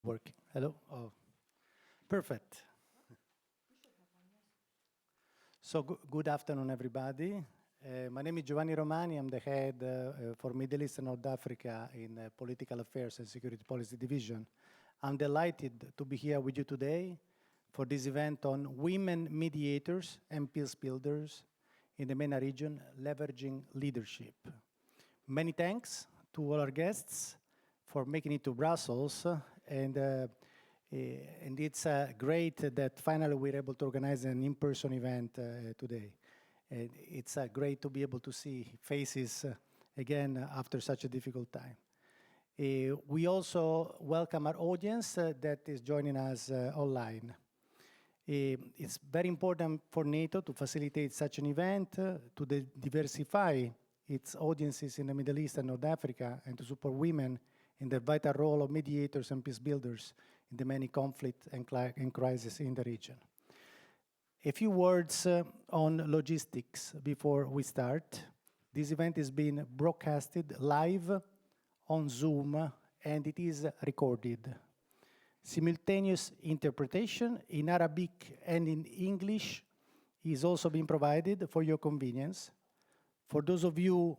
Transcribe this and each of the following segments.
Working. Hello? Oh, perfect. So good afternoon, everybody. My name is Giovanni Romani. I'm the head for Middle East and North Africa in Political Affairs and Security Policy Division. I'm delighted to be here with you today for this event on women mediators and peacebuilders in the MENA region, leveraging leadership. Many thanks to all our guests for making it to Brussels, and it's great that finally we're able to organize an in-person event today. And it's great to be able to see faces again after such a difficult time. We also welcome our audience that is joining us online. It's very important for NATO to facilitate such an event, to diversify its audiences in the Middle East and North Africa, and to support women in the vital role of mediators and peacebuilders in the many conflicts and crises in the region. A few words on logistics before we start. This event is being broadcasted live on Zoom, and it is recorded. Simultaneous interpretation in Arabic and in English is also being provided for your convenience. For those of you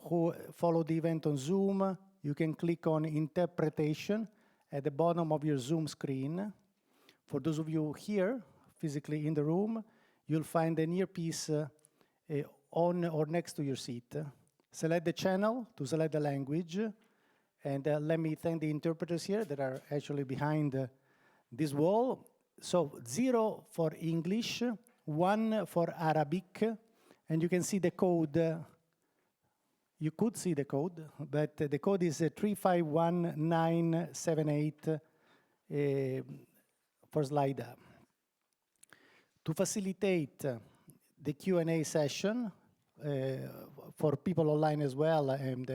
who follow the event on Zoom, you can click on interpretation at the bottom of your Zoom screen. For those of you here, physically in the room, you'll find an earpiece on or next to your seat. Select the channel to select the language. And let me thank the interpreters here that are actually behind this wall. So 0 for English, 1 for Arabic, and you can see the code. You could see the code, but the code is 351978 for slide up. To facilitate the Q&A session for people online as well and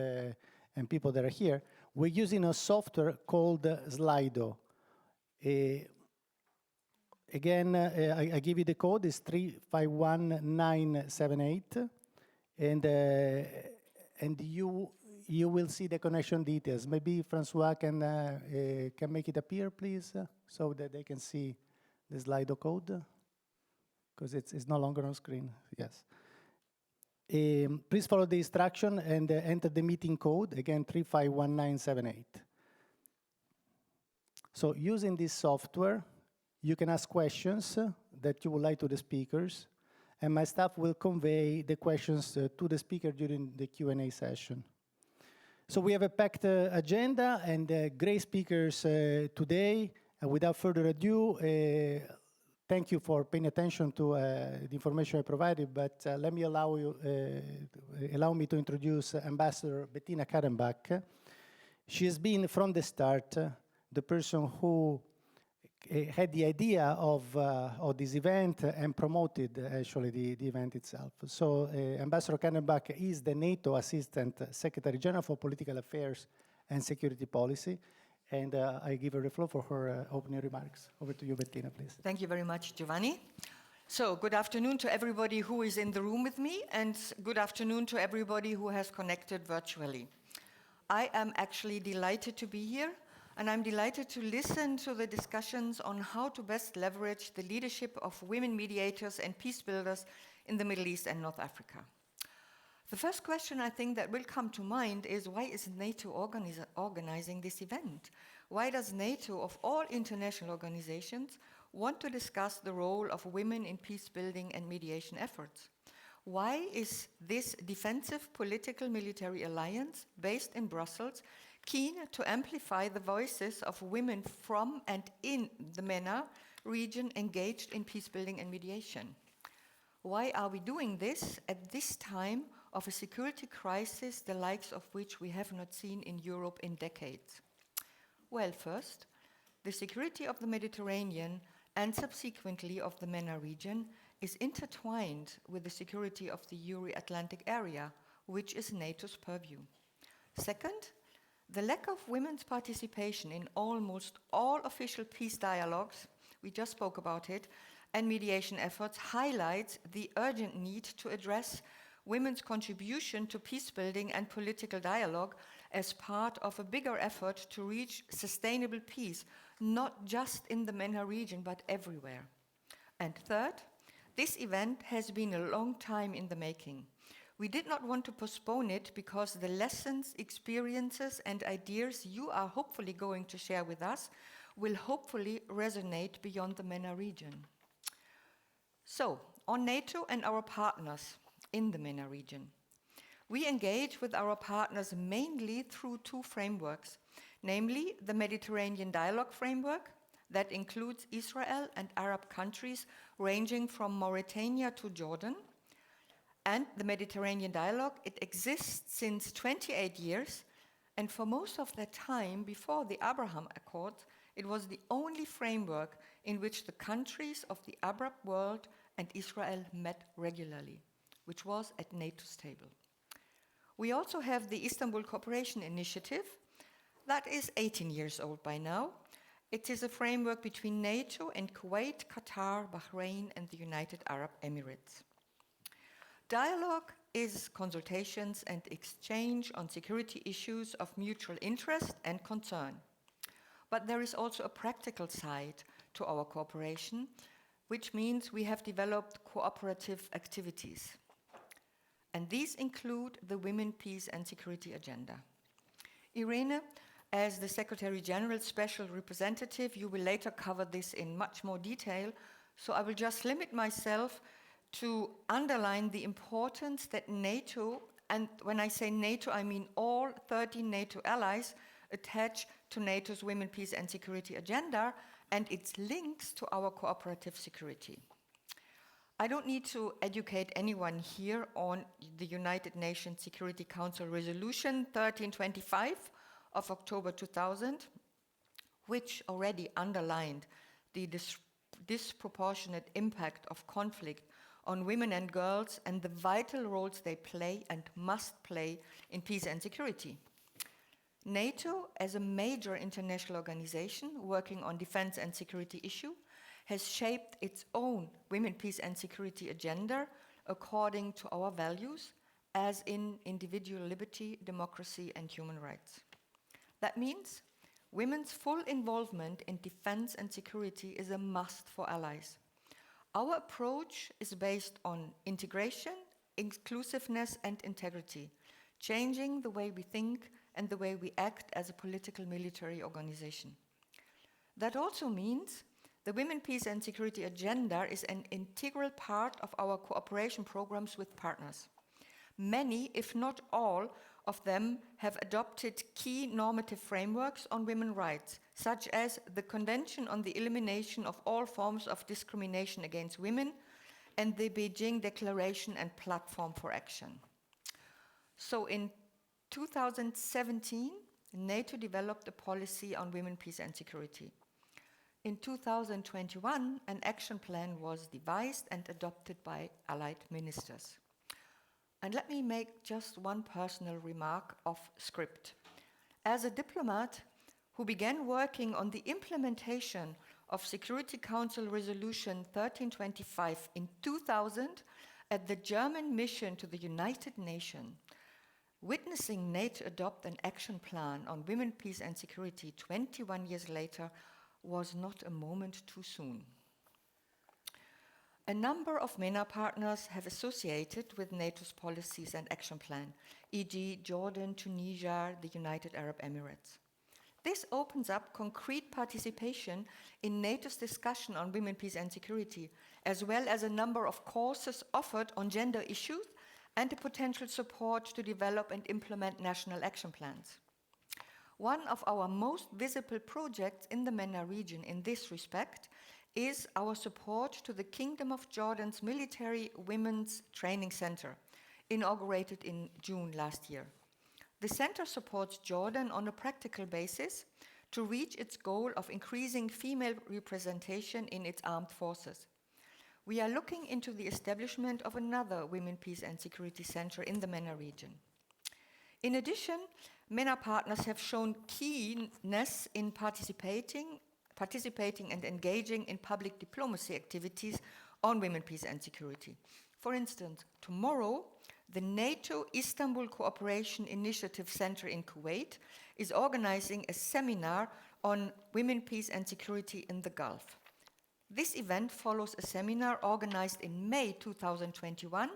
people that are here, we're using a software called Slido. Again, I give you the code, it's 351978, and you will see the connection details. Maybe Francois can make it appear, please, so that they can see the Slido code, because it's no longer on screen. Yes. Please follow the instruction and enter the meeting code, again, 351978. So using this software, you can ask questions that you would like to the speakers, and my staff will convey the questions to the speaker during the Q&A session. So we have a packed agenda and great speakers today. And without further ado, thank you for paying attention to the information I provided, but let me allow me to introduce Ambassador Bettina Kadenbach. She has been from the start the person who had the idea of this event and promoted actually the event itself. So Ambassador Kadenbach is the NATO Assistant Secretary General for Political Affairs and Security Policy. And I give her the floor for her opening remarks. Over to you, Bettina, please. Thank you very much, Giovanni. So good afternoon to everybody who is in the room with me, and good afternoon to everybody who has connected virtually. I am actually delighted to be here, and I'm delighted to listen to the discussions on how to best leverage the leadership of women mediators and peacebuilders in the Middle East and North Africa. The first question I think that will come to mind is, why is NATO organizing this event? Why does NATO, of all international organizations, want to discuss the role of women in peacebuilding and mediation efforts? Why is this defensive political military alliance based in Brussels keen to amplify the voices of women from and in the MENA region engaged in peacebuilding and mediation? Why are we doing this at this time of a security crisis, the likes of which we have not seen in Europe in decades? Well, first, the security of the Mediterranean and subsequently of the MENA region is intertwined with the security of the Euro-Atlantic area, which is NATO's purview. Second, the lack of women's participation in almost all official peace dialogues, we just spoke about it, and mediation efforts highlights the urgent need to address women's contribution to peacebuilding and political dialogue as part of a bigger effort to reach sustainable peace, not just in the MENA region, but everywhere. And third, this event has been a long time in the making. We did not want to postpone it because the lessons, experiences, and ideas you are hopefully going to share with us will hopefully resonate beyond the MENA region. So, on NATO and our partners in the MENA region. We engage with our partners mainly through two frameworks, namely the Mediterranean Dialogue Framework, that includes Israel and Arab countries ranging from Mauritania to Jordan, and the Mediterranean Dialogue. It exists since 28 years, and for most of that time, before the Abraham Accords, it was the only framework in which the countries of the Arab world and Israel met regularly, which was at NATO's table. We also have the Istanbul Cooperation Initiative, that is 18 years old by now. It is a framework between NATO and Kuwait, Qatar, Bahrain, and the United Arab Emirates. Dialogue is consultations and exchange on security issues of mutual interest and concern. But there is also a practical side to our cooperation, which means we have developed cooperative activities. And these include the Women, Peace and Security Agenda. Irene, as the Secretary General's Special Representative, you will later cover this in much more detail, so I will just limit myself to underline the importance that NATO, and when I say NATO, I mean all 13 NATO allies, attach to NATO's Women, Peace and Security Agenda and its links to our cooperative security. I don't need to educate anyone here on the United Nations Security Council Resolution 1325 of October 2000, which already underlined the disproportionate impact of conflict on women and girls and the vital roles they play and must play in peace and security. NATO, as a major international organization working on defense and security issues, has shaped its own Women, Peace and Security agenda according to our values, as in individual liberty, democracy, and human rights. That means women's full involvement in defense and security is a must for allies. Our approach is based on integration, inclusiveness, and integrity, changing the way we think and the way we act as a political military organization. That also means the Women, Peace and Security agenda is an integral part of our cooperation programs with partners. Many, if not all, of them have adopted key normative frameworks on women's rights, such as the Convention on the Elimination of All Forms of Discrimination Against Women and the Beijing Declaration and Platform for Action. So in 2017, NATO developed a policy on women, peace and security. In 2021, an action plan was devised and adopted by allied ministers. And let me make just one personal remark off script. As a diplomat who began working on the implementation of Security Council Resolution 1325 in 2000 at the German mission to the United Nations, witnessing NATO adopt an action plan on women, peace and security 21 years later was not a moment too soon. A number of MENA partners have associated with NATO's policies and action plan, e.g. Jordan, Tunisia, the United Arab Emirates. This opens up concrete participation in NATO's discussion on women, peace and security, as well as a number of courses offered on gender issues and the potential support to develop and implement national action plans. One of our most visible projects in the MENA region in this respect is our support to the Kingdom of Jordan's Military Women's Training Center, inaugurated in June last year. The center supports Jordan on a practical basis to reach its goal of increasing female representation in its armed forces. We are looking into the establishment of another Women, Peace and Security Center in the MENA region. In addition, MENA partners have shown keenness in participating and engaging in public diplomacy activities on women, peace and security. For instance, tomorrow, the NATO Istanbul Cooperation Initiative Center in Kuwait is organizing a seminar on women, peace and security in the Gulf. This event follows a seminar organized in May 2021,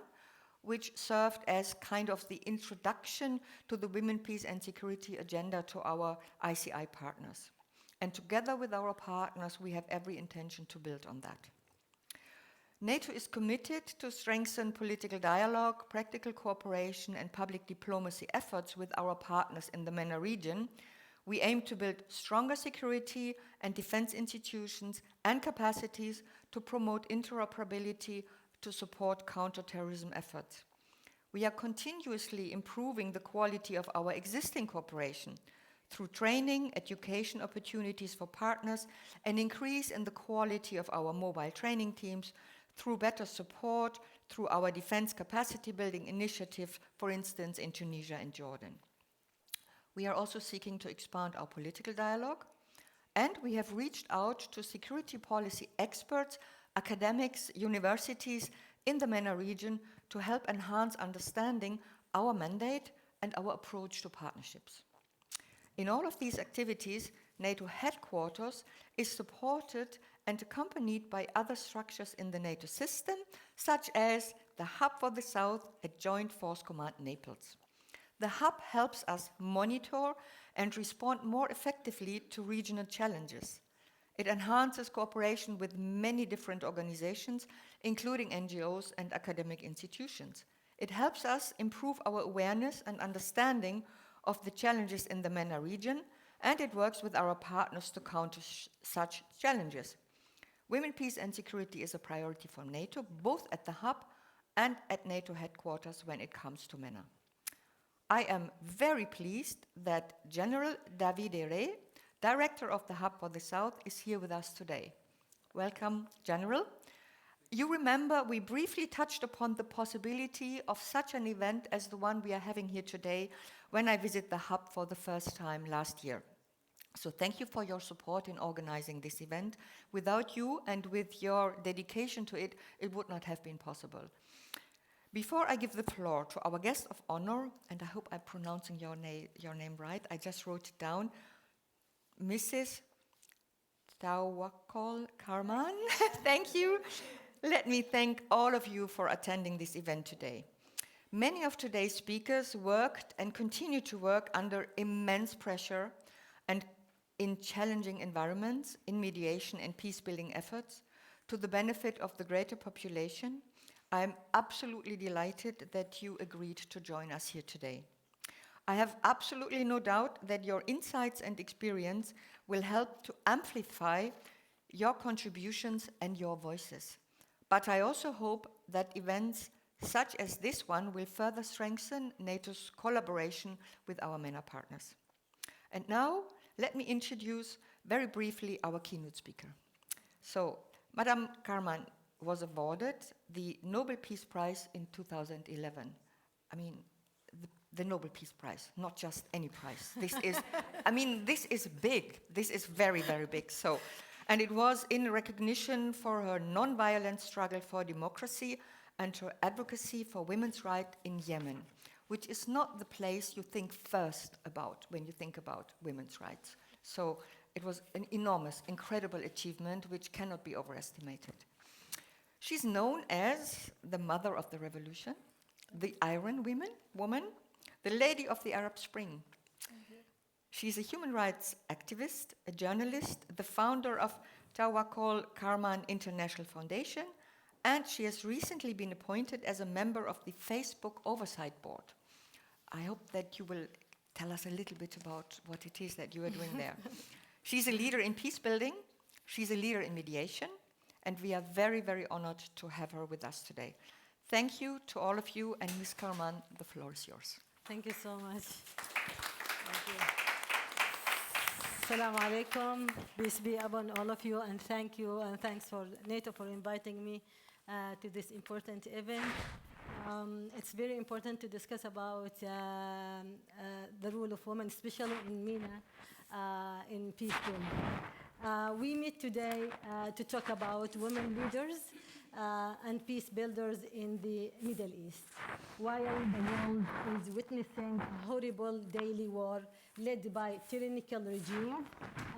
which served as kind of the introduction to the women, peace and security agenda to our ICI partners. And together with our partners, we have every intention to build on that. NATO is committed to strengthen political dialogue, practical cooperation, and public diplomacy efforts with our partners in the MENA region. We aim to build stronger security and defense institutions and capacities to promote interoperability to support counterterrorism efforts. We are continuously improving the quality of our existing cooperation through training, education opportunities for partners, an increase in the quality of our mobile training teams, through better support, through our defense capacity building initiative, for instance, in Tunisia and Jordan. We are also seeking to expand our political dialogue, and we have reached out to security policy experts, academics, universities in the MENA region to help enhance understanding our mandate and our approach to partnerships. In all of these activities, NATO headquarters is supported and accompanied by other structures in the NATO system, such as the Hub for the South at Joint Force Command Naples. The hub helps us monitor and respond more effectively to regional challenges. It enhances cooperation with many different organizations, including NGOs and academic institutions. It helps us improve our awareness and understanding of the challenges in the MENA region, and it works with our partners to counter such challenges. Women, peace and security is a priority for NATO, both at the hub and at NATO headquarters when it comes to MENA. I am very pleased that General Davide Re, Director of the Hub for the South, is here with us today. Welcome, General. You remember we briefly touched upon the possibility of such an event as the one we are having here today when I visited the hub for the first time last year. So thank you for your support in organizing this event. Without you and with your dedication to it, it would not have been possible. Before I give the floor to our guest of honor, and I hope I'm pronouncing your name right, I just wrote it down, Mrs. Tawakkol Karman. Thank you. Let me thank all of you for attending this event today. Many of today's speakers worked and continue to work under immense pressure and in challenging environments, in mediation and peace-building efforts, to the benefit of the greater population. I am absolutely delighted that you agreed to join us here today. I have absolutely no doubt that your insights and experience will help to amplify your contributions and your voices. But I also hope that events such as this one will further strengthen NATO's collaboration with our MENA partners. And now, let me introduce very briefly our keynote speaker. So, Madame Karman was awarded the Nobel Peace Prize in 2011. I mean, the Nobel Peace Prize, not just any prize. This is, I mean, this is big. This is very, very big. So, and it was in recognition for her non-violent struggle for democracy and her advocacy for women's rights in Yemen, which is not the place you think first about when you think about women's rights. So it was an enormous, incredible achievement which cannot be overestimated. She's known as the mother of the revolution, the Iron Woman, the lady of the Arab Spring. She's a human rights activist, a journalist, the founder of Tawakkol Karman International Foundation, and she has recently been appointed as a member of the Facebook Oversight Board. I hope that you will tell us a little bit about what it is that you are doing there. She's a leader in peace building, she's a leader in mediation, and we are very, very honored to have her with us today. Thank you to all of you, and Ms. Karman, the floor is yours. Thank you so much. Thank you. Assalamu alaikum. Peace be upon all of you, and thank you, and thanks for NATO for inviting me to this important event. It's very important to discuss about the role of women, especially in MENA, in peacebuilding. We meet today to talk about women leaders and peace builders in the Middle East. While the world is witnessing a horrible daily war led by tyrannical regimes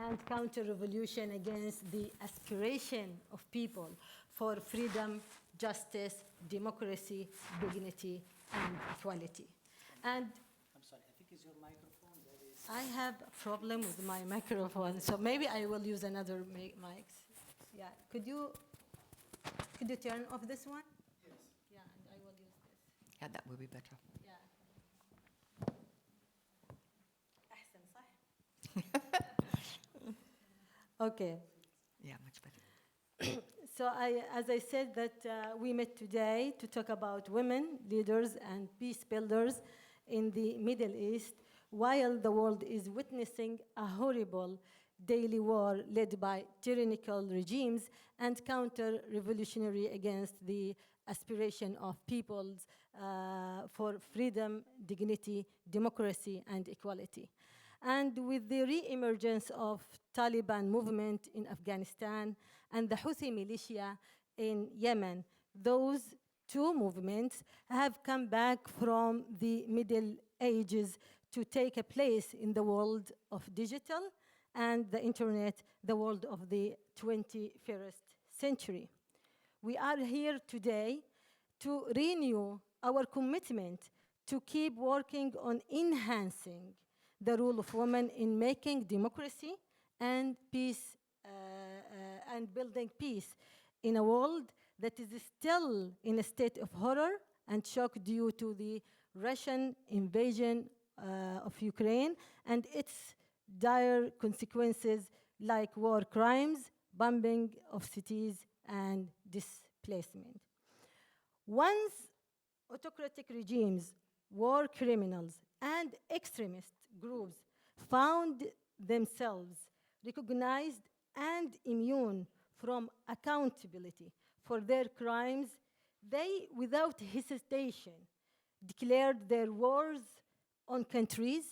and counter-revolution against the aspiration of people for freedom, justice, democracy, dignity, and equality. And I'm sorry, I think it's your microphone that is... I have a problem with my microphone, so maybe I will use another mic. Yeah, could you turn off this one? Yes. Yeah, and I will use this. Yeah, that would be better. Yeah. أحسن صح؟ Okay. Yeah, much better. So as I said that we met today to talk about women leaders and peace builders in the Middle East while the world is witnessing a horrible daily war led by tyrannical regimes and counter-revolutionary against the aspiration of peoples for freedom, dignity, democracy, and equality. And with the re-emergence of Taliban movement in Afghanistan and the Houthi militia in Yemen, those two movements have come back from the Middle Ages to take a place in the world of digital and the internet, the world of the 21st century. We are here today to renew our commitment to keep working on enhancing the role of women in making democracy and peace and building peace in a world that is still in a state of horror and shock due to the Russian invasion of Ukraine and its dire consequences like war crimes, bombing of cities, and displacement. Once autocratic regimes, war criminals, and extremist groups found themselves recognized and immune from accountability for their crimes, they, without hesitation, declared their wars on countries,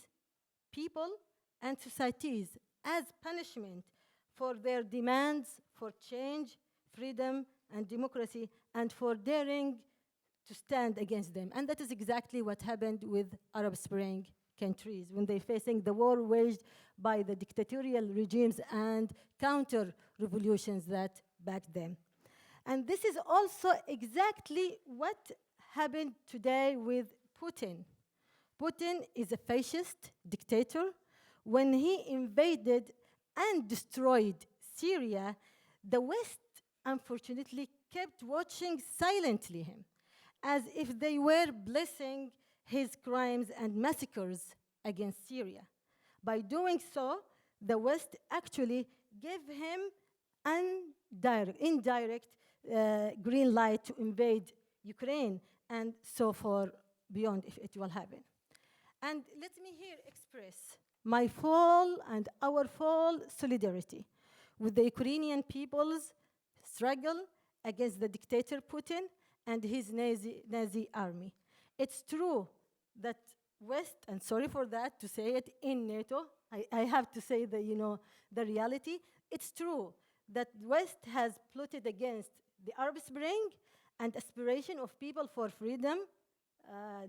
people, and societies as punishment for their demands for change, freedom, and democracy, and for daring to stand against them. And that is exactly what happened with Arab Spring countries when they're facing the war waged by the dictatorial regimes and counter-revolutions that backed them. And this is also exactly what happened today with Putin. Putin is a fascist dictator. When he invaded and destroyed Syria, the West unfortunately kept watching silently him, as if they were blessing his crimes and massacres against Syria. By doing so, the West actually gave him indirect green light to invade Ukraine, and so far beyond if it will happen. And let me here express my full and our full solidarity with the Ukrainian people's struggle against the dictator Putin and his Nazi army. It's true that West, and sorry for that to say it, in NATO, I have to say the reality. It's true that West has plotted against the Arab Spring and aspiration of people for freedom,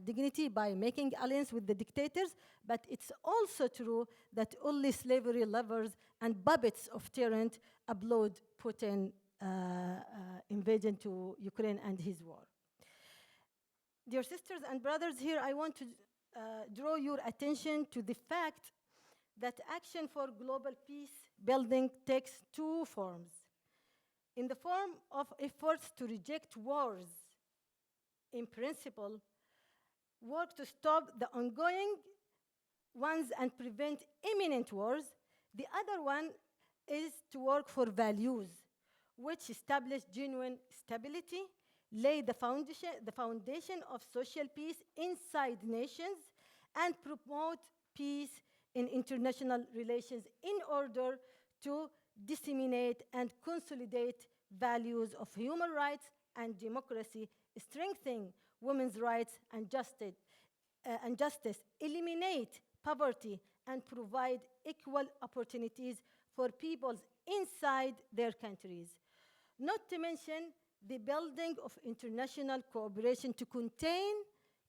dignity by making alliance with the dictators, but it's also true that only slavery lovers and puppets of tyrant applaud Putin invasion to Ukraine and his war. Dear sisters and brothers, here I want to draw your attention to the fact that action for global peace building takes two forms. In the form of efforts to reject wars in principle, work to stop the ongoing ones and prevent imminent wars. The other one is to work for values which establish genuine stability, lay the foundation of social peace inside nations, and promote peace in international relations in order to disseminate and consolidate values of human rights and democracy, strengthening women's rights and justice, eliminate poverty, and provide equal opportunities for peoples inside their countries. Not to mention the building of international cooperation to contain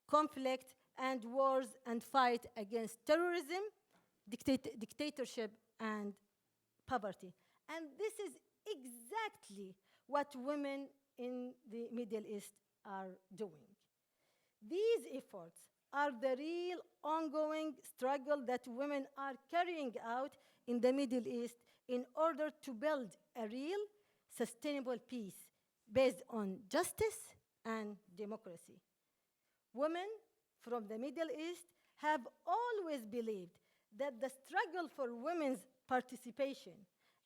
conflict and wars and fight against terrorism, dictatorship, and poverty. And this is exactly what women in the Middle East are doing. These efforts are the real ongoing struggle that women are carrying out in the Middle East in order to build a real, sustainable peace based on justice and democracy. Women from the Middle East have always believed that the struggle for women's participation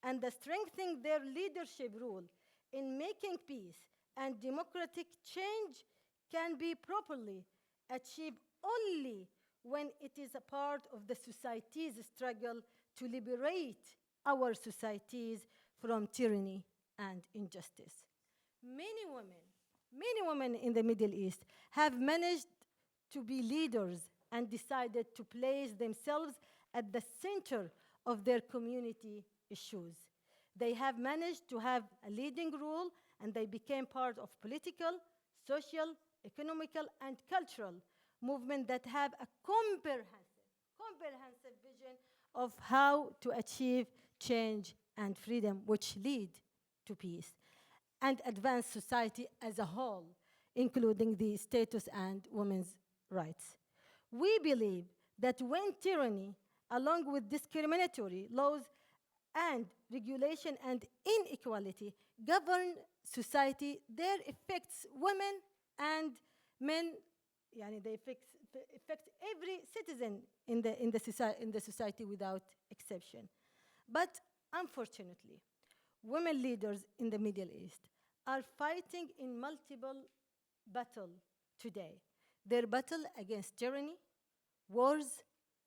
and the strengthening their leadership role in making peace and democratic change can be properly achieved only when it is a part of the society's struggle to liberate our societies from tyranny and injustice. Many women in the Middle East have managed to be leaders and decided to place themselves at the center of their community issues. They have managed to have a leading role, and they became part of political, social, economical, and cultural movements that have a comprehensive vision of how to achieve change and freedom, which lead to peace and advance society as a whole, including the status and women's rights. We believe that when tyranny, along with discriminatory laws and regulation and inequality govern society, there affects women and men, they affect every citizen in the society without exception. But unfortunately, women leaders in the Middle East are fighting in multiple battles today. Their battle against tyranny, wars,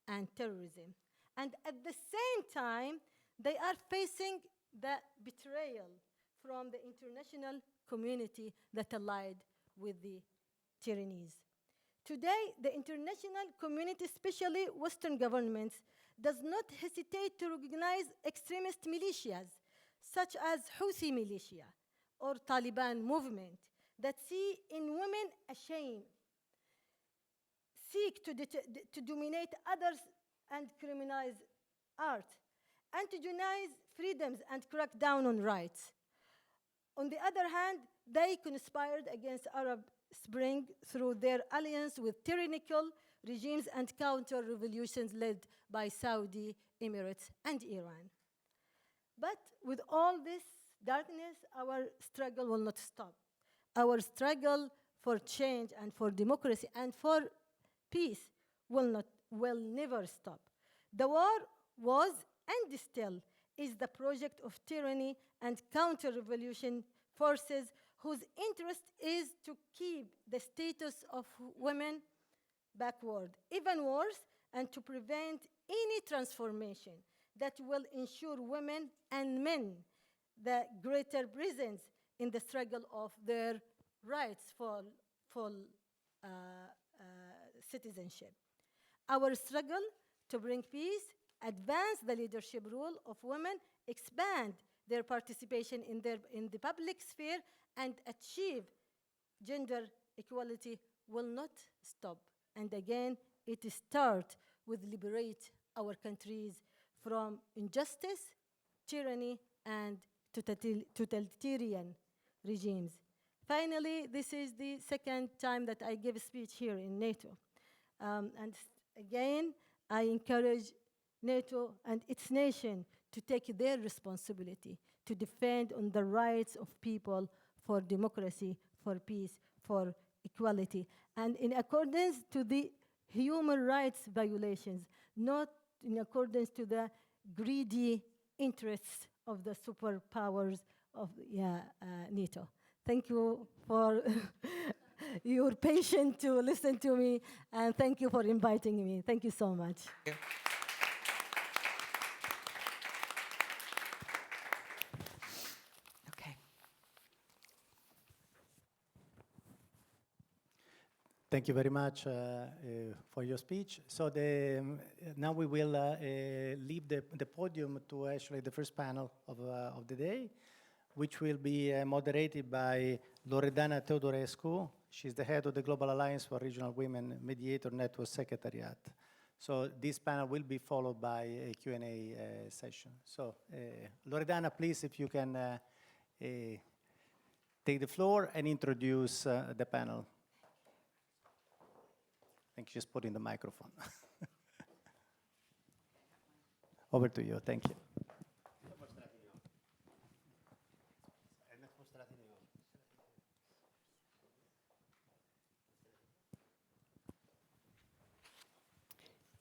and terrorism. And at the same time, they are facing the betrayal from the international community that allied with the tyrannies. Today, the international community, especially Western governments, does not hesitate to recognize extremist militias, such as Houthi militia or Taliban movement, that see in women a shame, seek to dominate others and criminalize art, and to deny freedoms and crack down on rights. On the other hand, they conspired against Arab Spring through their alliance with tyrannical regimes and counter-revolutions led by Saudi, Emirates, and Iran. But with all this darkness, our struggle will not stop. Our struggle for change and for democracy and for peace will never stop. The war was and still is the project of tyranny and counter-revolution forces whose interest is to keep the status of women backward, even worse, and to prevent any transformation that will ensure women and men the greater presence in the struggle of their rights for full citizenship. Our struggle to bring peace, advance the leadership role of women, expand their participation in the public sphere, and achieve gender equality will not stop. And again, it starts with liberate our countries from injustice, tyranny, and totalitarian regimes. Finally, this is the second time that I give a speech here in NATO. And again, I encourage NATO and its nation to take their responsibility to defend on the rights of people for democracy, for peace, for equality, and in accordance to the human rights violations, not in accordance to the greedy interests of the superpowers of NATO. Thank you for your patience to listen to me, and thank you for inviting me. Thank you so much. Okay. Thank you very much for your speech. So now we will leave the podium to actually the first panel of the day, which will be moderated by Loredana Teodorescu. She's the head of the Global Alliance for Regional Women Mediator Network Secretariat. So this panel will be followed by a Q&A session. So Loredana, please, if you can take the floor and introduce the panel. I think she's putting the microphone. Over to you. Thank you.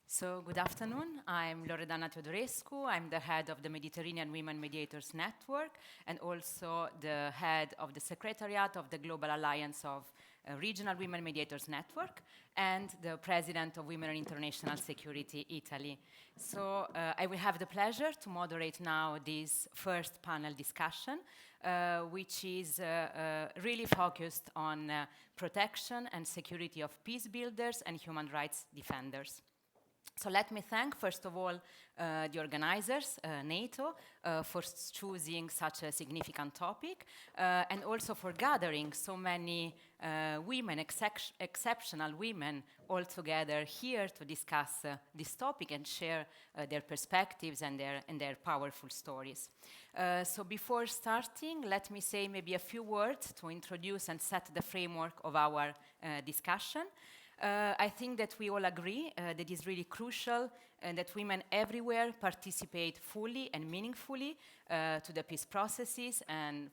So good afternoon. I'm Loredana Teodorescu. I'm the head of the Mediterranean Women Mediators Network and also the head of the Secretariat of the Global Alliance of Regional Women Mediators Network and the president of Women in International Security Italy. So I will have the pleasure to moderate now this first panel discussion, which is really focused on protection and security of peace builders and human rights defenders. So let me thank, first of all, the organizers, NATO, for choosing such a significant topic, and also for gathering so many women, exceptional women, all together here to discuss this topic and share their perspectives and their powerful stories. So before starting, let me say maybe a few words to introduce and set the framework of our discussion. I think that we all agree that it is really crucial that women everywhere participate fully and meaningfully to the peace processes and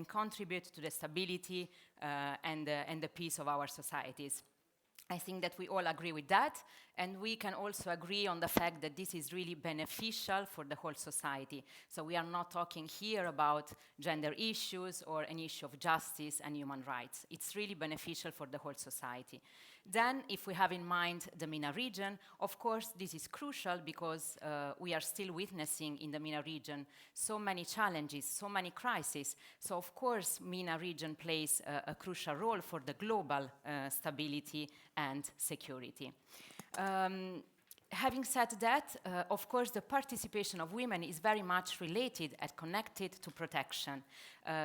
contribute to the stability and the peace of our societies. I think that we all agree with that, and we can also agree on the fact that this is really beneficial for the whole society. So we are not talking here about gender issues or an issue of justice and human rights. It's really beneficial for the whole society. Then, if we have in mind the MENA region, of course, this is crucial because we are still witnessing in the MENA region so many challenges, so many crises. So, of course, MENA region plays a crucial role for the global stability and security. Having said that, of course, the participation of women is very much related and connected to protection.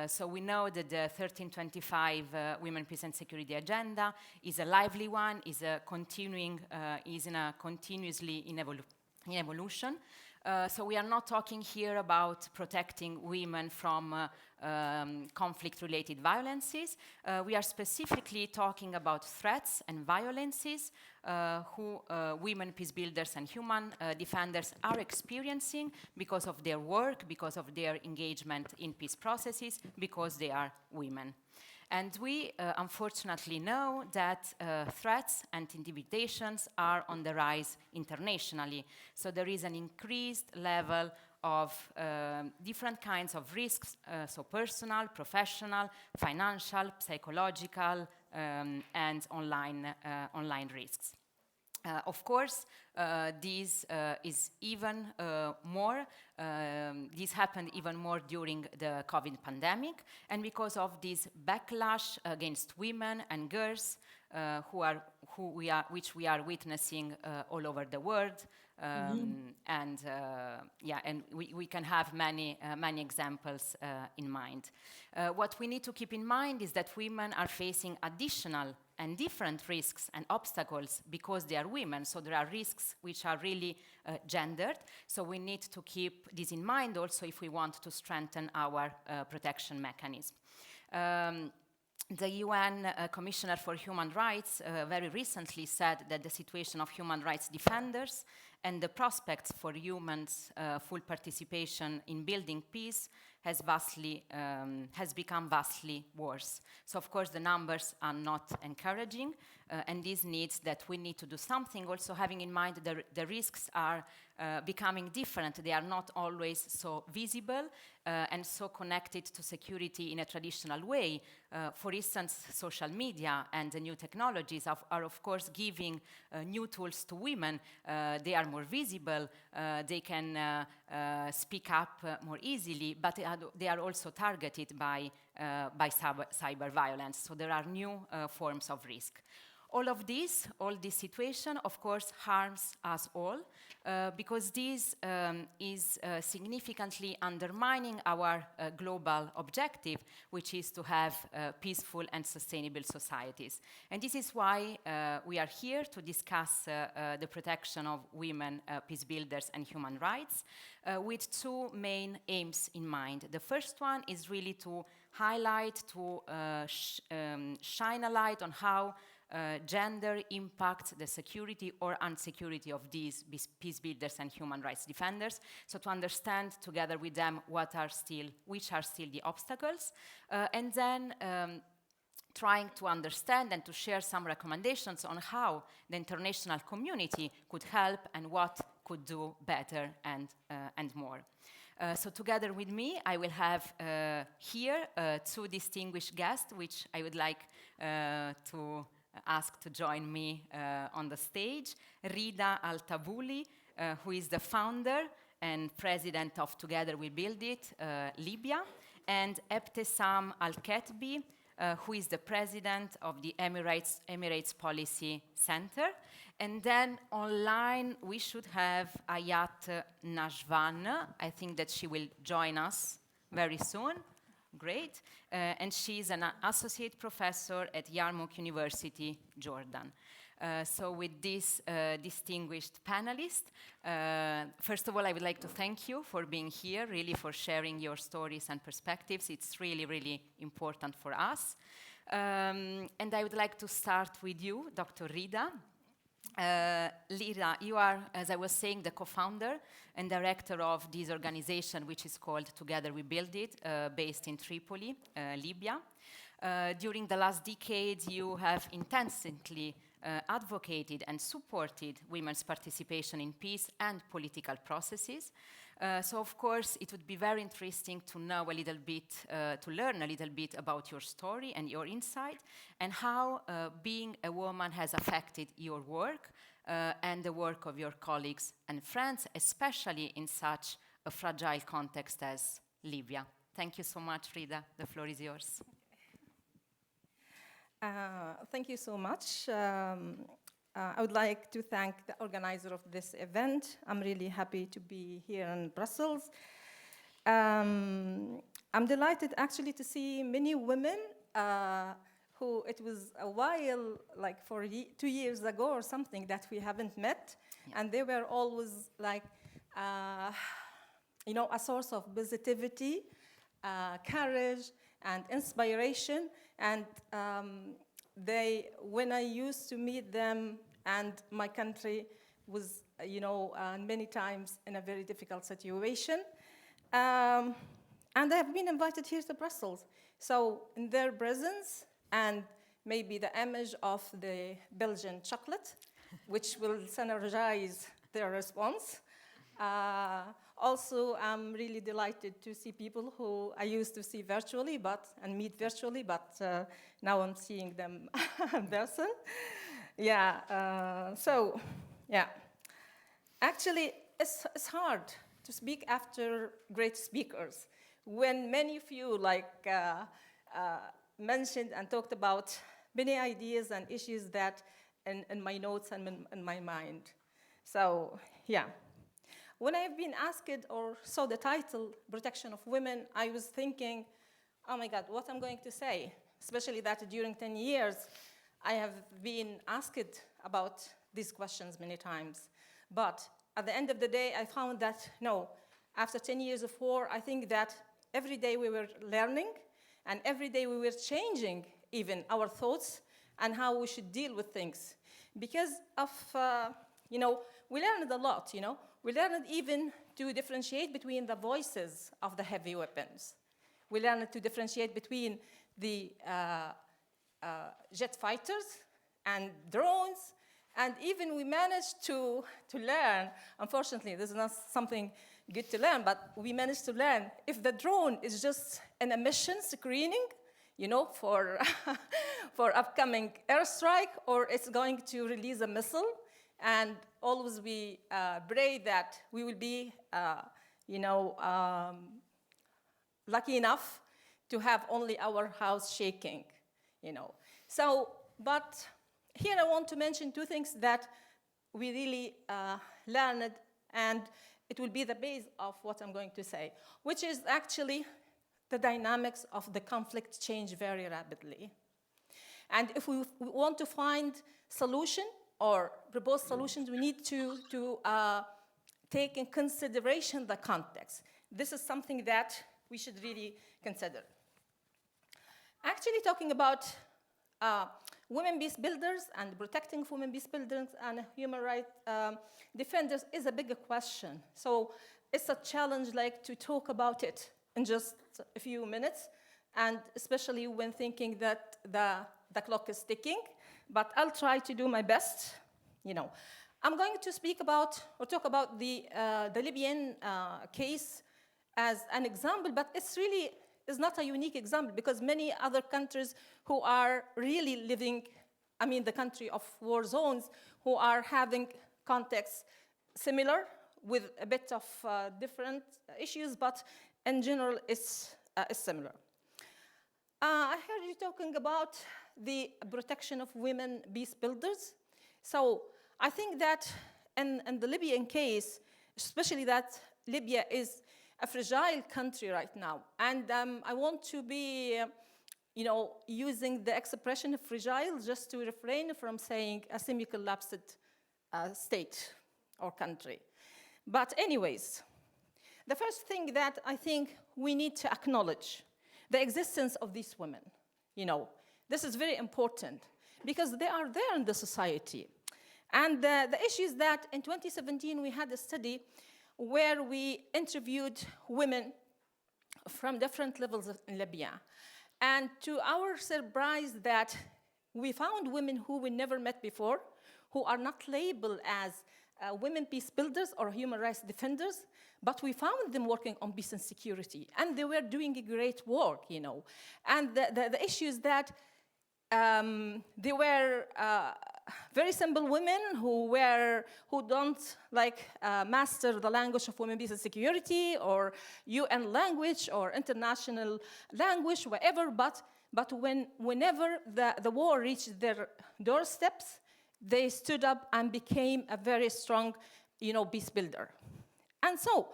So we know that the 1325 Women, Peace and Security Agenda is a lively one, is continuously in evolution. So we are not talking here about protecting women from conflict-related violences. We are specifically talking about threats and violences who women peace builders and human defenders are experiencing because of their work, because of their engagement in peace processes, because they are women. And we unfortunately know that threats and intimidations are on the rise internationally. So there is an increased level of different kinds of risks, so personal, professional, financial, psychological, and online risks. Of course, this is even more. This happened even more during the COVID pandemic, and because of this backlash against women and girls, which we are witnessing all over the world, and we can have many examples in mind. What we need to keep in mind is that women are facing additional and different risks and obstacles because they are women. So there are risks which are really gendered. So we need to keep this in mind also if we want to strengthen our protection mechanism. The UN Commissioner for Human Rights very recently said that the situation of human rights defenders and the prospects for humans' full participation in building peace has become vastly worse. So of course the numbers are not encouraging, and this needs that we need to do something, also having in mind the risks are becoming different. They are not always so visible and so connected to security in a traditional way. For instance, social media and the new technologies are of course giving new tools to women. They are more visible, they can speak up more easily, but they are also targeted by cyber violence. So there are new forms of risk. All this situation, of course, harms us all because this is significantly undermining our global objective, which is to have peaceful and sustainable societies. And this is why we are here to discuss the protection of women, peace builders, and human rights with two main aims in mind. The first one is really to highlight, to shine a light on how gender impacts the security or insecurity of these peace builders and human rights defenders. So to understand together with them which are still the obstacles, and then trying to understand and to share some recommendations on how the international community could help and what could do better and more. So together with me, I will have here two distinguished guests, which I would like to ask to join me on the stage. Rida Al-Tabuli, who is the founder and president of Together We Build It, Libya, and Ebtesam Al-Ketbi, who is the president of the Emirates Policy Center. And then online, we should have Ayat Najvan. I think that she will join us very soon. Great. And she's an associate professor at Yarmouk University, Jordan. So with this distinguished panelist, first of all, I would like to thank you for being here, really for sharing your stories and perspectives. It's really, really important for us. And I would like to start with you, Dr. Rida. Rida, you are, as I was saying, the co-founder and director of this organization, which is called Together We Build It, based in Tripoli, Libya. During the last decades, you have intensively advocated and supported women's participation in peace and political processes. So, of course, it would be very interesting to know a little bit, to learn a little bit about your story and your insight, and how being a woman has affected your work and the work of your colleagues and friends, especially in such a fragile context as Libya. Thank you so much, Rida. The floor is yours. Thank you so much. I would like to thank the organizer of this event. I'm really happy to be here in Brussels. I'm delighted actually to see many women who it was a while, like 2 years ago or something, that we haven't met. Yeah. And they were always like, you know, a source of positivity, courage, and inspiration. And when I used to meet them, and my country was, you know, many times in a very difficult situation. And I have been invited here to Brussels. So in their presence, and maybe the image of the Belgian chocolate, which will synergize their response. Also, I'm really delighted to see people who I used to see virtually, and meet virtually, but now I'm seeing them in person. Yeah, so, yeah. Actually, it's hard to speak after great speakers. When many of you, like, mentioned and talked about many ideas and issues that in my notes and in my mind. So, yeah. When I've been asked or saw the title, Protection of Women, I was thinking, oh my God, what I'm going to say? Especially that during 10 years, I have been asked about these questions many times. But at the end of the day, I found that, no, after 10 years of war, I think that every day we were learning, and every day we were changing even our thoughts and how we should deal with things. Because of, you know, we learned a lot, you know. We learned even to differentiate between the voices of the heavy weapons. We learned to differentiate between the jet fighters and drones, and even we managed to learn, unfortunately, this is not something good to learn, but we managed to learn if the drone is just an emission screening, you know, for, for upcoming airstrike, or it's going to release a missile. And always we pray that we will be, you know, lucky enough to have only our house shaking, you know. So, but here I want to mention two things that we really learned, and it will be the base of what I'm going to say, which is actually the dynamics of the conflict change very rapidly. And if we want to find solution or propose solutions, we need to take in consideration the context. This is something that we should really consider. Actually, talking about women peace builders and protecting women peace builders and human rights defenders is a bigger question. So it's a challenge like to talk about it in just a few minutes, and especially when thinking that the clock is ticking, but I'll try to do my best. I'm going to speak about or talk about the Libyan case as an example, but it's really is not a unique example because many other countries who are really living, the country of war zones, who are having contexts similar with a bit of different issues, but in general it's similar. I heard you talking about the protection of women peace builders. So I think that in the Libyan case, especially that Libya is a fragile country right now. And I want to be, using the expression fragile just to refrain from saying a semi-collapsed state or country. But anyways, the first thing that I think we need to acknowledge the existence of these women. This is very important because they are there in the society. And the issue is that in 2017, we had a study where we interviewed women from different levels in Libya. And to our surprise that we found women who we never met before, who are not labeled as women peace builders or human rights defenders, but we found them working on peace and security. And they were doing a great work, And the issue is that they were very simple women who don't master the language of women, peace and security, or UN language, or international language, whatever. But whenever the war reached their doorsteps, they stood up and became a very strong, peace builder. And so,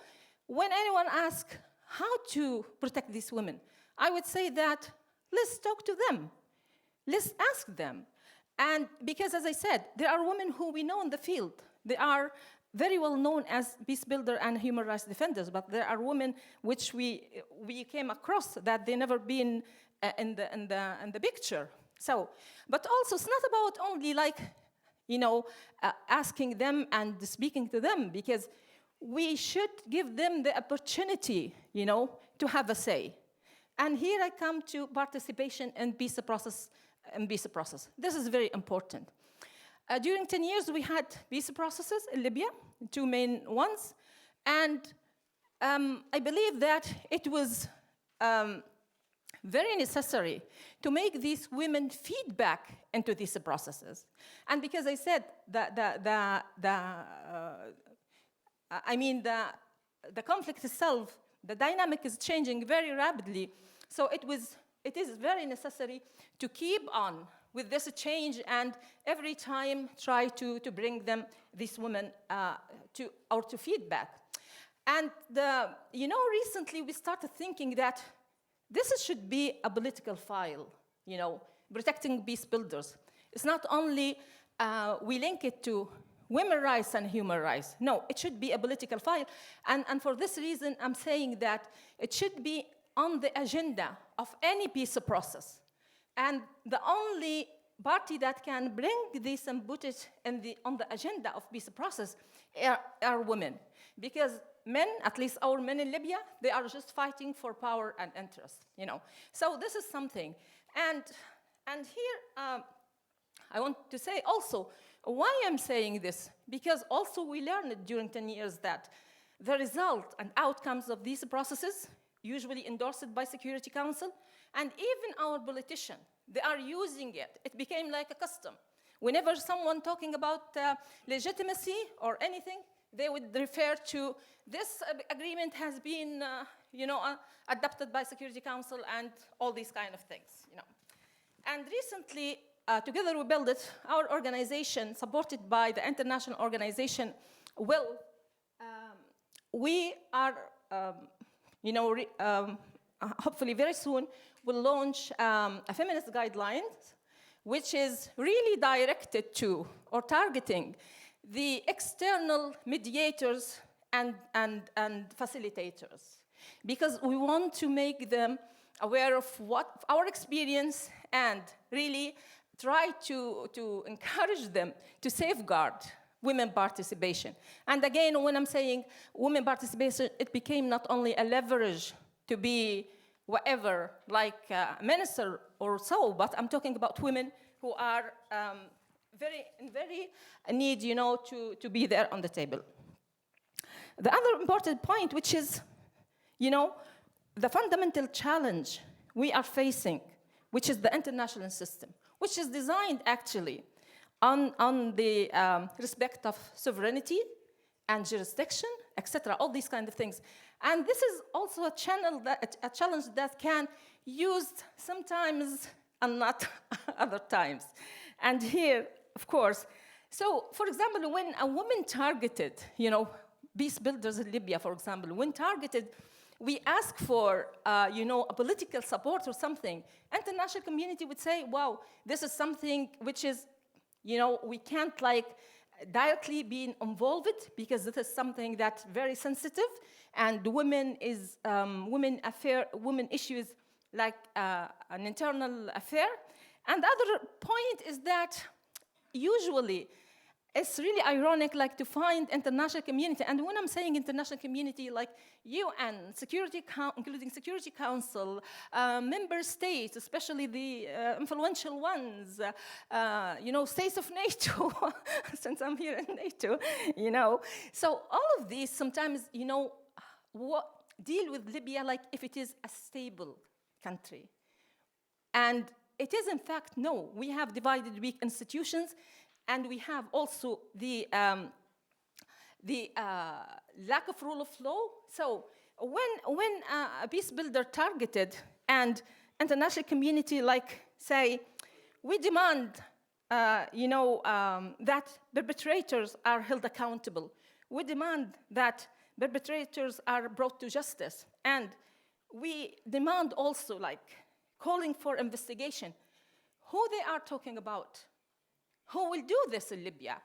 when anyone asks how to protect these women, I would say that let's talk to them. Let's ask them. And because, as I said, there are women who we know in the field. They are very well known as peace builder and human rights defenders, but there are women which we came across that they never been in the picture. So, but also it's not about only asking them and speaking to them, because we should give them the opportunity, to have a say. And here I come to participation in peace process. This is very important. During 10 years, we had peace processes in Libya, two main ones. And I believe that it was very necessary to make these women feedback into these processes. And because I said the conflict itself, the dynamic is changing very rapidly. So it is very necessary to keep on with this change and every time try to bring them, these women, to feedback. And recently we started thinking that this should be a political file, protecting peace builders. It's not only we link it to women's rights and human rights. No, it should be a political file. And for this reason, I'm saying that it should be on the agenda of any peace process. And the only party that can bring this and put it on the agenda of peace process are women. Because men, at least our men in Libya, they are just fighting for power and interest, So this is something. And here, I want to say also, why I'm saying this? Because also we learned during 10 years that the result and outcomes of these processes, usually endorsed by Security Council, and even our politicians, they are using it. It became like a custom. Whenever someone talking about legitimacy or anything, they would refer to this agreement has been, adopted by Security Council and all these kind of things, And recently, together we build it, our organization, supported by the international organization, we are, hopefully very soon, will launch a feminist guidelines, which is really directed to or targeting the external mediators and facilitators, because we want to make them aware of what our experience and really try to encourage them to safeguard women participation. And again, when I'm saying women participation, it became not only a leverage to be whatever, like a minister or so, but I'm talking about women who are in very need, to be there on the table. The other important point, which is, the fundamental challenge we are facing, which is the international system, which is designed actually on the respect of sovereignty and jurisdiction, etc., all these kind of things. And this is also a challenge that can used sometimes and not other times. And here, of course, so for example, when a woman targeted, Peacebuilders in Libya, for example, when targeted, we ask for, a political support or something, international community would say, wow, this is something which is, we can't directly be involved because this is something that's very sensitive, and women issues like an internal affair. And the other point is that usually it's really ironic, to find international community. And when I'm saying international community, like UN, including Security Council, member states, especially the influential ones, states of NATO, since I'm here in NATO, So all of these sometimes, deal with Libya like if it is a stable country. And it is, in fact, no. We have divided weak institutions, and we have also the lack of rule of law. So when a Peacebuilder targeted and international community say, we demand that perpetrators are held accountable. We demand that perpetrators are brought to justice. And we demand also calling for investigation. Who they are talking about? Who will do this in Libya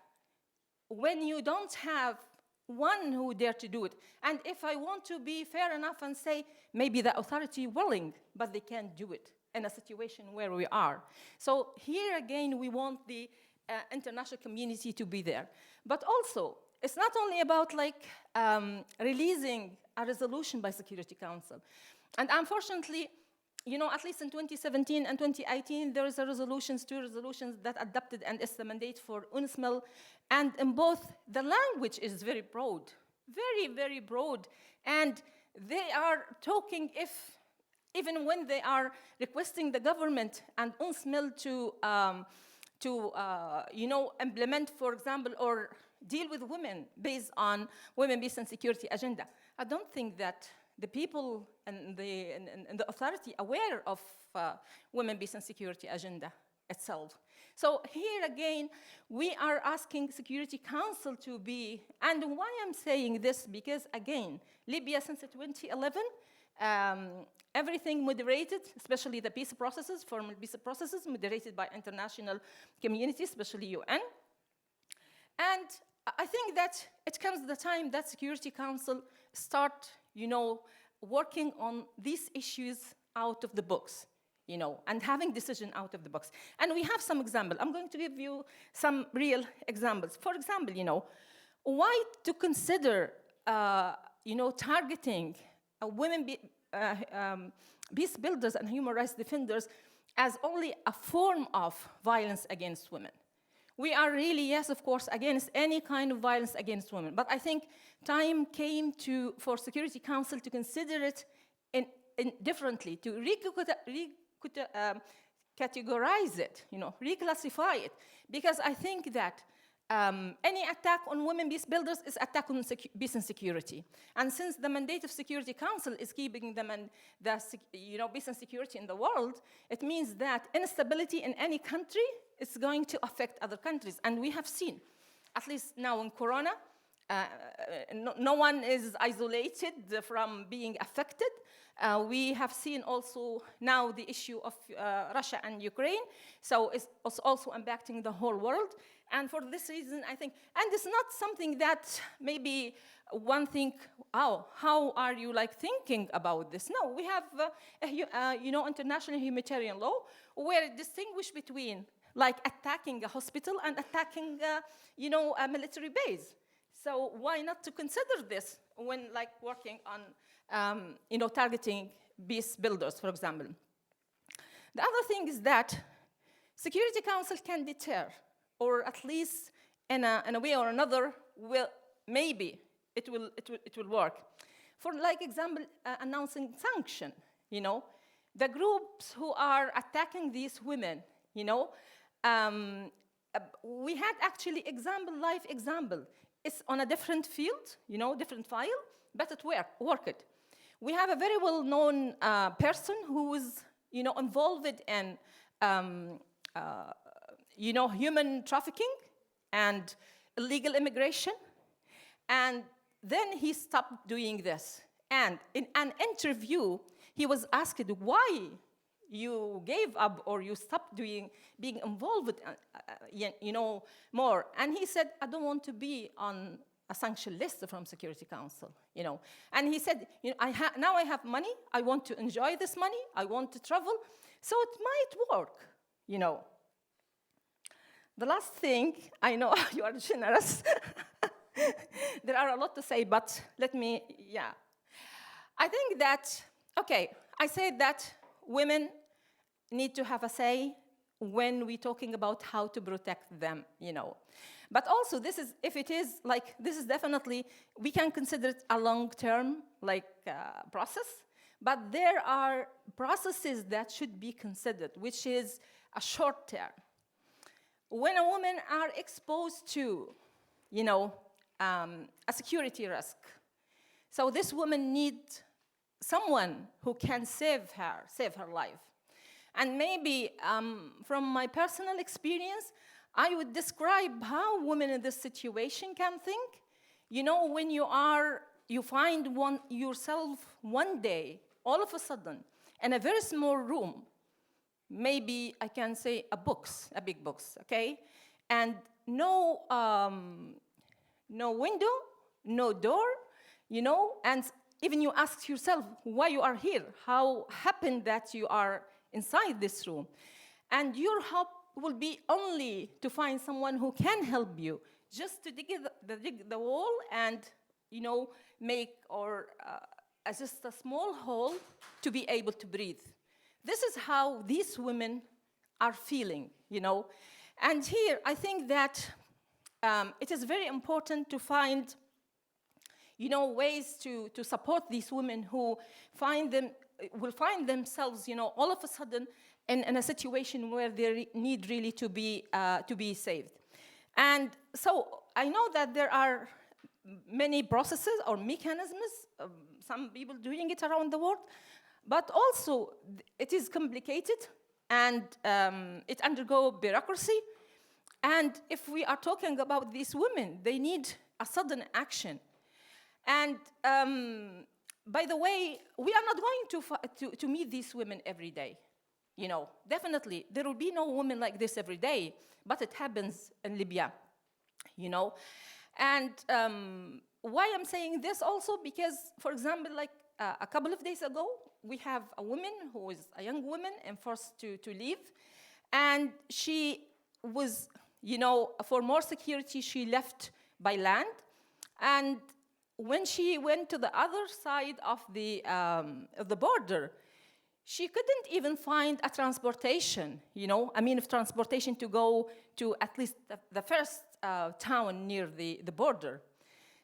when you don't have one who dare to do it? And if I want to be fair enough and say, maybe the authority willing, but they can't do it in a situation where we are. So here again, we want the international community to be there. But also, it's not only about releasing a resolution by Security Council. And unfortunately, at least in 2017 and 2018, there is two resolutions that adopted, and it's the mandate for UNSMIL. And in both, the language is very broad, very, very broad. And they are talking even when they are requesting the government and UNSMIL to implement, for example, or deal with women based on women, peace, and security agenda. I don't think that the people and the authority aware of women, peace, and security agenda itself. So here again, we are asking Security Council to be, and why I'm saying this, because again, Libya since 2011, everything moderated, especially the peace processes, formal peace processes, moderated by international community, especially UN. And I think that it comes the time that Security Council start, working on these issues out of the box, and having decision out of the box. And we have some examples. I'm going to give you some real examples. For example, why to consider, targeting women Peacebuilders and human rights defenders as only a form of violence against women? We are really, yes, of course, against any kind of violence against women. But I think time came for Security Council to consider it differently, to categorize it, reclassify it. Because I think that any attack on women Peacebuilders is attack on peace and security. And since the mandate of Security Council is keeping them and peace and security in the world, it means that instability in any country it's going to affect other countries. And we have seen, at least now in Corona, no one is isolated from being affected. We have seen also now the issue of Russia and Ukraine, so it's also impacting the whole world. And for this reason, I think, and it's not something that maybe one think, oh, how are you like thinking about this? No, we have, international humanitarian law where it distinguishes between like attacking a hospital and attacking, a military base. So why not to consider this when like working on, targeting Peacebuilders, for example? The other thing is that Security Council can deter, or at least in a way or another, maybe it will work. For like example, announcing sanction, the groups who are attacking these women, we had actually live example. It's on a different field, different file, but it worked. We have a very well-known person who is, involved in, human trafficking and illegal immigration, and then he stopped doing this. And in an interview, he was asked why you gave up or you stopped being involved, more. And he said, I don't want to be on a sanction list from Security Council, And he said, now I have money, I want to enjoy this money, I want to travel, so it might work, The last thing, I know you are generous. There are a lot to say, but let me, I think that, I said that women need to have a say when we're talking about how to protect them, But also, this is definitely, we can consider it a long-term, process, but there are processes that should be considered, which is a short-term. When a woman are exposed to, a security risk, so this woman needs someone who can save her life. And maybe from my personal experience, I would describe how women in this situation can think. When you find yourself one day, all of a sudden, in a very small room, maybe I can say a big box, okay? And no window, no door, and even you ask yourself why you are here, how happened that you are inside this room. And your hope will be only to find someone who can help you, just to dig the wall and, make just a small hole to be able to breathe. This is how these women are feeling, And here, I think that it is very important to find, ways to support these women who will find themselves, all of a sudden in a situation where they need really to be saved. And so I know that there are many processes or mechanisms, some people doing it around the world, but also it is complicated and it undergoes bureaucracy. And if we are talking about these women, they need a sudden action. And by the way, we are not going to meet these women every day. Definitely, there will be no woman like this every day, but it happens in Libya, And why I'm saying this also, because, for example, a couple of days ago, we have a woman who is a young woman and forced to leave. And she was, for more security, she left by land. And when she went to the other side of the border, she couldn't even find a transportation, transportation to go to at least the first town near the border.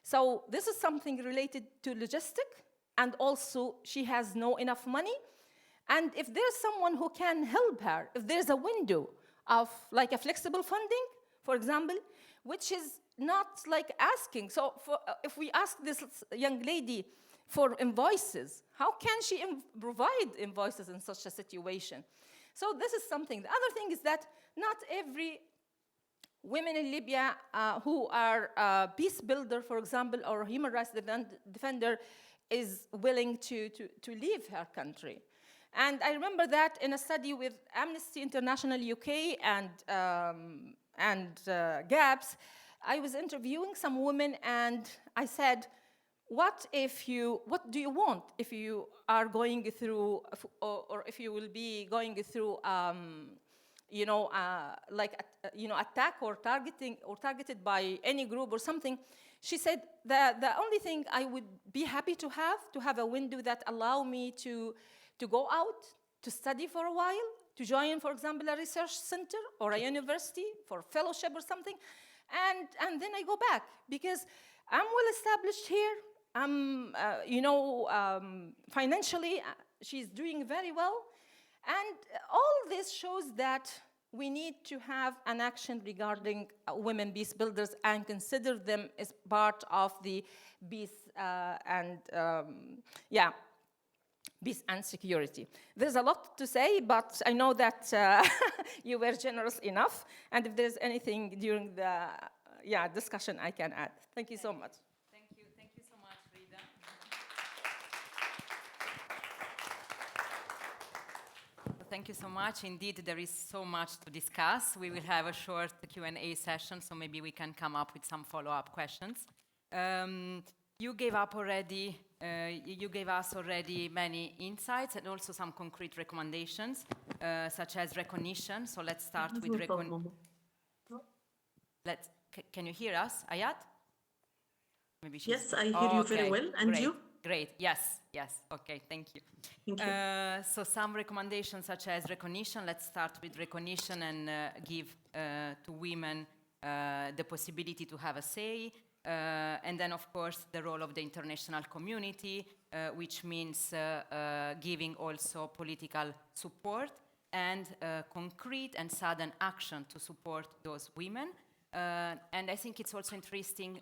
So this is something related to logistics, and also she has no enough money. And if there's someone who can help her, if there's a window of a flexible funding, for example, which is not asking. So if we ask this young lady for invoices, how can she provide invoices in such a situation? So this is something. The other thing is that not every women in Libya who are peace builder, for example, or human rights defender is willing to leave her country. And I remember that in a study with Amnesty International UK and GAPS, I was interviewing some women and I said, what do you want if you are going through, or if you will be going through attack or targeted by any group or something? She said that the only thing I would be happy to have a window that allow me to go out, to study for a while, to join, for example, a research center or a university for fellowship or something, and then I go back because I'm well established here. I'm, financially, she's doing very well, and all this shows that we need to have an action regarding women peace builders and consider them as part of the peace peace and security. There's a lot to say, but I know that you were generous enough, and if there's anything during the discussion I can add. Thank you so much. Thank you so much, Rida. Thank you so much. Indeed, there is so much to discuss. We will have a short Q&A session, so maybe we can come up with some follow-up questions. You gave us already many insights and also some concrete recommendations, such as recognition. So let's start with recognition. Can you hear us, Ayat? Maybe yes, I hear you very well. And great, you? Great. Yes. Okay, thank you. Thank you. So some recommendations such as recognition. Let's start with recognition and give to women the possibility to have a say. And then, of course, the role of the international community, which means giving also political support and concrete and sudden action to support those women. And I think it's also interesting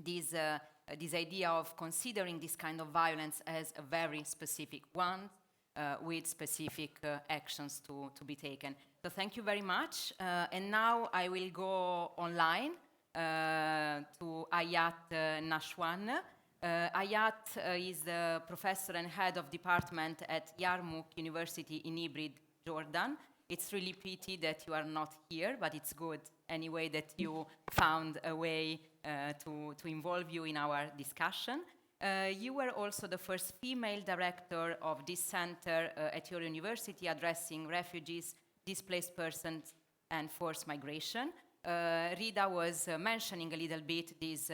this idea of considering this kind of violence as a very specific one with specific actions to be taken. So thank you very much. And now I will go online to Ayat Nashwan. Ayat is the professor and head of department at Yarmouk University in Ibrid, Jordan. It's really pity that you are not here, but it's good anyway that you found a way to involve you in our discussion. You were also the first female director of this center at your university addressing refugees, displaced persons, and forced migration. Rida was mentioning a little bit this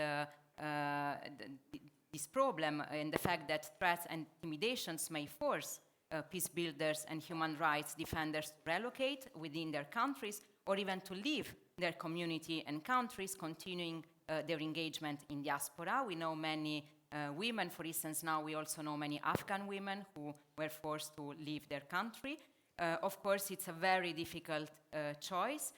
problem and the fact that threats and intimidations may force peace builders and human rights defenders to relocate within their countries or even to leave their community and countries, continuing their engagement in diaspora. We know many women, for instance, now we also know many Afghan women who were forced to leave their country. Of course, it's a very difficult choice.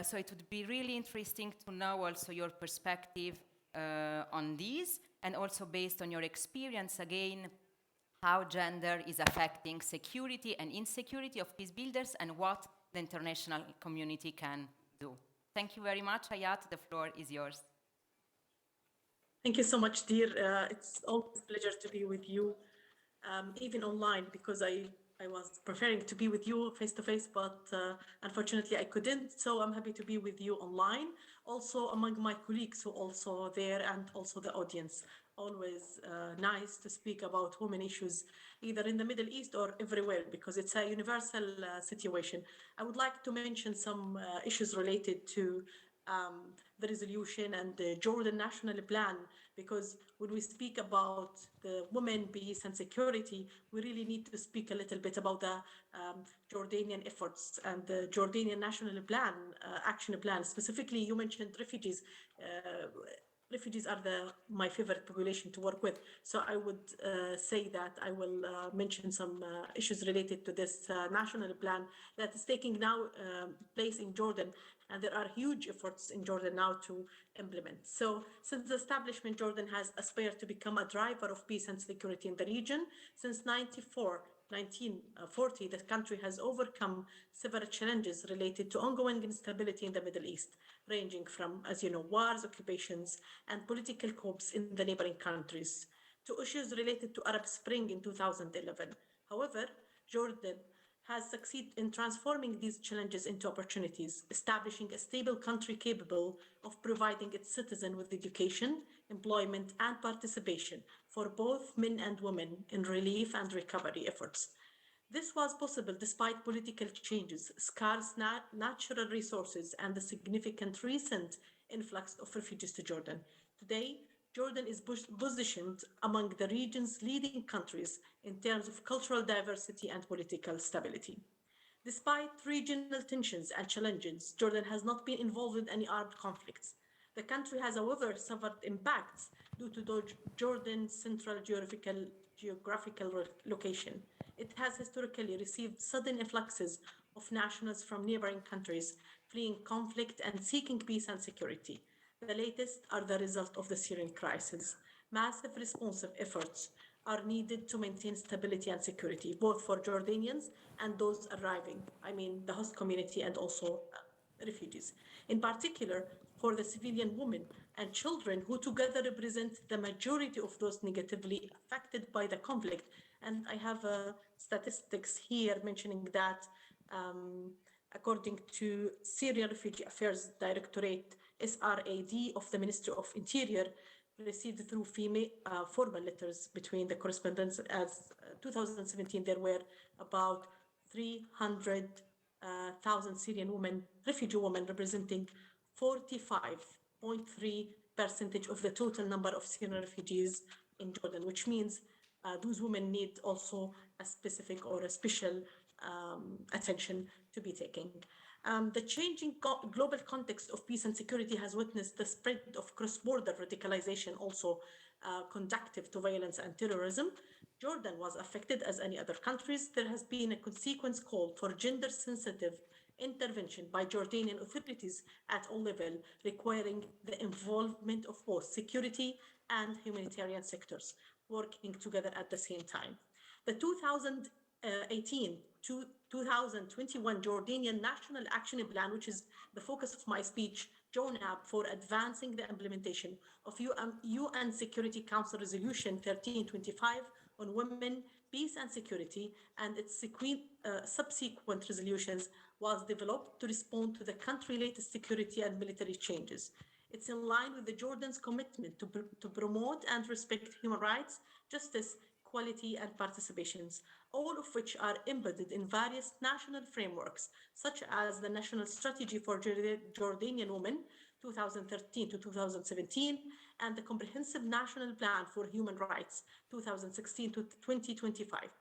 So it would be really interesting to know also your perspective on this, and also based on your experience, again, how gender is affecting security and insecurity of peace builders and what the international community can do. Thank you very much, Ayat. The floor is yours. Thank you so much, dear. It's always a pleasure to be with you, even online, because I was preferring to be with you face-to-face, but unfortunately I couldn't. So I'm happy to be with you online, also among my colleagues who are also there, and also the audience. Always nice to speak about women issues, either in the Middle East or everywhere, because it's a universal situation. I would like to mention some issues related to the resolution and the Jordan National Plan, because when we speak about the women, peace and security, we really need to speak a little bit about the Jordanian efforts and the Jordanian National Plan, action plan. Specifically, you mentioned refugees. Refugees are my favorite population to work with. So I would say that I will mention some issues related to this national plan that is taking now place in Jordan. And there are huge efforts in Jordan now to implement. So since the establishment, Jordan has aspired to become a driver of peace and security in the region. Since '94, 1940, the country has overcome several challenges related to ongoing instability in the Middle East, ranging from, as you know, wars, occupations, and political coups in the neighboring countries, to issues related to Arab Spring in 2011. However, Jordan has succeeded in transforming these challenges into opportunities, establishing a stable country capable of providing its citizens with education, employment, and participation for both men and women in relief and recovery efforts. This was possible despite political changes, scarce natural resources, and the significant recent influx of refugees to Jordan. Today, Jordan is positioned among the region's leading countries in terms of cultural diversity and political stability. Despite regional tensions and challenges, Jordan has not been involved in any armed conflicts. The country has, however, suffered impacts due to Jordan's central geographical location. It has historically received sudden influxes of nationals from neighboring countries fleeing conflict and seeking peace and security. The latest are the result of the Syrian crisis. Massive responsive efforts are needed to maintain stability and security, both for Jordanians and those arriving, I mean the host community and also refugees. In particular, for the civilian women and children who together represent the majority of those negatively affected by the conflict. And I have statistics here mentioning that according to Syrian Refugee Affairs Directorate, SRAD of the Ministry of Interior, received through formal letters between the correspondents. As 2017, there were about 300,000 Syrian women, refugee women, representing 45.3% of the total number of Syrian refugees in Jordan, which means those women need also a specific or a special attention to be taken. The changing global context of peace and security has witnessed the spread of cross-border radicalization, also conducive to violence and terrorism. Jordan was affected as any other countries. There has been a consequence call for gender-sensitive intervention by Jordanian authorities at all levels, requiring the involvement of both security and humanitarian sectors working together at the same time. The 2018 to 2021 Jordanian National Action Plan, which is the focus of my speech, JONAP, for advancing the implementation of UN Security Council Resolution 1325 on women, peace and security, and its subsequent resolutions, was developed to respond to the country's latest security and military changes. It's in line with the Jordan's commitment to promote and respect human rights, justice, equality, and participations, all of which are embedded in various national frameworks, such as the National Strategy for Jordanian Women, 2013 to 2017, and the Comprehensive National Plan for Human Rights, 2016 to 2025.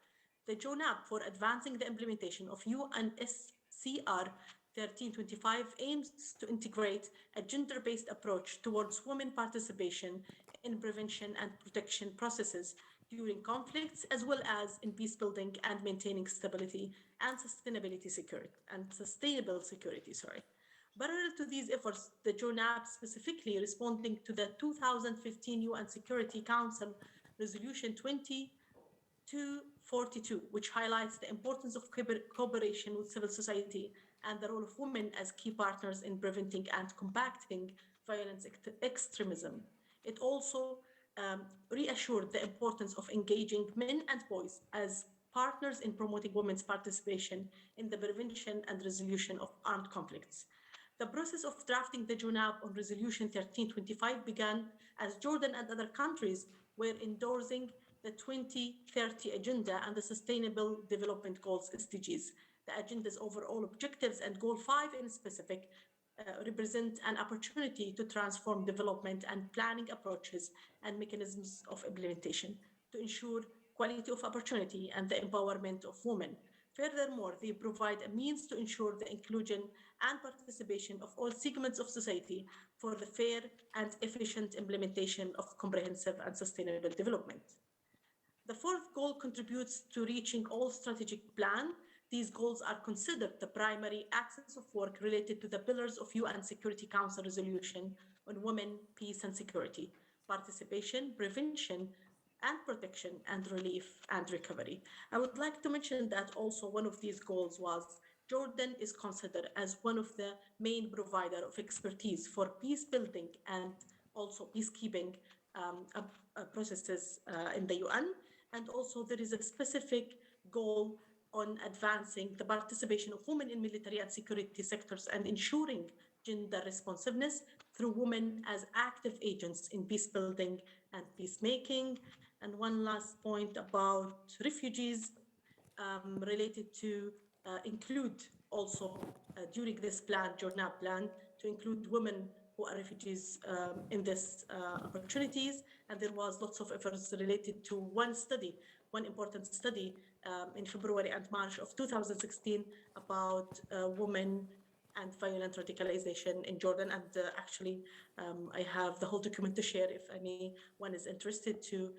The JONAP for advancing the implementation of UNSCR 1325 aims to integrate a gender-based approach towards women participation in prevention and protection processes during conflicts, as well as in peacebuilding and maintaining stability and sustainable security. Parallel to these efforts, the JONAP specifically responding to the 2015 UN Security Council Resolution 2242, which highlights the importance of cooperation with civil society and the role of women as key partners in preventing and combating violence extremism. It also reassured the importance of engaging men and boys as partners in promoting women's participation in the prevention and resolution of armed conflicts. The process of drafting the JONAP on Resolution 1325 began as Jordan and other countries were endorsing the 2030 Agenda and the Sustainable Development Goals, SDGs. The agenda's overall objectives and Goal 5 in specific represent an opportunity to transform development and planning approaches and mechanisms of implementation to ensure quality of opportunity and the empowerment of women. Furthermore, they provide a means to ensure the inclusion and participation of all segments of society for the fair and efficient implementation of comprehensive and sustainable development. The fourth goal contributes to reaching all strategic plan. These goals are considered the primary axis of work related to the pillars of UN Security Council Resolution on Women, Peace and Security, participation, prevention, and protection and relief and recovery. I would like to mention that also one of these goals was Jordan is considered as one of the main provider of expertise for peace building and also peacekeeping processes in the UN. And also there is a specific goal on advancing the participation of women in military and security sectors and ensuring gender responsiveness through women as active agents in peace building and peacemaking. And one last point about refugees related to include also during this plan, Jordan plan, to include women who are refugees in this opportunities. And there was lots of efforts related to one important study in February and March of 2016 about women and violent radicalization in Jordan. And actually, I have the whole document to share if anyone is interested to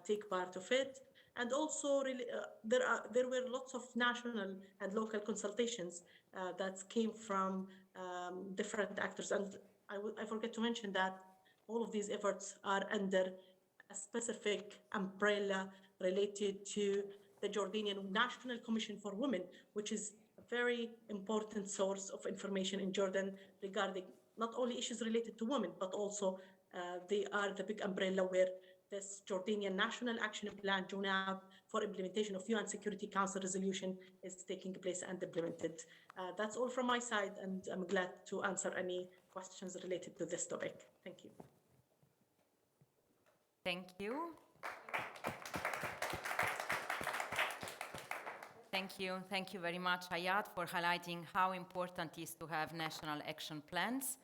take part of it. And also, really, there were lots of national and local consultations that came from different actors. And I forget to mention that all of these efforts are under a specific umbrella related to the Jordanian National Commission for Women, which is a very important source of information in Jordan regarding not only issues related to women, but also they are the big umbrella where this Jordanian National Action Plan, JUNAP, for implementation of UN Security Council resolution is taking place and implemented. That's all from my side, and I'm glad to answer any questions related to this topic. Thank you. Thank you. Thank you very much, Hayat, for highlighting how important it is to have national action plans,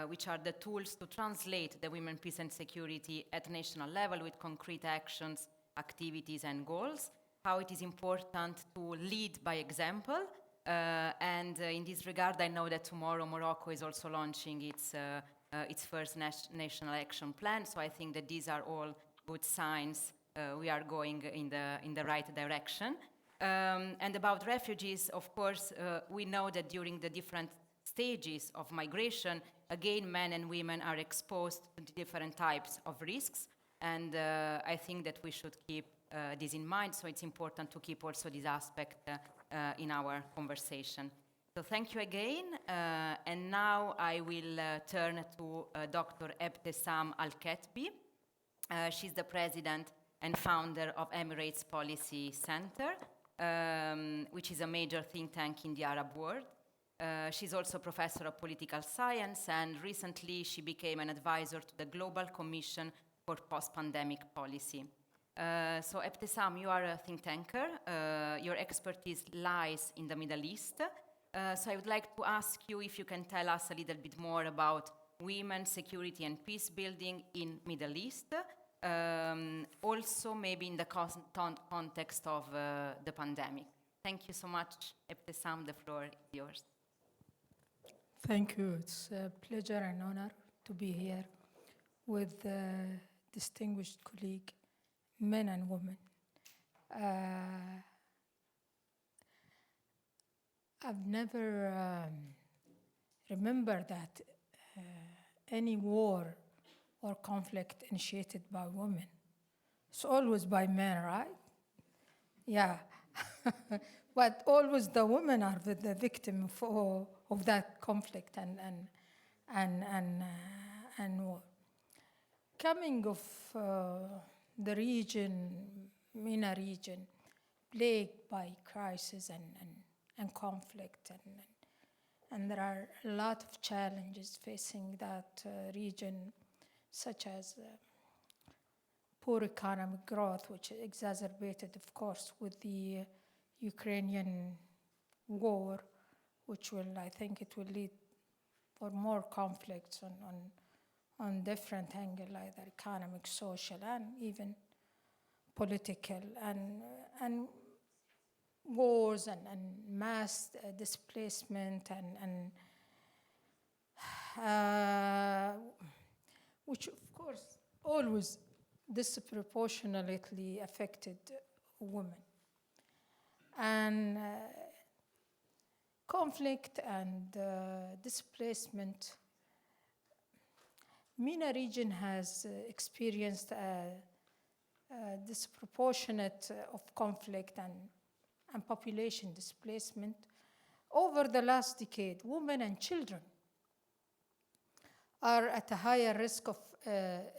which are the tools to translate the women, peace and security at national level with concrete actions, activities and goals, how it is important to lead by example. And in this regard, I know that tomorrow Morocco is also launching its first national action plan, so I think that these are all good signs we are going in the right direction. And about refugees, of course, we know that during the different stages of migration, again, men and women are exposed to different types of risks. And I think that we should keep this in mind. So it's important to keep also this aspect in our conversation. So thank you again. And now I will turn to Dr. Ebtesam Al-Ketbi. She's the president and founder of Emirates Policy Center, which is a major think tank in the Arab world. She's also a professor of political science, and recently she became an advisor to the Global Commission for Post-Pandemic Policy. So Ebtesam, you are a think tanker. Your expertise lies in the Middle East. So I would like to ask you if you can tell us a little bit more about women, security and peace building in Middle East. Also maybe in the context of the pandemic. Thank you so much, Ebtesam, the floor is yours. Thank you. It's a pleasure and honor to be here with distinguished colleague, men and women. I've never remembered that any war or conflict initiated by women. It's always by men, right? Yeah. But always the women are the victim of that conflict and war. Coming of the region, MENA region, plagued by crisis and conflict, and there are a lot of challenges facing that region, such as poor economic growth, which is exacerbated, of course, with the Ukrainian war, which will, I think it will lead for more conflicts on different angles, either economic, social, and even political, and wars and mass displacement which of course always disproportionately affected women. And conflict and displacement. MENA region has experienced disproportionate of conflict and population displacement, over the last decade, women and children are at a higher risk of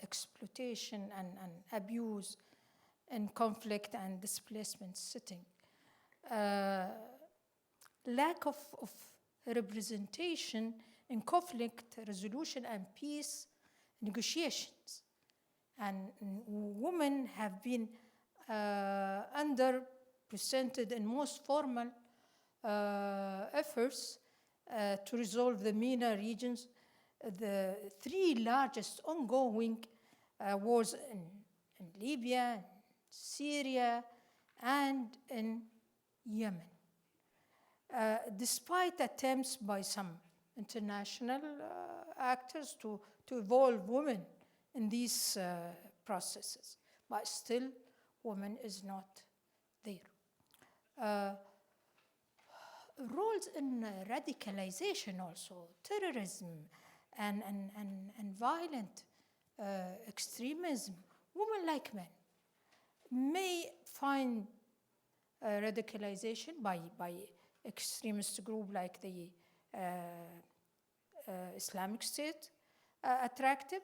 exploitation and abuse in conflict and displacement setting. Lack of representation in conflict resolution and peace negotiations. And women have been underrepresented in most formal efforts to resolve the MENA regions, the three largest ongoing wars in Libya, Syria, and in Yemen. Despite attempts by some international actors to involve women in these processes, but still women is not there. Roles in radicalization also, terrorism and violent extremism, women like men may find radicalization by extremist group like the Islamic State attractive.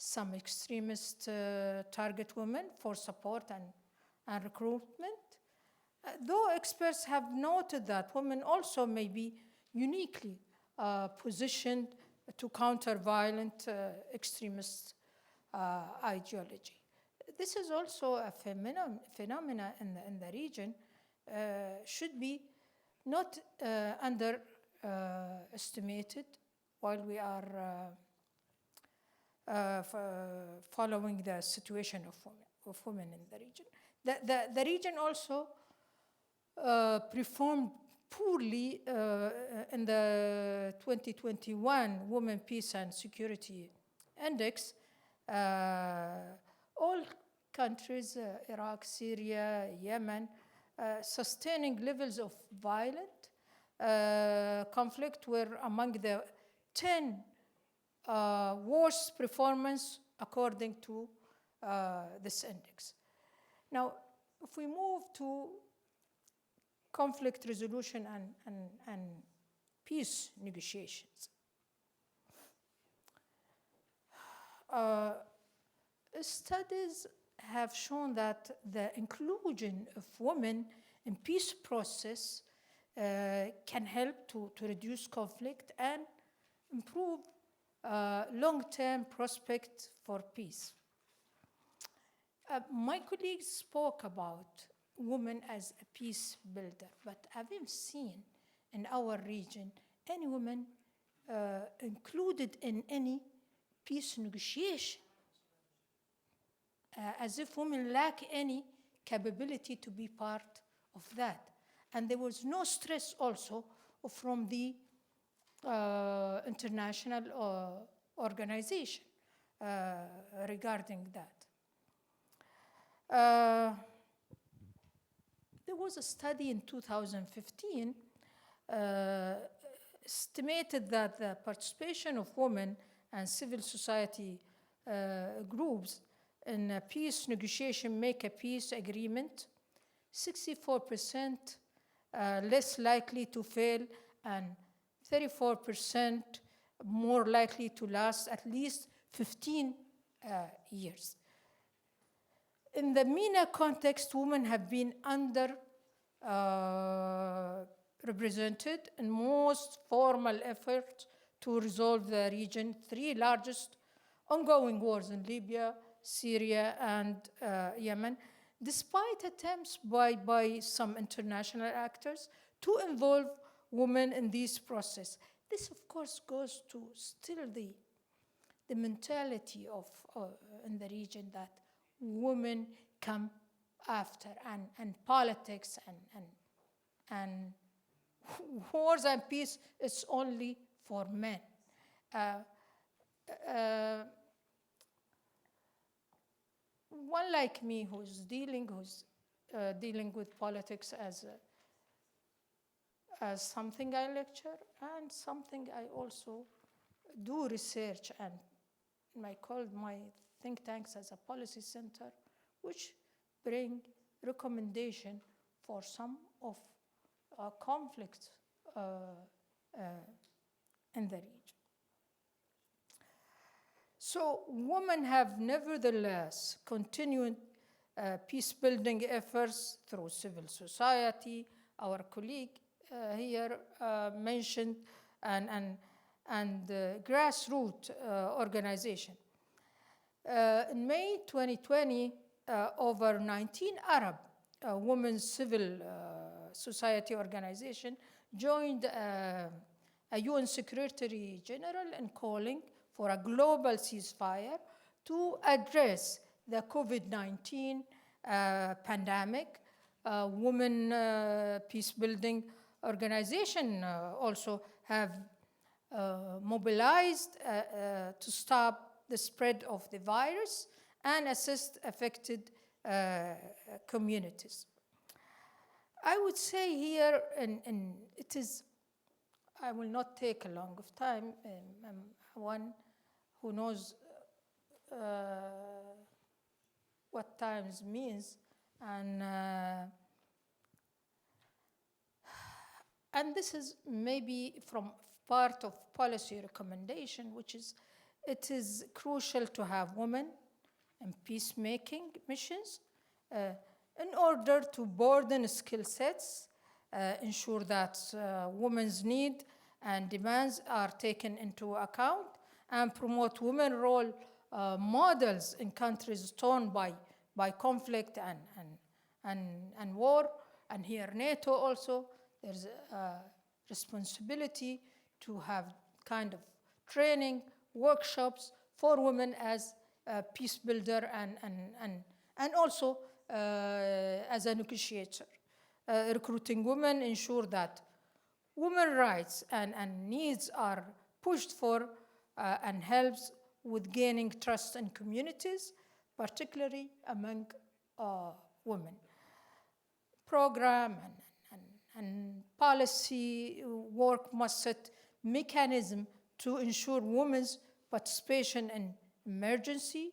Some extremists target women for support and recruitment. Though experts have noted that women also may be uniquely positioned to counter violent extremist ideology. This is also a phenomena in the region, should be not underestimated while we are following the situation of women in the region. The region also performed poorly in the 2021 Women, Peace and Security Index. All countries, Iraq, Syria, Yemen, sustaining levels of violent conflict were among the 10 worst performance according to this index. Now, if we move to conflict resolution and peace negotiations, studies have shown that the inclusion of women in peace process can help to reduce conflict and improve long-term prospects for peace. My colleagues spoke about women as a peace builder, but I haven't seen in our region any woman included in any peace negotiation, as if women lack any capability to be part of that. And there was no stress also from the international organization regarding that. There was a study in 2015 estimated that the participation of women and civil society groups in a peace negotiation make a peace agreement 64% less likely to fail and 34% more likely to last at least 15 years. In the MENA context, women have been underrepresented in most formal efforts to resolve the region's three largest ongoing wars in Libya, Syria, and Yemen, despite attempts by some international actors to involve women in this process. This, of course, goes to still the mentality of in the region that women come after, and politics and wars and peace is only for men. One like me who's dealing with politics as something I lecture and something I also do research, and I called my think tanks as a policy center, which bring recommendation for some of conflicts in the region. So women have nevertheless continued peace-building efforts through civil society. Our colleague here mentioned and grassroots organization. In May 2020, over 19 Arab women's civil society organization joined a UN Secretary General in calling for a global ceasefire to address the COVID-19 pandemic. Women peace-building organization also have mobilized to stop the spread of the virus and assist affected communities. I would say here, and it is, I will not take a long of time. I'm one who knows what times means, and this is maybe from part of policy recommendation, which is it is crucial to have women in peacemaking missions in order to broaden skill sets, ensure that women's needs and demands are taken into account, and promote women role models in countries torn by conflict and war. And here NATO also, there's a responsibility to have kind of training, workshops for women as a peace builder and also as a negotiator. Recruiting women ensure that women rights and needs are pushed for and helps with gaining trust in communities, particularly among women. Program and policy work must set mechanism to ensure women's participation in emergency,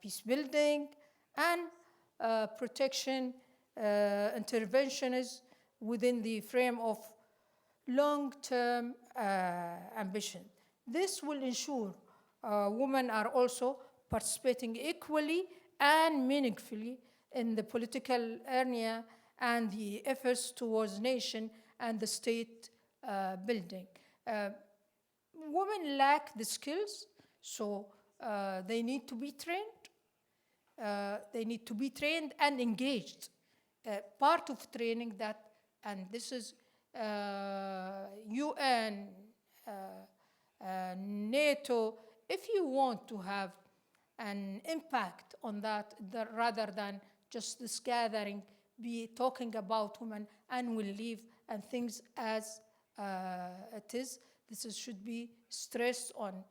peace building, and protection interventions within the frame of long-term ambition. This will ensure women are also participating equally and meaningfully in the political arena and the efforts towards nation and the state building. Women lack the skills, so they need to be trained. They need to be trained and engaged. Part of training that, and this is UN, NATO, if you want to have an impact on that, rather than just this gathering, be talking about women and will leave and things as it is. This should be stressed on.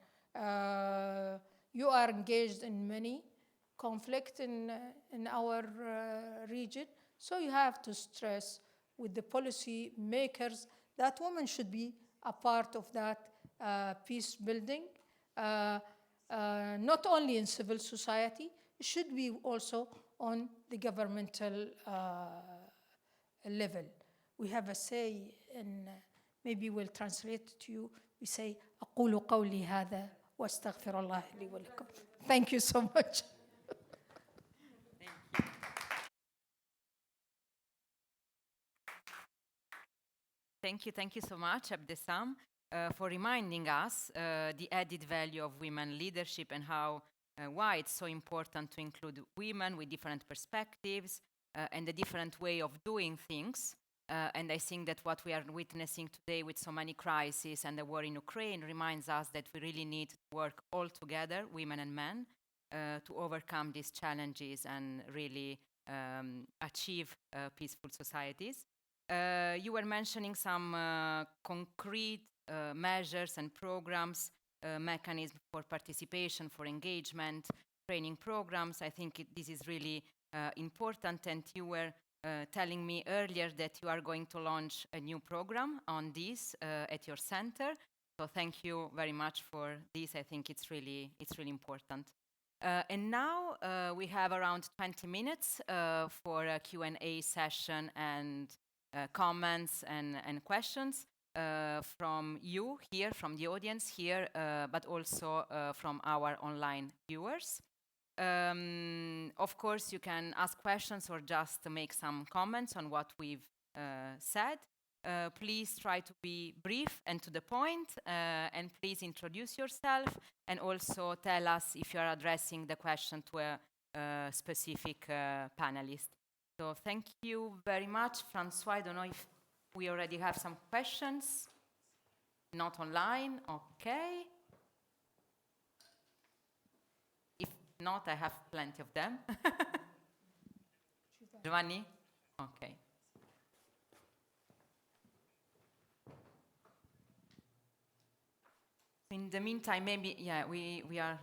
You are engaged in many conflict in our region, so you have to stress with the policy makers that women should be a part of that peace building, not only in civil society, it should be also on the governmental level. We have a say, and maybe we'll translate it to you. We say, أقول قولي هذا وأستغفر الله لي ولكم. Thank you so much. Thank you so much, Abdesam, for reminding us the added value of women leadership and how why it's so important to include women with different perspectives and a different way of doing things. And I think that what we are witnessing today with so many crises and the war in Ukraine reminds us that we really need to work all together, women and men, to overcome these challenges and really achieve peaceful societies. You were mentioning some concrete measures and programs, mechanisms for participation, for engagement, training programs. I think this is really important, and you were telling me earlier that you are going to launch a new program on this at your center. So thank you very much for this. I think it's really important. And now we have around 20 minutes for a Q&A session and comments and questions from you here, from the audience here, but also from our online viewers. Of course, you can ask questions or just make some comments on what we've said. Please try to be brief and to the point, and please introduce yourself and also tell us if you are addressing the question to a specific panelist. So thank you very much. Francois, I don't know if we already have some questions. Not online, okay. If not, I have plenty of them. Giovanni? Okay. In the meantime, maybe, yeah, we are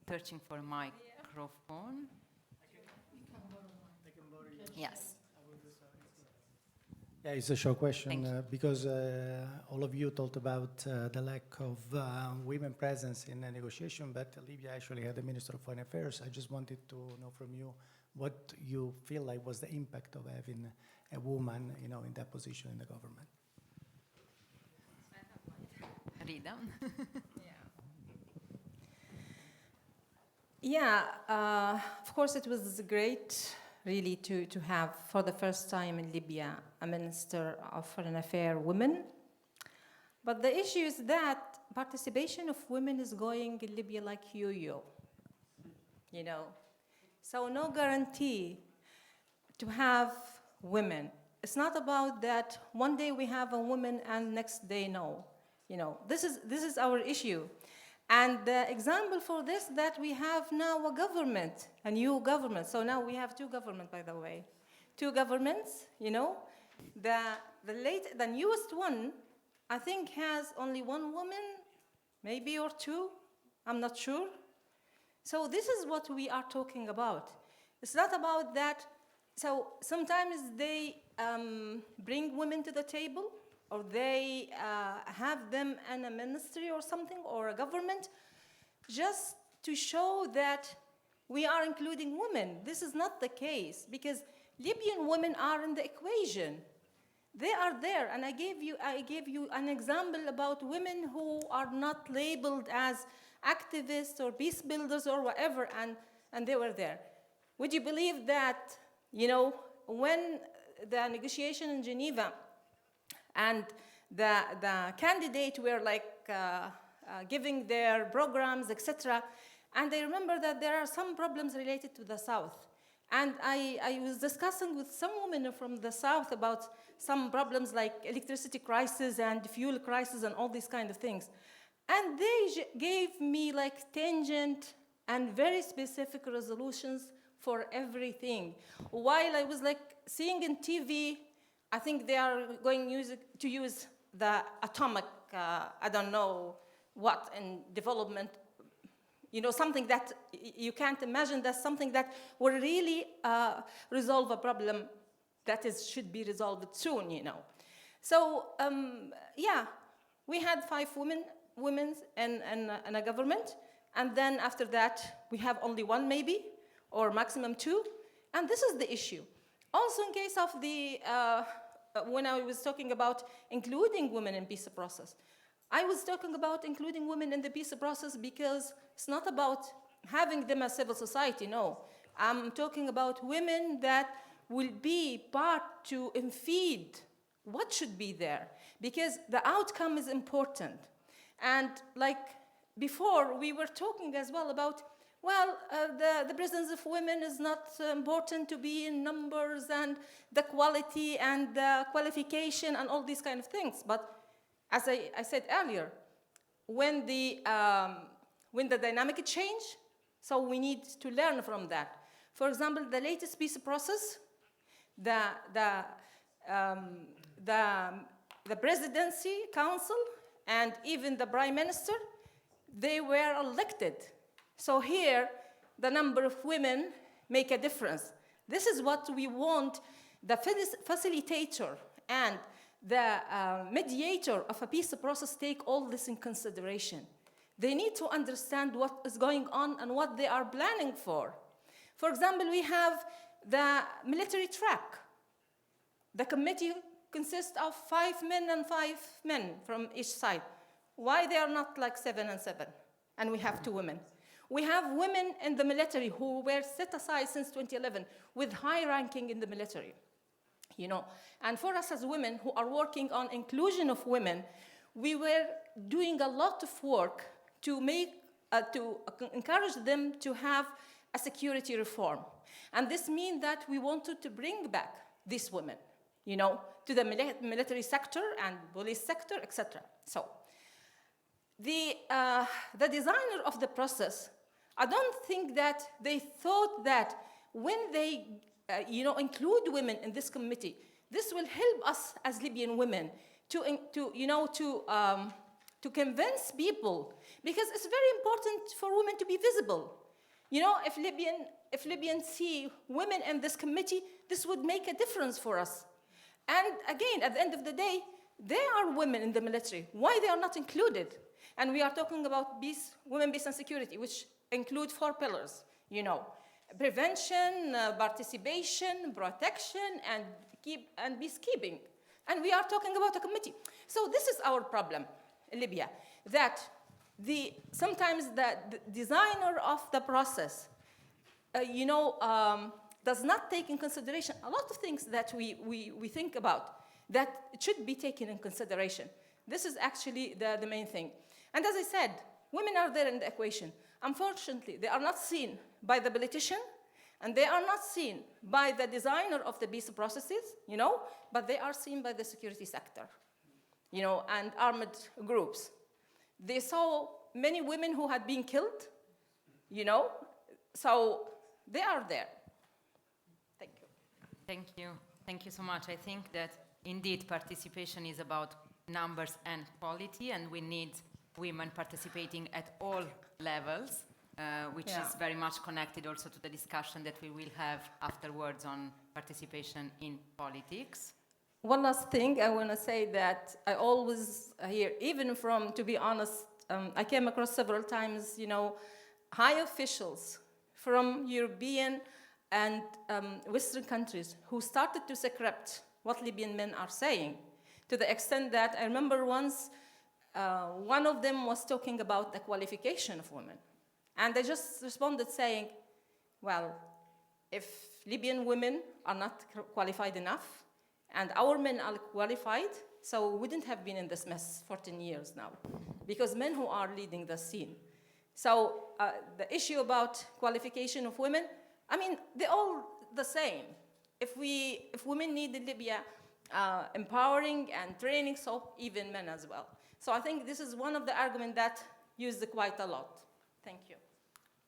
searching for a microphone. Yes. Yeah, it's a short Thank question you. because all of you talked about the lack of women presence in the negotiation, but Libya actually had a Minister of Foreign Affairs. I just wanted to know from you what you feel like was the impact of having a woman, in that position in the government. Rida? Yeah, of course it was great really to have for the first time in Libya a Minister of Foreign Affairs woman. But the issue is that participation of women is going in Libya like yo-yo, So no guarantee to have women. It's not about that one day we have a woman and next day no. This is our issue. And the example for this that we have now a new government. So now we have two governments, by the way. Two governments, The newest one, I think, has only one woman, maybe or two, I'm not sure. So this is what we are talking about. It's not about that. So sometimes they bring women to the table, or they have them in a ministry or something, or a government, just to show that we are including women. This is not the case, because Libyan women are in the equation. They are there, and I gave you an example about women who are not labeled as activists or peace builders or whatever, and they were there. Would you believe that, when the negotiation in Geneva and the candidates were giving their programs, etc., and I remember that there are some problems related to the South. And I was discussing with some women from the South about some problems like electricity crisis and fuel crisis and all these kind of things. And they gave me tangent and very specific resolutions for everything. While I was seeing in TV, I think they are going to use the atomic, I don't know what, in development, something that you can't imagine. That's something that will really resolve a problem that should be resolved soon, So, yeah, we had 5 women in a government, and then after that, we have only 1 maybe, or maximum 2, and this is the issue. Also, in case of the, when I was talking about including women in peace process, I was talking about including women in the peace process because it's not about having them as civil society, no. I'm talking about women that will be part to feed what should be there, because the outcome is important. And before, we were talking as well about, the presence of women is not important to be in numbers and the quality and the qualification and all these kind of things. But as I said earlier, when the dynamic change, so we need to learn from that. For example, the latest peace process, the presidency council and even the prime minister, they were elected. So here, the number of women make a difference. This is what we want the facilitator and the mediator of a peace process take all this in consideration. They need to understand what is going on and what they are planning for. For example, we have the military track. The committee consists of 5 men and 5 men from each side. Why they are not like 7 and 7? And we have 2 women. We have women in the military who were set aside since 2011 with high ranking in the military. You know, and for us as women who are working on inclusion of women, we were doing a lot of work to encourage them to have a security reform. And this means that we wanted to bring back these women, you know, to the military sector and police sector, etc. So the designer of the process, I don't think that they thought that when they include women in this committee, this will help us as Libyan women to convince people, because it's very important for women to be visible. You know, if Libyans see women in this committee, this would make a difference for us. And again, at the end of the day, there are women in the military. Why they are not included? And we are talking about peace, women, peace, and security, which include 4 pillars, you know. Prevention, participation, protection, and peacekeeping. And we are talking about a committee. So this is our problem in Libya, that sometimes the designer of the process, does not take in consideration a lot of things that we think about that should be taken in consideration. This is actually the main thing. And as I said, women are there in the equation. Unfortunately, they are not seen by the politician, and they are not seen by the designer of the peace processes, you know, but they are seen by the security sector, you know, and armed groups. They saw many women who had been killed, you know, so they are there. Thank you. Thank you. Thank you so much. I think that indeed participation is about numbers and quality, and we need women participating at all levels, which is very much connected also to the discussion that we will have afterwards on participation in politics. One last thing, I want to say that I always hear, even from, to be honest, I came across several times, you know, high officials from European and Western countries who started to script what Libyan men are saying, to the extent that I remember once one of them was talking about the qualification of women. And they just responded saying, well, if Libyan women are not qualified enough and our men are qualified, so we wouldn't have been in this mess 14 years now, because men who are leading the scene. So the issue about qualification of women, I mean, they're all the same. If women need in Libya empowering and training, so even men as well. So I think this is one of the arguments that used quite a lot. Thank you.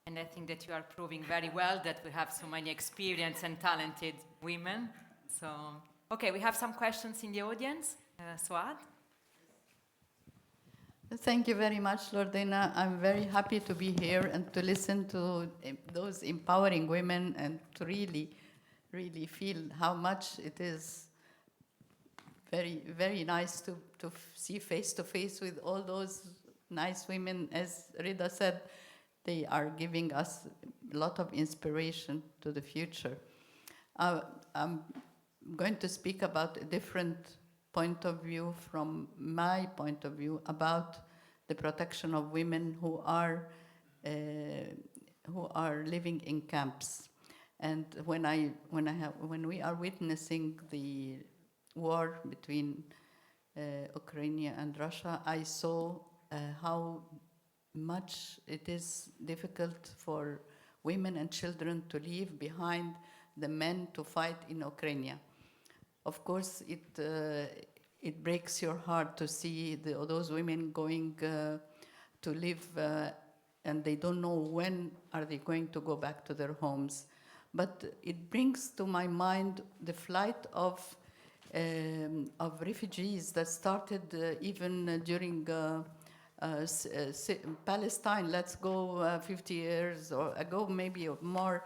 And I think that you are proving very well that we have so many experienced and talented women. So, okay, we have some questions in the audience. Suad? Thank you very much, Lordina. I'm very happy to be here and to listen to those empowering women and to really, really feel how much it is very, very nice to see face to face with all those nice women. As Rida said, they are giving us a lot of inspiration to the future. I'm going to speak about a different point of view from my point of view about the protection of women who are living in camps. And when we are witnessing the war between Ukraine and Russia, I saw how much it is difficult for women and children to leave behind the men to fight in Ukraine. Of course, it breaks your heart to see those women going to live, and they don't know when are they going to go back to their homes. But it brings to my mind the flight of refugees that started even during Palestine. Let's go 50 years ago, maybe or more,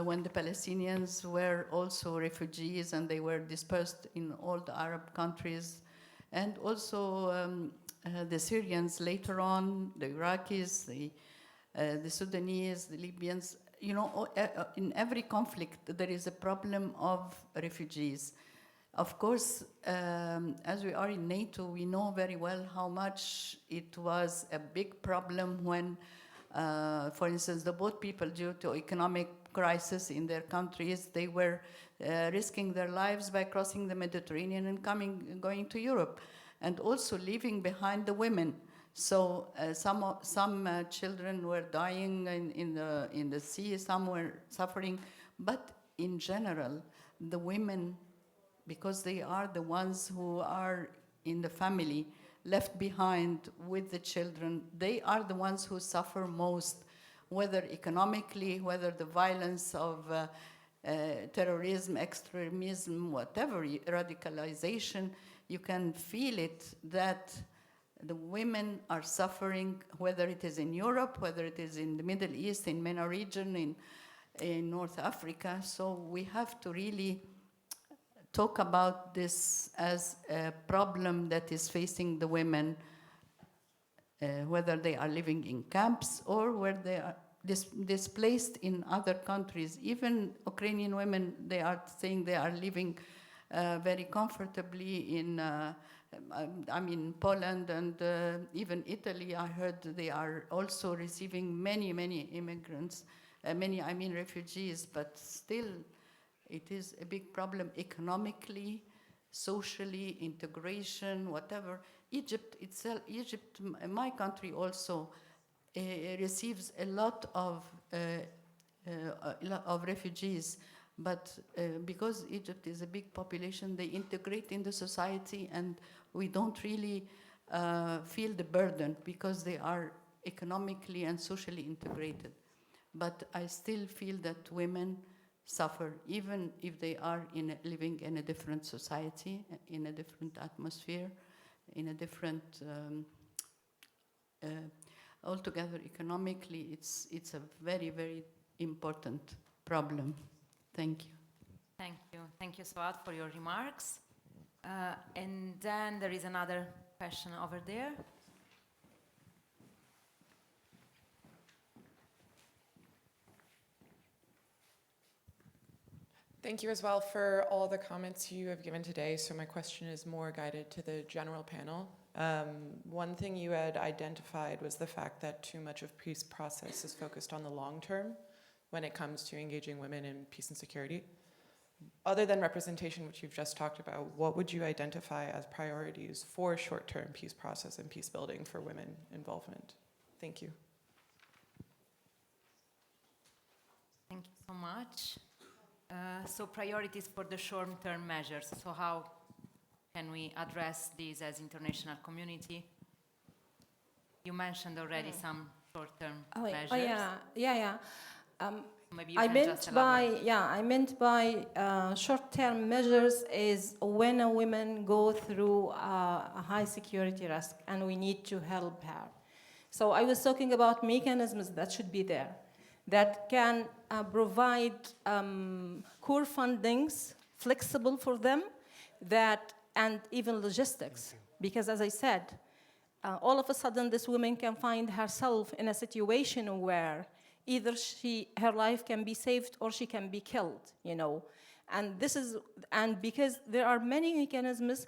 when the Palestinians were also refugees and they were dispersed in all the Arab countries. And also the Syrians later on, the Iraqis, the Sudanese, the Libyans. You know, in every conflict, there is a problem of refugees. Of course, as we are in NATO, we know very well how much it was a big problem when, for instance, the boat people, due to economic crisis in their countries, they were risking their lives by crossing the Mediterranean and going to Europe, and also leaving behind the women. So some children were dying in the sea, some were suffering, but in general, the women, because they are the ones who are in the family, left behind with the children, they are the ones who suffer most, whether economically, whether the violence of terrorism, extremism, whatever, radicalization, you can feel it that the women are suffering, whether it is in Europe, whether it is in the Middle East, in MENA region, in North Africa. So we have to really talk about this as a problem that is facing the women, whether they are living in camps or where they are displaced in other countries. Even Ukrainian women, they are saying they are living very comfortably in Poland and even Italy. I heard they are also receiving many immigrants, refugees, but still it is a big problem economically, socially, integration, whatever. Egypt itself, my country also, receives a lot of refugees, but because Egypt is a big population, they integrate in the society, and we don't really feel the burden because they are economically and socially integrated. But I still feel that women suffer, even if they are living in a different society, in a different atmosphere, in a different, altogether economically, it's a very important problem. Thank you. Thank you, Suad, for your remarks. And then there is another question over there. Thank you as well for all the comments you have given today. So my question is more guided to the general panel. One thing you had identified was the fact that too much of peace process is focused on the long term when it comes to engaging women in peace and security. Other than representation, which you've just talked about, what would you identify as priorities for short-term peace process and peace building for women involvement? Thank you. Thank you so much. So priorities for the short-term measures. So how can we address these as international community? You mentioned already some short-term measures. Maybe you can just elaborate. I meant by short-term measures is when a woman go through a high security risk and we need to help her. So I was talking about mechanisms that should be there that can provide core fundings, flexible for them, and even logistics. Because as I said, all of a sudden this woman can find herself in a situation where either her life can be saved or she can be killed, you know. And because there are many mechanisms,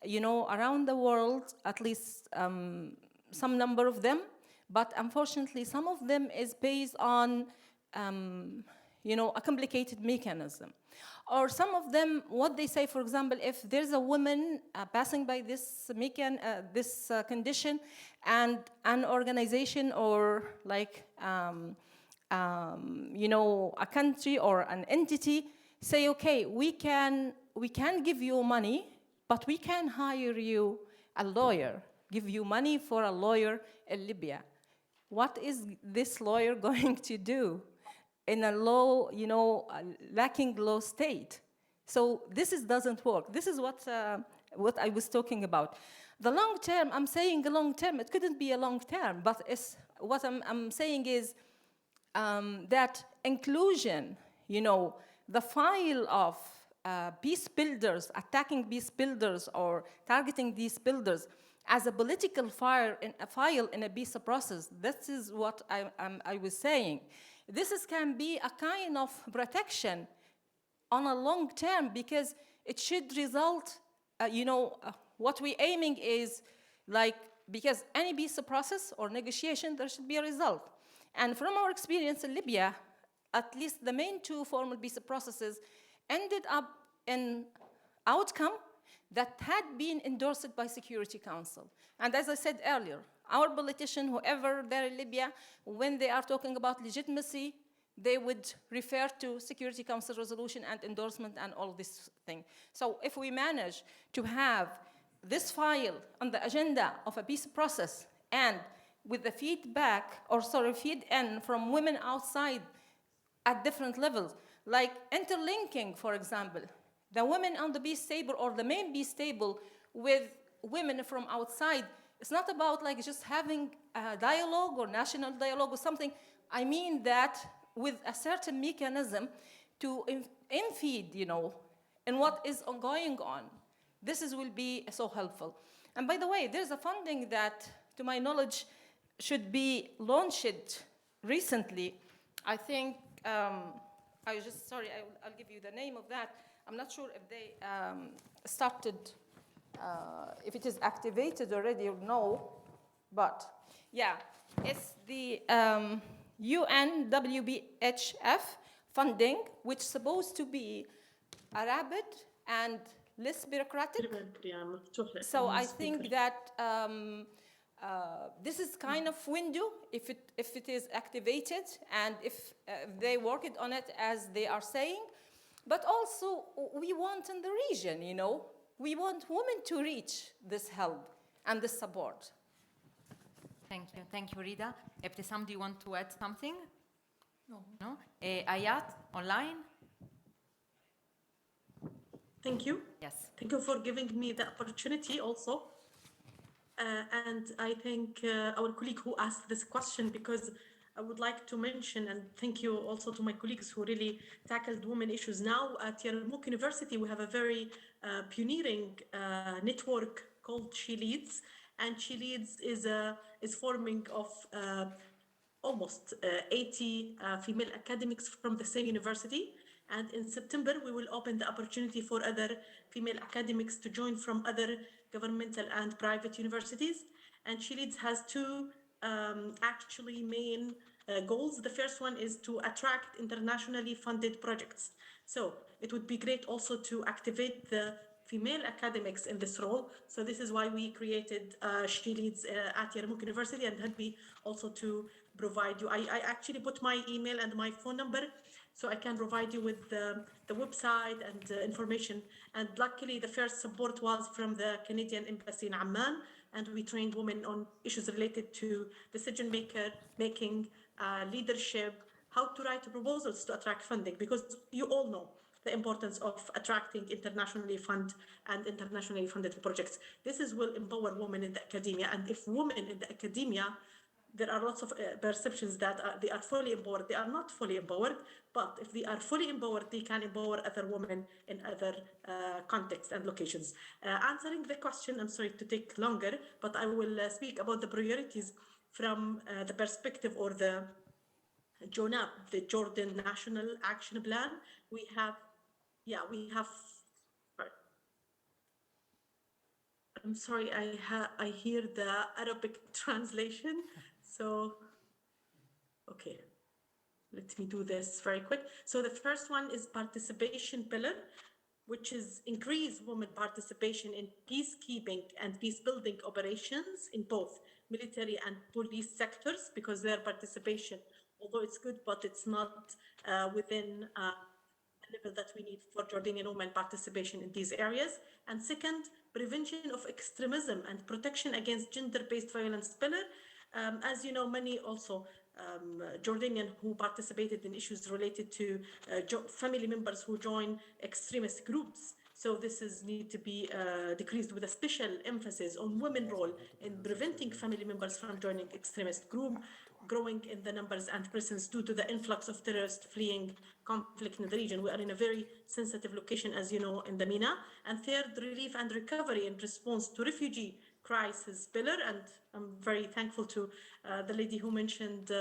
you know, around the world, at least some number of them, but unfortunately some of them is based on, you know, a complicated mechanism. Or some of them, what they say, for example, if there's a woman passing by this condition and an organization or like, you know, a country or an entity say, okay, we can give you money, but we can hire you a lawyer, give you money for a lawyer in Libya. What is this lawyer going to do in a low, you know, lacking law state? So this doesn't work. This is what I was talking about. The long term, I'm saying the long term, it couldn't be a long term, but what I'm saying is that inclusion, you know, the file of peace builders, attacking peace builders or targeting these builders, as a political file in a peace process. This is what I was saying. Can be a kind of protection on a long term, because it should result, what we're aiming is like, because any peace process or negotiation, there should be a result. And from our experience in Libya, at least the main two formal peace processes ended up in outcome that had been endorsed by Security Council. And as I said earlier, our politicians, whoever they're in Libya, when they are talking about legitimacy, they would refer to Security Council resolution and endorsement and all this thing. So if we manage to have this file on the agenda of a peace process, and with the feed-in from women outside at different levels, like interlinking, for example, the women on the peace table or the main peace table with women from outside. It's not about like just having a dialogue or national dialogue or something. I mean that with a certain mechanism to infeed, in what is going on. Will be so helpful. And by the way, there's a funding that, to my knowledge, should be launched recently. I think, I'll give you the name of that. I'm not sure if they started, if it is activated already or no, but yeah, it's the UNWBHF funding, which is supposed to be a rapid and less bureaucratic. So I think that this is kind of window, if it is activated and if they worked on it as they are saying. But also, we want in the region, we want women to reach this help and this support. Thank you, Rida. Ebtisam, do you want to add something? No? Ayat, online? Thank you. Yes. Thank you for giving me the opportunity also. And I thank our colleague who asked this question, because I would like to mention, and thank you also to my colleagues who really tackled women issues. Now at Yarmouk University, we have a very pioneering network called She Leads. And She Leads is forming of almost 80 female academics from the same university. And in September, we will open the opportunity for other female academics to join from other governmental and private universities. And She Leads has two actually main goals. The first one is to attract internationally funded projects. So it would be great also to activate the female academics in this role. So this is why we created She Leads at Yarmouk University, and happy also to provide you. I actually put my email and my phone number, so I can provide you with the website and information. And luckily, the first support was from the Canadian Embassy in Amman, and we trained women on issues related to decision making, leadership, how to write proposals to attract funding, because you all know the importance of attracting internationally funded projects. This will empower women in the academia, and if women in the academia, there are lots of perceptions that they are fully empowered. They are not fully empowered, but if they are fully empowered, they can empower other women in other contexts and locations. Answering the question, I'm sorry to take longer, but I will speak about the priorities from the perspective or the JONAP, the Jordan National Action Plan. We have, I'm sorry, I hear the Arabic translation. So, okay, let me do this very quick. So the first one is participation pillar, which is increase women participation in peacekeeping and peacebuilding operations in both military and police sectors, because their participation, although it's good, but it's not within a level that we need for Jordanian women participation in these areas. And second, prevention of extremism and protection against gender-based violence pillar. As you know, many also Jordanian who participated in issues related to family members who join extremist groups. So this need to be decreased with a special emphasis on women's role in preventing family members from joining extremist group, growing in the numbers and presence due to the influx of terrorists fleeing conflict in the region. We are in a very sensitive location, as you know, in the MENA. And third, relief and recovery in response to refugee crisis pillar, and I'm very thankful to the lady who mentioned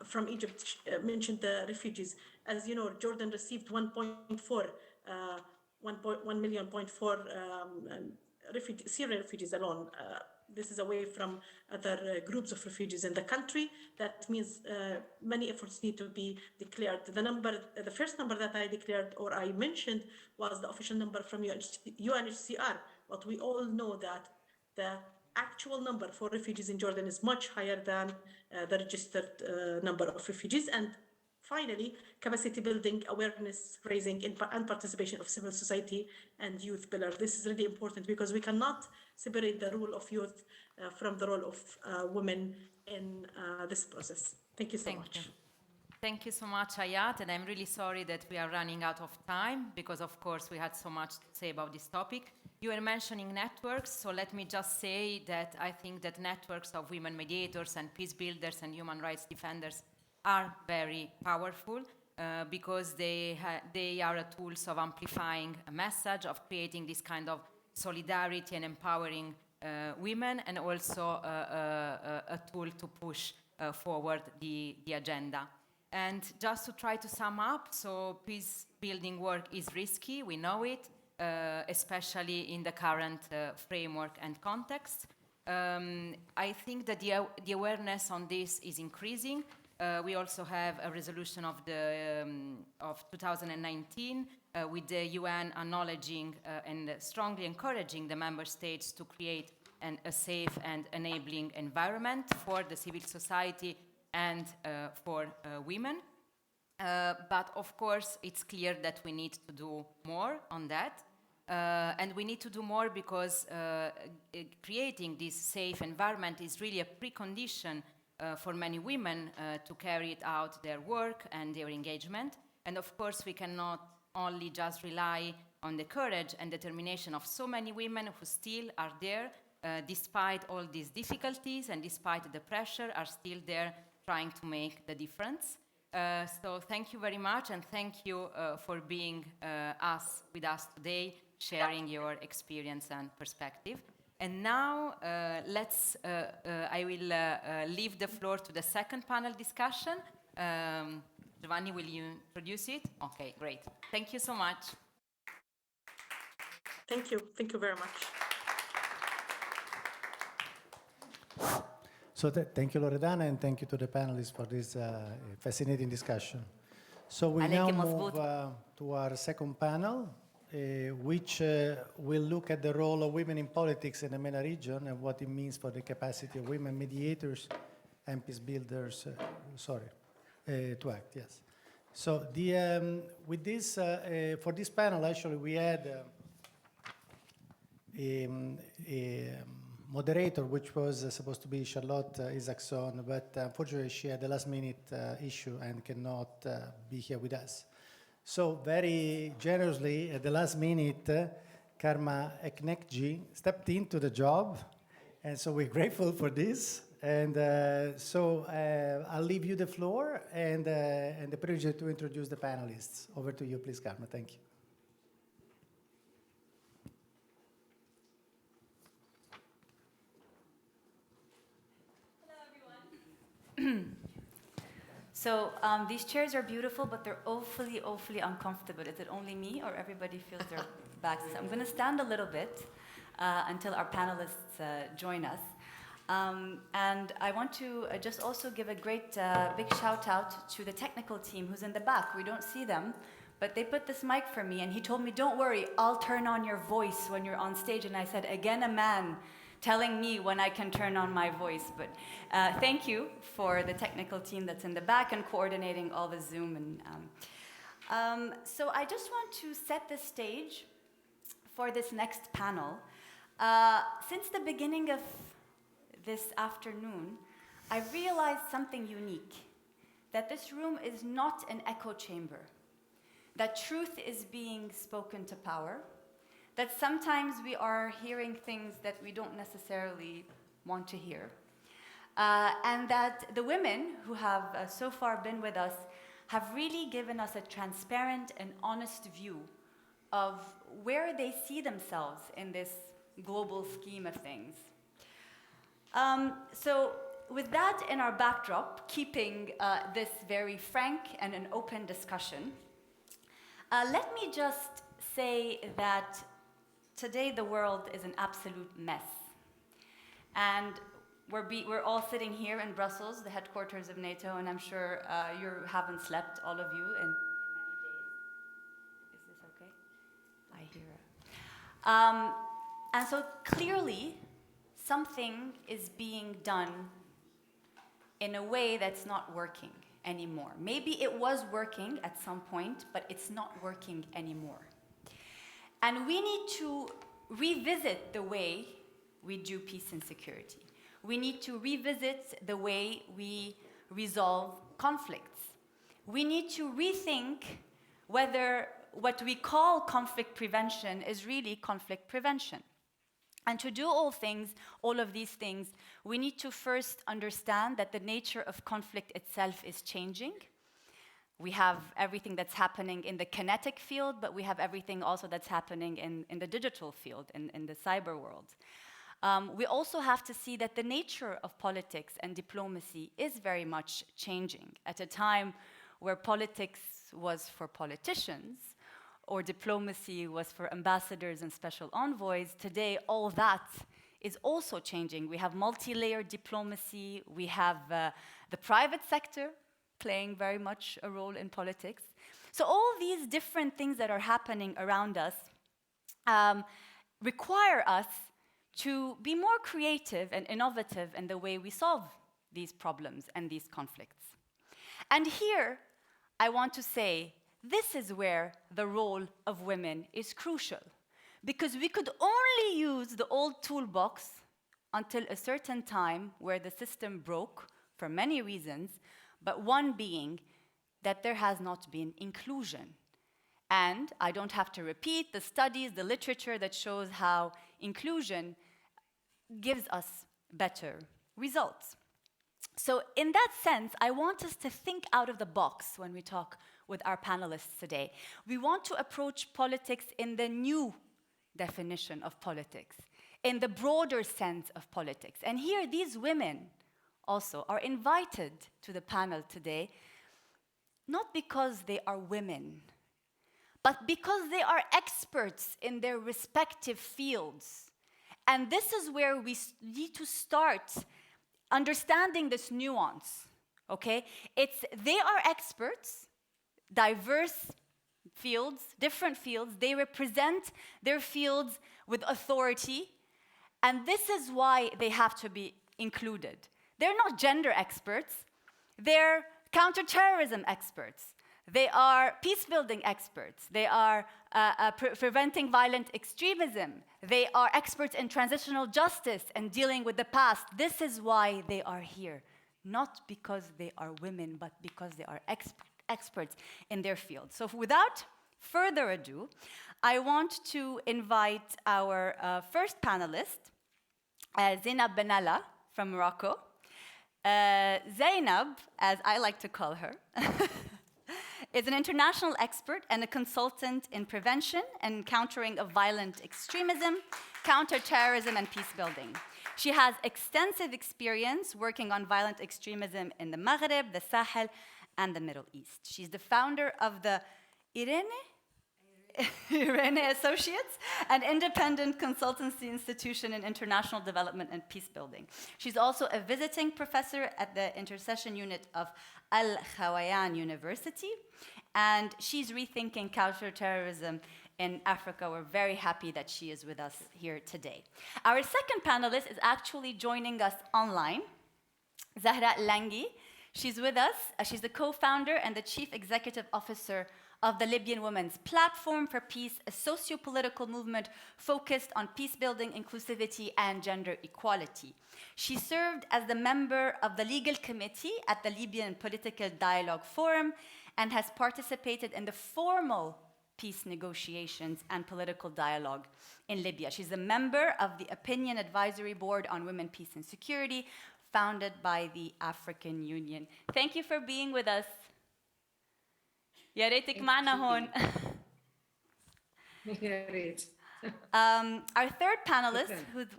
from Egypt mentioned the refugees. As you know, Jordan received 1 million Syrian refugees alone. This is away from other groups of refugees in the country. That means many efforts need to be declared. The first number that I declared or I mentioned was the official number from UNHCR, but we all know that the actual number for refugees in Jordan is much higher than the registered number of refugees. And finally, capacity building, awareness raising, and participation of civil society and youth pillar. This is really important because we cannot separate the role of youth from the role of women in this process. Thank you so much. Thank you so much, Hayat, and I'm really sorry that we are running out of time because, of course, we had so much to say about this topic. You were mentioning networks, so let me just say that I think that networks of women mediators and peace builders and human rights defenders are very powerful because they are tools of amplifying a message, of creating this kind of solidarity and empowering women, and also a tool to push forward the agenda. And just to try to sum up, so peace building work is risky, we know it, especially in the current framework and context. I think that the awareness on this is increasing. We also have a resolution of 2019 with the UN acknowledging and strongly encouraging the member states to create a safe and enabling environment for the civil society and for women. But of course, it's clear that we need to do more on that. And we need to do more because creating this safe environment is really a precondition for many women to carry out their work and their engagement. And of course, we cannot only just rely on the courage and determination of so many women who still are there, despite all these difficulties and despite the pressure, are still there trying to make the difference. So thank you very much, and thank you for being with us today, sharing your experience and perspective. And now I will leave the floor to the second panel discussion. Giovanni, will you introduce it? Okay, great. Thank you so much. Thank you very much. So thank you, Loredana, and thank you to the panelists for this fascinating discussion. So we now move to our second panel, which will look at the role of women in politics in the MENA region and what it means for the capacity of women mediators and peace builders, to act, yes. So with this, for this panel, actually, we had a moderator, which was supposed to be Charlotte Isaacson, but unfortunately she had a last-minute issue and cannot be here with us. So very generously, at the last minute, Karma Eknekji stepped into the job, and so we're grateful for this. And so I'll leave you the floor and the privilege to introduce the panelists. Over to you, please, Karma. Thank you. So these chairs are beautiful, but they're awfully, awfully uncomfortable. Is it only me, or everybody feels their backs? So I'm going to stand a little bit until our panelists join us. And I want to just also give a great big shout out to the technical team who's in the back. We don't see them, but they put this mic for me, and he told me, don't worry, I'll turn on your voice when you're on stage. And I said, again, a man telling me when I can turn on my voice. But thank you for the technical team that's in the back and coordinating all the Zoom. And so I just want to set the stage for this next panel. Since the beginning of this afternoon, I realized something unique, that this room is not an echo chamber, that truth is being spoken to power, that sometimes we are hearing things that we don't necessarily want to hear, and that the women who have so far been with us have really given us a transparent and honest view of where they see themselves in this global scheme of things. So with that in our backdrop, keeping this very frank and an open discussion, let me just say that today the world is an absolute mess. And we're all sitting here in Brussels, the headquarters of NATO, and I'm sure you haven't slept, all of you, in many days. Is this okay? I hear it. And so clearly, something is being done in a way that's not working anymore. Maybe it was working at some point, but it's not working anymore. And we need to revisit the way we do peace and security. We need to revisit the way we resolve conflicts. We need to rethink whether what we call conflict prevention is really conflict prevention. And to do all of these things, we need to first understand that the nature of conflict itself is changing. We have everything that's happening in the kinetic field, but we have everything also that's happening in the digital field, in the cyber world. We also have to see that the nature of politics and diplomacy is very much changing. At a time where politics was for politicians, or diplomacy was for ambassadors and special envoys, today all that is also changing. We have multi-layered diplomacy, we have the private sector playing very much a role in politics. So all these different things that are happening around us require us to be more creative and innovative in the way we solve these problems and these conflicts. And here, I want to say, this is where the role of women is crucial, because we could only use the old toolbox until a certain time where the system broke for many reasons, but one being that there has not been inclusion. And I don't have to repeat the studies, the literature that shows how inclusion gives us better results. So in that sense, I want us to think out of the box when we talk with our panelists today. We want to approach politics in the new definition of politics, in the broader sense of politics. And here, these women also are invited to the panel today, not because they are women, but because they are experts in their respective fields. And this is where we need to start understanding this nuance, okay? They are experts, diverse fields, different fields. They represent their fields with authority, and this is why they have to be included. They're not gender experts. They're counterterrorism experts. They are peacebuilding experts. They are preventing violent extremism. They are experts in transitional justice and dealing with the past. This is why they are here, not because they are women, but because they are experts in their field. So without further ado, I want to invite our first panelist, Zainab Benalla from Morocco. Zainab, as I like to call her, is an international expert and a consultant in prevention and countering of violent extremism, counterterrorism, and peacebuilding. She has extensive experience working on violent extremism in the Maghreb, the Sahel, and the Middle East. She's the founder of the Irene Associates, an independent consultancy institution in international development and peacebuilding. She's also a visiting professor at the intercession unit of Al Khawayan University, and she's rethinking counterterrorism in Africa. We're very happy that she is with us here today. Our second panelist is actually joining us online, Zahra Langi. She's with us. She's the co-founder and the chief executive officer of the Libyan Women's Platform for Peace, a socio-political movement focused on peace-building, inclusivity, and gender equality. She served as the member of the legal committee at the Libyan Political Dialogue Forum and has participated in the formal peace negotiations and political dialogue in Libya. She's a member of the Opinion Advisory Board on Women, Peace, and Security, founded by the African Union. Thank you for being with us. يا ريتك معنا هون. يا ريت. Our third panelist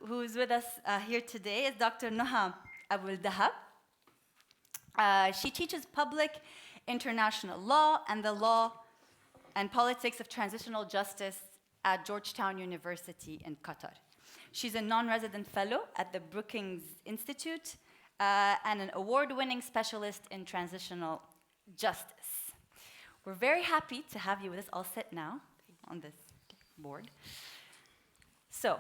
who's with us here today is Dr. Noha Abuldahab. She teaches public international law and the law and politics of transitional justice at Georgetown University in Qatar. She's a non-resident fellow at the Brookings Institute and an award-winning specialist in transitional justice. We're very happy to have you with us. I'll sit now on this board. So,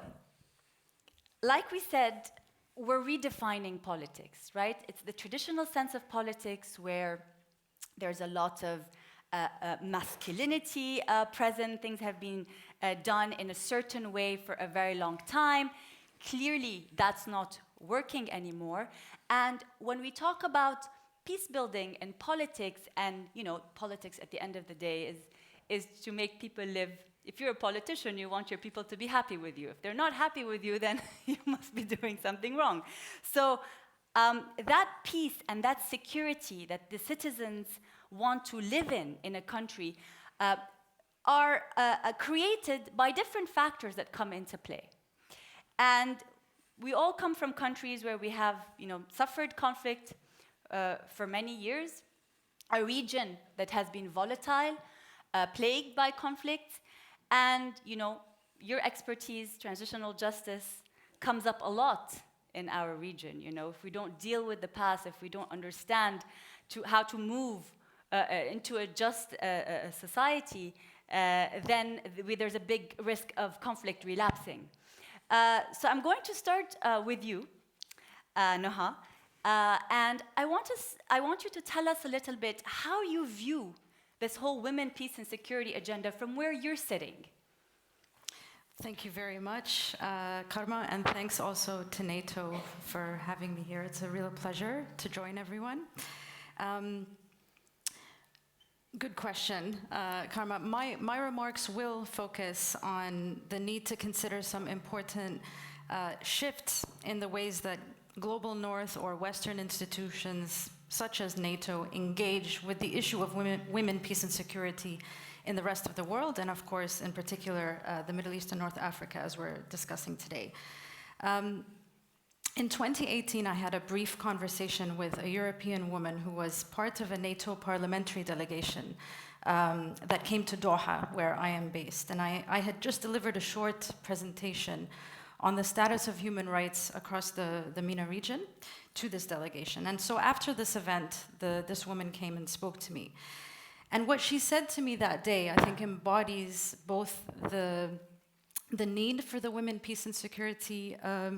like we said, we're redefining politics, right? It's the traditional sense of politics where there's a lot of masculinity present. Things have been done in a certain way for a very long time. Clearly, that's not working anymore. And when we talk about peace building and politics, and politics at the end of the day is to make people live. If you're a politician, you want your people to be happy with you. If they're not happy with you, then you must be doing something wrong. So that peace and that security that the citizens want to live in a country are created by different factors that come into play. And we all come from countries where we have suffered conflict for many years, a region that has been volatile, plagued by conflict, and your expertise, transitional justice, comes up a lot in our region. If we don't deal with the past, if we don't understand how to move into a just society, then there's a big risk of conflict relapsing. So I'm going to start with you, Noha, and I want you to tell us a little bit how you view this whole women, peace, and security agenda from where you're sitting. Thank you very much, Karma, and thanks also to NATO for having me here. It's a real pleasure to join everyone. Good question, Karma. My remarks will focus on the need to consider some important shifts in the ways that global North or Western institutions such as NATO engage with the issue of women, peace, and security in the rest of the world, and of course, in particular, the Middle East and North Africa, as we're discussing today. In 2018, I had a brief conversation with a European woman who was part of a NATO parliamentary delegation that came to Doha, where I am based. And I had just delivered a short presentation on the status of human rights across the MENA region to this delegation. And so after this event, this woman came and spoke to me. And what she said to me that day, I think, embodies both the need for the women, peace, and security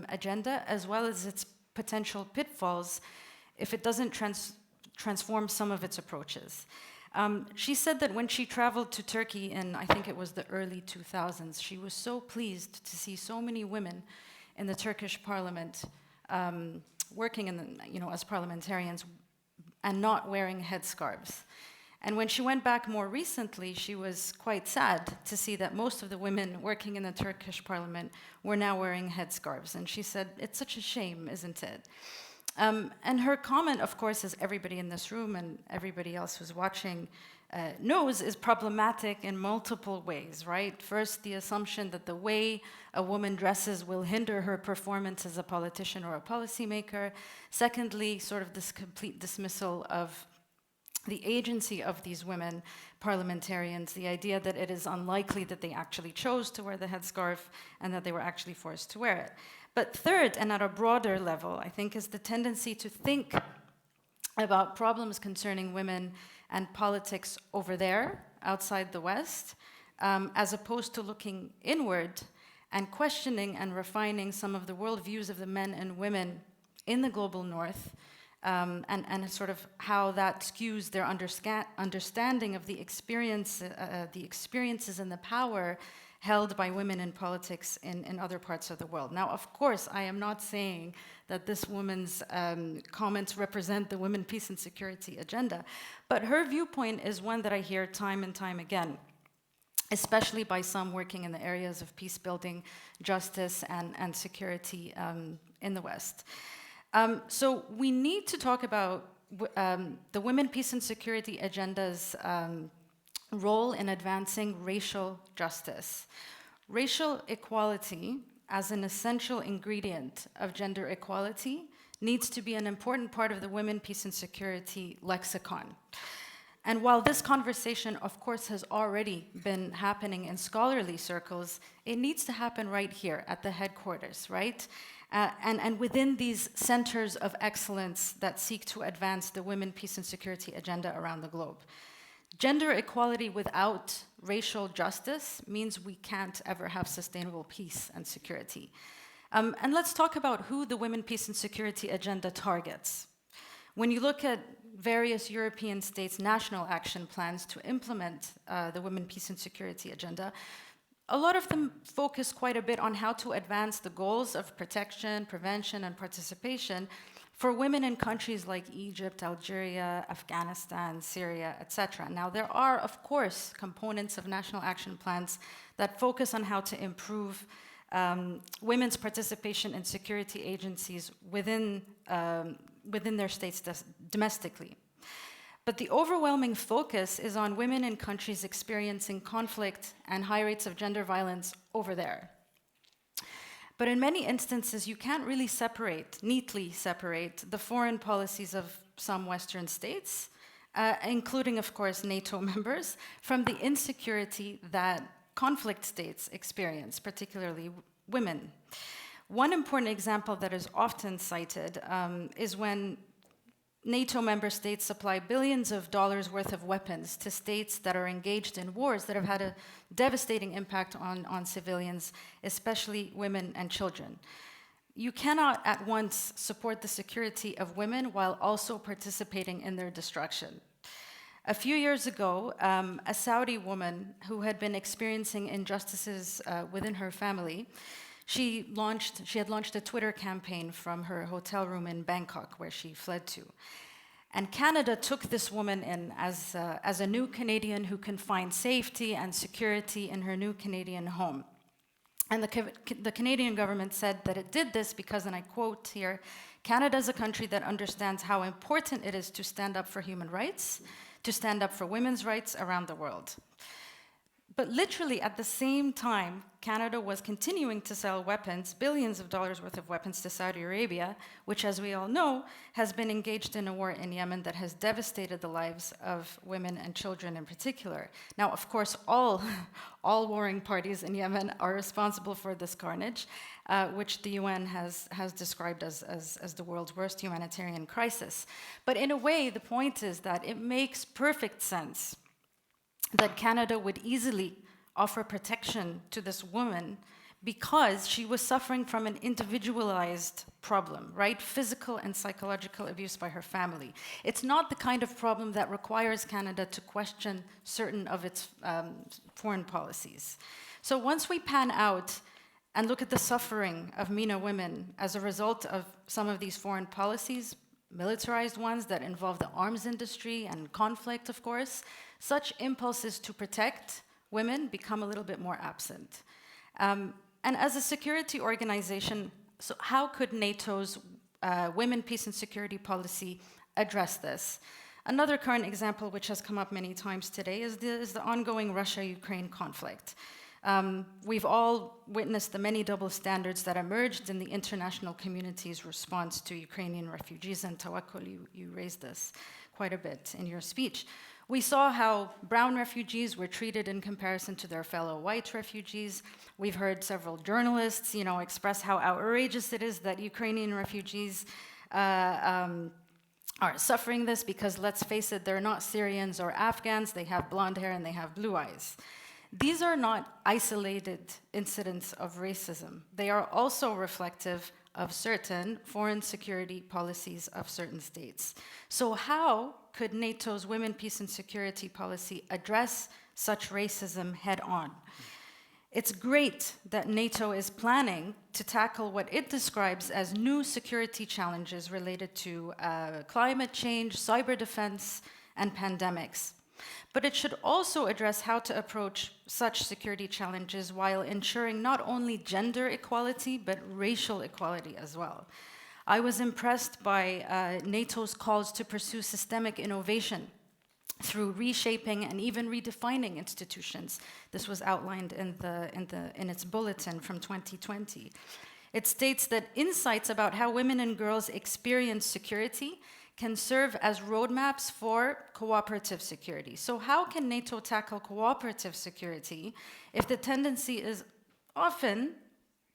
agenda, as well as its potential pitfalls if it doesn't transform some of its approaches. She said that when she traveled to Turkey in, I think it was the early 2000s, she was so pleased to see so many women in the Turkish parliament working as parliamentarians and not wearing headscarves. And when she went back more recently, she was quite sad to see that most of the women working in the Turkish parliament were now wearing headscarves. And she said, it's such a shame, isn't it? And her comment, of course, as everybody in this room and everybody else who's watching knows, is problematic in multiple ways, right? First, the assumption that the way a woman dresses will hinder her performance as a politician or a policymaker. Secondly, sort of this complete dismissal of the agency of these women parliamentarians, the idea that it is unlikely that they actually chose to wear the headscarf and that they were actually forced to wear it. But third, and at a broader level, I think, is the tendency to think about problems concerning women and politics over there, outside the West, as opposed to looking inward and questioning and refining some of the worldviews of the men and women in the global North, and sort of how that skews their understanding of the experiences and the power held by women in politics in other parts of the world. Now, of course, I am not saying that this woman's comments represent the women, peace, and security agenda, but her viewpoint is one that I hear time and time again, especially by some working in the areas of peace building, justice, and security in the West. So we need to talk about the women, peace, and security agenda's role in advancing racial justice. Racial equality as an essential ingredient of gender equality needs to be an important part of the women, peace, and security lexicon. And while this conversation, of course, has already been happening in scholarly circles, it needs to happen right here at the headquarters, right? And within these centers of excellence that seek to advance the women, peace, and security agenda around the globe. Gender equality without racial justice means we can't ever have sustainable peace and security. And let's talk about who the women, peace, and security agenda targets. When you look at various European states' national action plans to implement the women, peace, and security agenda, a lot of them focus quite a bit on how to advance the goals of protection, prevention, and participation for women in countries like Egypt, Algeria, Afghanistan, Syria, etc. Now, there are, of course, components of national action plans that focus on how to improve women's participation in security agencies within their states domestically. But the overwhelming focus is on women in countries experiencing conflict and high rates of gender violence over there. But in many instances, you can't really neatly separate the foreign policies of some Western states, including, of course, NATO members, from the insecurity that conflict states experience, particularly women. One important example that is often cited is when NATO member states supply billions of dollars worth of weapons to states that are engaged in wars that have had a devastating impact on civilians, especially women and children. You cannot at once support the security of women while also participating in their destruction. A few years ago, a Saudi woman who had been experiencing injustices within her family, she had launched a Twitter campaign from her hotel room in Bangkok, where she fled to. And Canada took this woman in as a new Canadian who can find safety and security in her new Canadian home. And the Canadian government said that it did this because, and I quote here, Canada is a country that understands how important it is to stand up for human rights, to stand up for women's rights around the world. But literally at the same time, Canada was continuing to sell weapons, billions of dollars worth of weapons to Saudi Arabia, which, as we all know, has been engaged in a war in Yemen that has devastated the lives of women and children in particular. Now, of course, all warring parties in Yemen are responsible for this carnage, which the UN has described as the world's worst humanitarian crisis. But in a way, the point is that it makes perfect sense that Canada would easily offer protection to this woman because she was suffering from an individualized problem, right? Physical and psychological abuse by her family. It's not the kind of problem that requires Canada to question certain of its foreign policies. So once we pan out and look at the suffering of MENA women as a result of some of these foreign policies, militarized ones that involve the arms industry and conflict, of course, such impulses to protect women become a little bit more absent. And as a security organization, so how could NATO's women, peace, and security policy address this? Another current example, which has come up many times today, is the ongoing Russia-Ukraine conflict. We've all witnessed the many double standards that emerged in the international community's response to Ukrainian refugees, and Tawakkul, you raised this quite a bit in your speech. We saw how brown refugees were treated in comparison to their fellow white refugees. We've heard several journalists, express how outrageous it is that Ukrainian refugees are suffering this because, let's face it, they're not Syrians or Afghans. They have blonde hair and they have blue eyes. These are not isolated incidents of racism. They are also reflective of certain foreign security policies of certain states. So how could NATO's women, peace, and security policy address such racism head on? It's great that NATO is planning to tackle what it describes as new security challenges related to climate change, cyber defense, and pandemics. But it should also address how to approach such security challenges while ensuring not only gender equality, but racial equality as well. I was impressed by NATO's calls to pursue systemic innovation through reshaping and even redefining institutions. This was outlined in its bulletin from 2020. It states that insights about how women and girls experience security can serve as roadmaps for cooperative security. So how can NATO tackle cooperative security if the tendency is often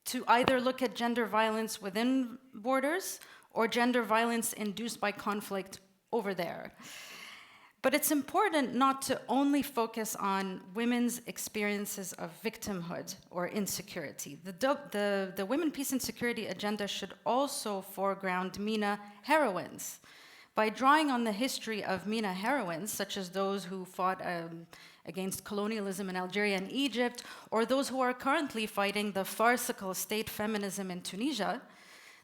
to either look at gender violence within borders or gender violence induced by conflict over there? But it's important not to only focus on women's experiences of victimhood or insecurity. The Women, Peace and Security agenda should also foreground MENA heroines. By drawing on the history of MENA heroines, such as those who fought against colonialism in Algeria and Egypt, or those who are currently fighting the farcical state feminism in Tunisia,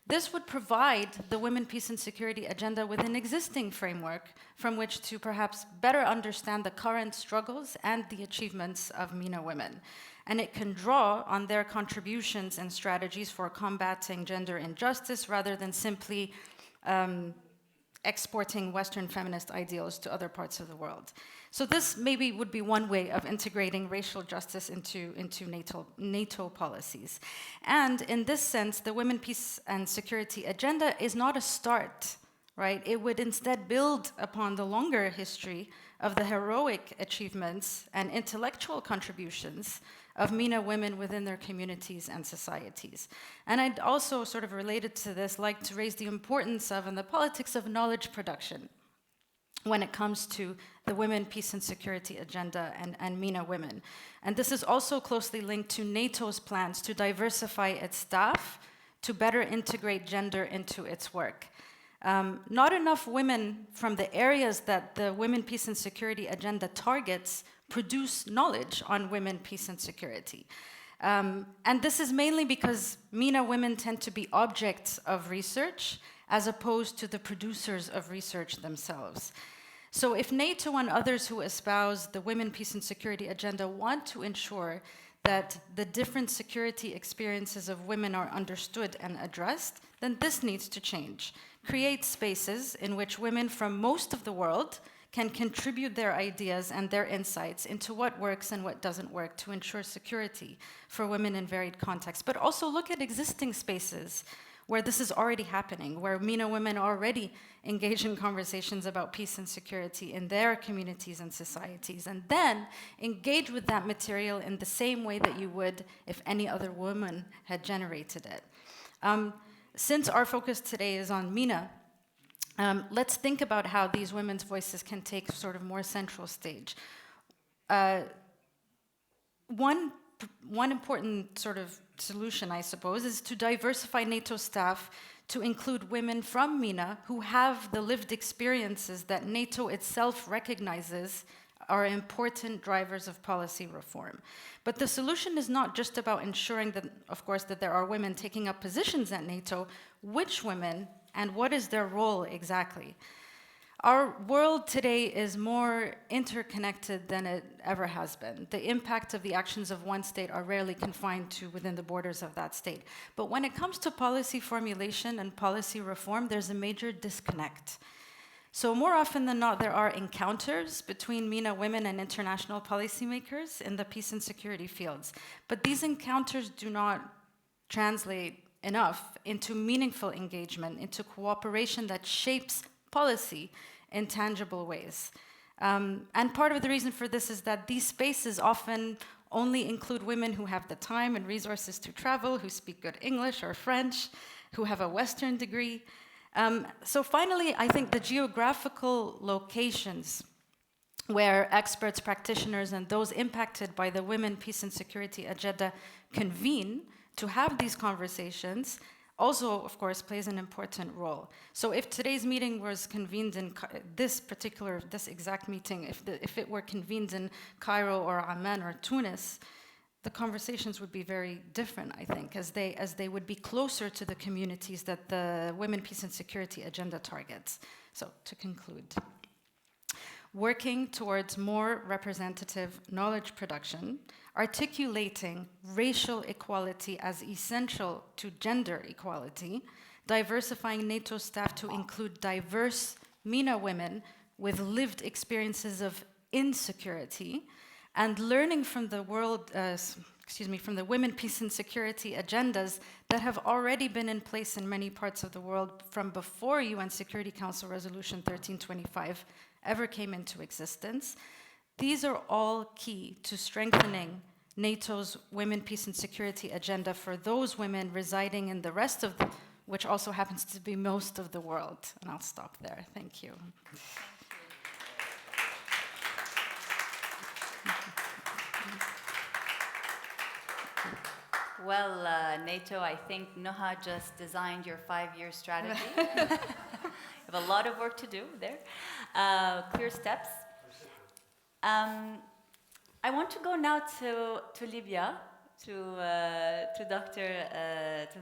this would provide the Women, Peace and Security agenda with an existing framework from which to perhaps better understand the current struggles and the achievements of MENA women. And it can draw on their contributions and strategies for combating gender injustice rather than simply exporting Western feminist ideals to other parts of the world. So this maybe would be one way of integrating racial justice into NATO policies. And in this sense, the Women, Peace and Security agenda is not a start, right? It would instead build upon the longer history of the heroic achievements and intellectual contributions of MENA women within their communities and societies. And I'd also, sort of related to this, like to raise the importance of and the politics of knowledge production when it comes to the Women, Peace and Security agenda and MENA women. And this is also closely linked to NATO's plans to diversify its staff to better integrate gender into its work. Not enough women from the areas that the Women, Peace and Security agenda targets produce knowledge on women, peace, and security. And this is mainly because MENA women tend to be objects of research as opposed to the producers of research themselves. So if NATO and others who espouse the Women, Peace, and Security agenda want to ensure that the different security experiences of women are understood and addressed, then this needs to change. Create spaces in which women from most of the world can contribute their ideas and their insights into what works and what doesn't work to ensure security for women in varied contexts. But also look at existing spaces where this is already happening, where MENA women already engage in conversations about peace and security in their communities and societies, and then engage with that material in the same way that you would if any other woman had generated it. Since our focus today is on MENA, let's think about how these women's voices can take sort of more central stage. One important sort of solution, I suppose, is to diversify NATO staff to include women from MENA who have the lived experiences that NATO itself recognizes are important drivers of policy reform. But the solution is not just about ensuring that, of course, that there are women taking up positions at NATO. Which women and what is their role exactly? Our world today is more interconnected than it ever has been. The impact of the actions of one state are rarely confined to within the borders of that state. But when it comes to policy formulation and policy reform, there's a major disconnect. So more often than not, there are encounters between MENA women and international policymakers in the peace and security fields. But these encounters do not translate enough into meaningful engagement, into cooperation that shapes policy in tangible ways. And part of the reason for this is that these spaces often only include women who have the time and resources to travel, who speak good English or French, who have a Western degree. So finally, I think the geographical locations where experts, practitioners, and those impacted by the Women, Peace and Security agenda convene to have these conversations also, of course, plays an important role. So if today's meeting was convened in this exact meeting, if it were convened in Cairo or Amman or Tunis, the conversations would be very different, I think, as they would be closer to the communities that the Women, Peace and Security agenda targets. So to conclude, working towards more representative knowledge production, articulating racial equality as essential to gender equality, diversifying NATO staff to include diverse MENA women with lived experiences of insecurity and learning from the from the women, peace and security agendas that have already been in place in many parts of the world from before UN Security Council Resolution 1325 ever came into existence. These are all key to strengthening NATO's women, peace and security agenda for those women residing in the rest of which also happens to be most of the world. And I'll stop there. Thank you. Well, NATO, I think Noha just designed your 5-year strategy. You have a lot of work to do there. Clear steps. I want to go now to Libya, to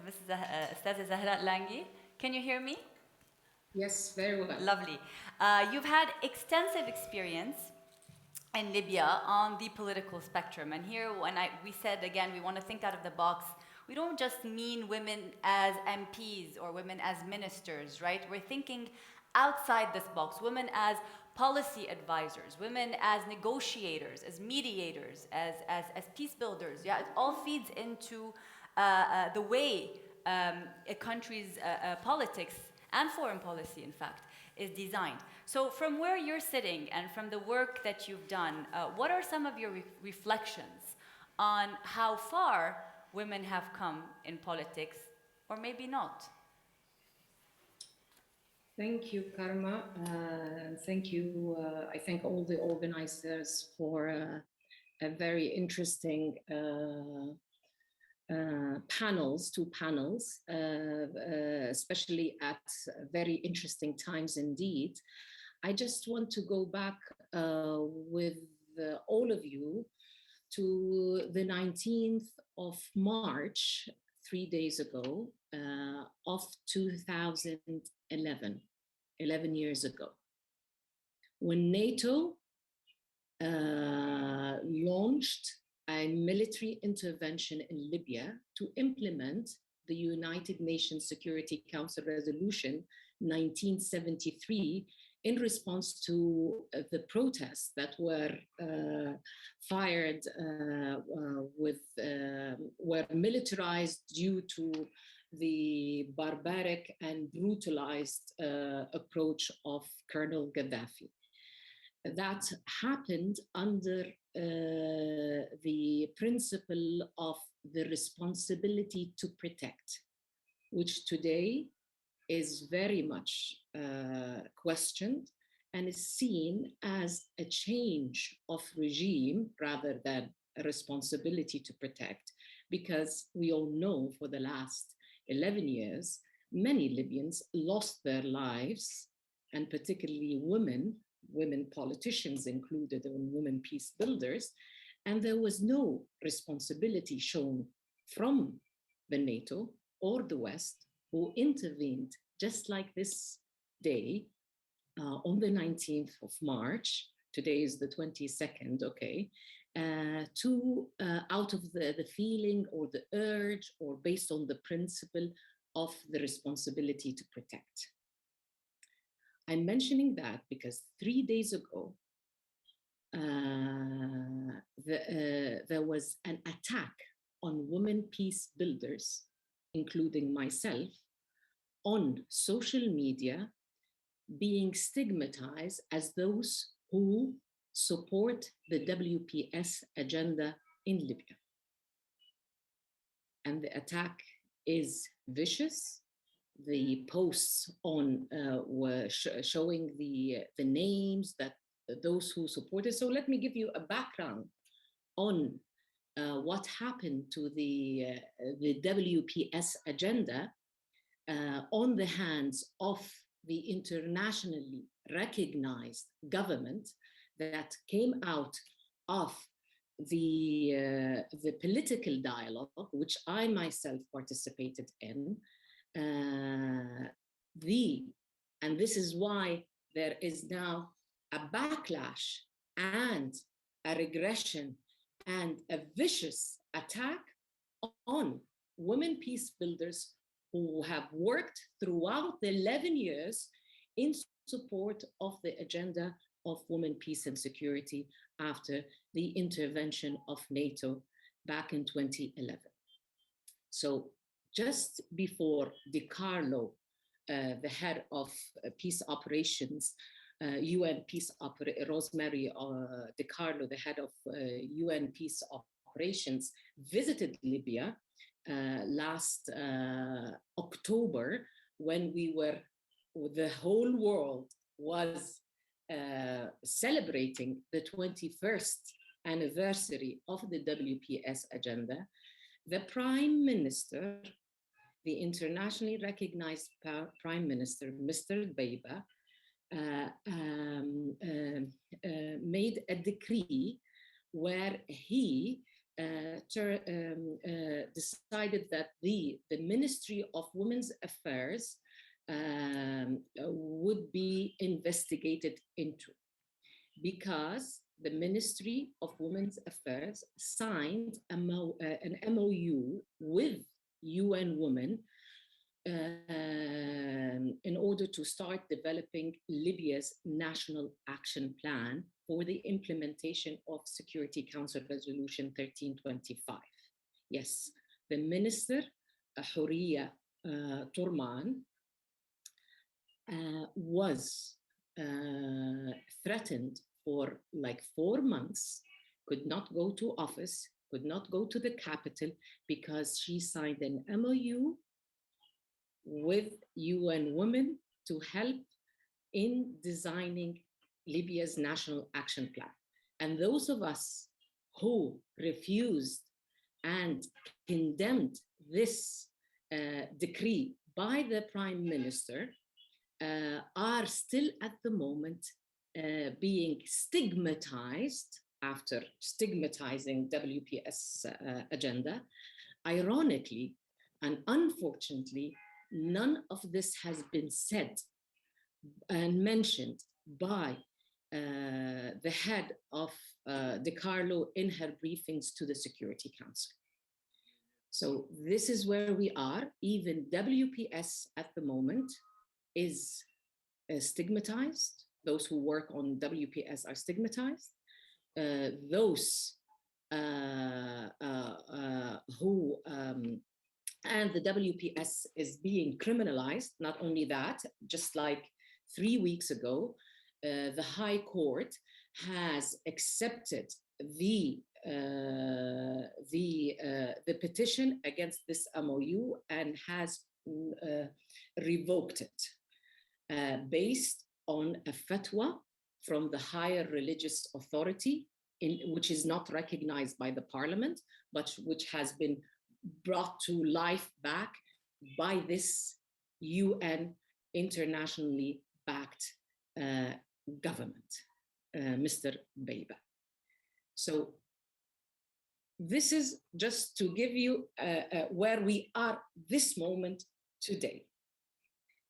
Mrs. Ustaza Zahra Langi. Can you hear me? Yes, very well. Lovely. You've had extensive experience in Libya on the political spectrum. And here, when we said, again, we want to think out of the box, we don't just mean women as MPs or women as ministers, right? We're thinking outside this box, women as policy advisors, women as negotiators, as mediators, as peace builders. Yeah, it all feeds into the way a country's politics and foreign policy, in fact, is designed. So from where you're sitting and from the work that you've done, what are some of your reflections on how far women have come in politics, or maybe not? Thank you, Karma. Thank you. I thank all the organizers for a very interesting two panels, especially at very interesting times indeed. I just want to go back with all of you to the 19th of March, 3 days ago, of 2011, 11 years ago, when NATO launched a military intervention in Libya to implement the United Nations Security Council Resolution 1973 in response to the protests that were fired were militarized due to the barbaric and brutalized approach of Colonel Gaddafi. That happened under the principle of the responsibility to protect, which today is very much questioned and is seen as a change of regime rather than a responsibility to protect, because we all know for the last 11 years, many Libyans lost their lives, and particularly women politicians included, and women peace builders, and there was no responsibility shown from the NATO or the West, who intervened just like this day on the 19th of March, today is the 22nd, okay, to out of the feeling or the urge or based on the principle of the responsibility to protect. I'm mentioning that because 3 days ago, there was an attack on women peace builders, including myself, on social media, being stigmatized as those who support the WPS agenda in Libya. And the attack is vicious. The posts on were showing the names that those who supported. So let me give you a background on what happened to the WPS agenda on the hands of the internationally recognized government that came out of the political dialogue, which I myself participated in. And this is why there is now a backlash and a regression and a vicious attack on women peace builders who have worked throughout the 11 years in support of the agenda of women, peace, and security after the intervention of NATO back in 2011. So just before Di Carlo, the head of peace operations, UN peace Rosemary Di Carlo, the head of UN peace operations, visited Libya last October, when the whole world was celebrating the 21st anniversary of the WPS agenda. The Prime Minister, the internationally recognized Prime Minister, Mr. Beiba, made a decree where he decided that the Ministry of Women's Affairs would be investigated into, because the Ministry of Women's Affairs signed an MOU with UN Women in order to start developing Libya's national action plan for the implementation of Security Council Resolution 1325. Yes, the minister, Houria Tourman, was threatened for like 4 months, could not go to office, could not go to the capital, because she signed an MOU with UN Women to help in designing Libya's national action plan. And those of us who refused and condemned this decree by the Prime Minister are still at the moment being stigmatized after stigmatizing WPS agenda. Ironically and unfortunately, none of this has been said and mentioned by the head of Di Carlo in her briefings to the Security Council. So this is where we are. Even WPS at the moment is stigmatized. Those who work on WPS are stigmatized. Those who and the WPS is being criminalized. Not only that, just like 3 weeks ago, the High Court has accepted the petition against this MOU and has revoked it based on a fatwa from the higher religious authority, which is not recognized by the parliament, but which has been brought to life back by this UN internationally backed government, Mr. Beiba. So this is just to give you where we are this moment today.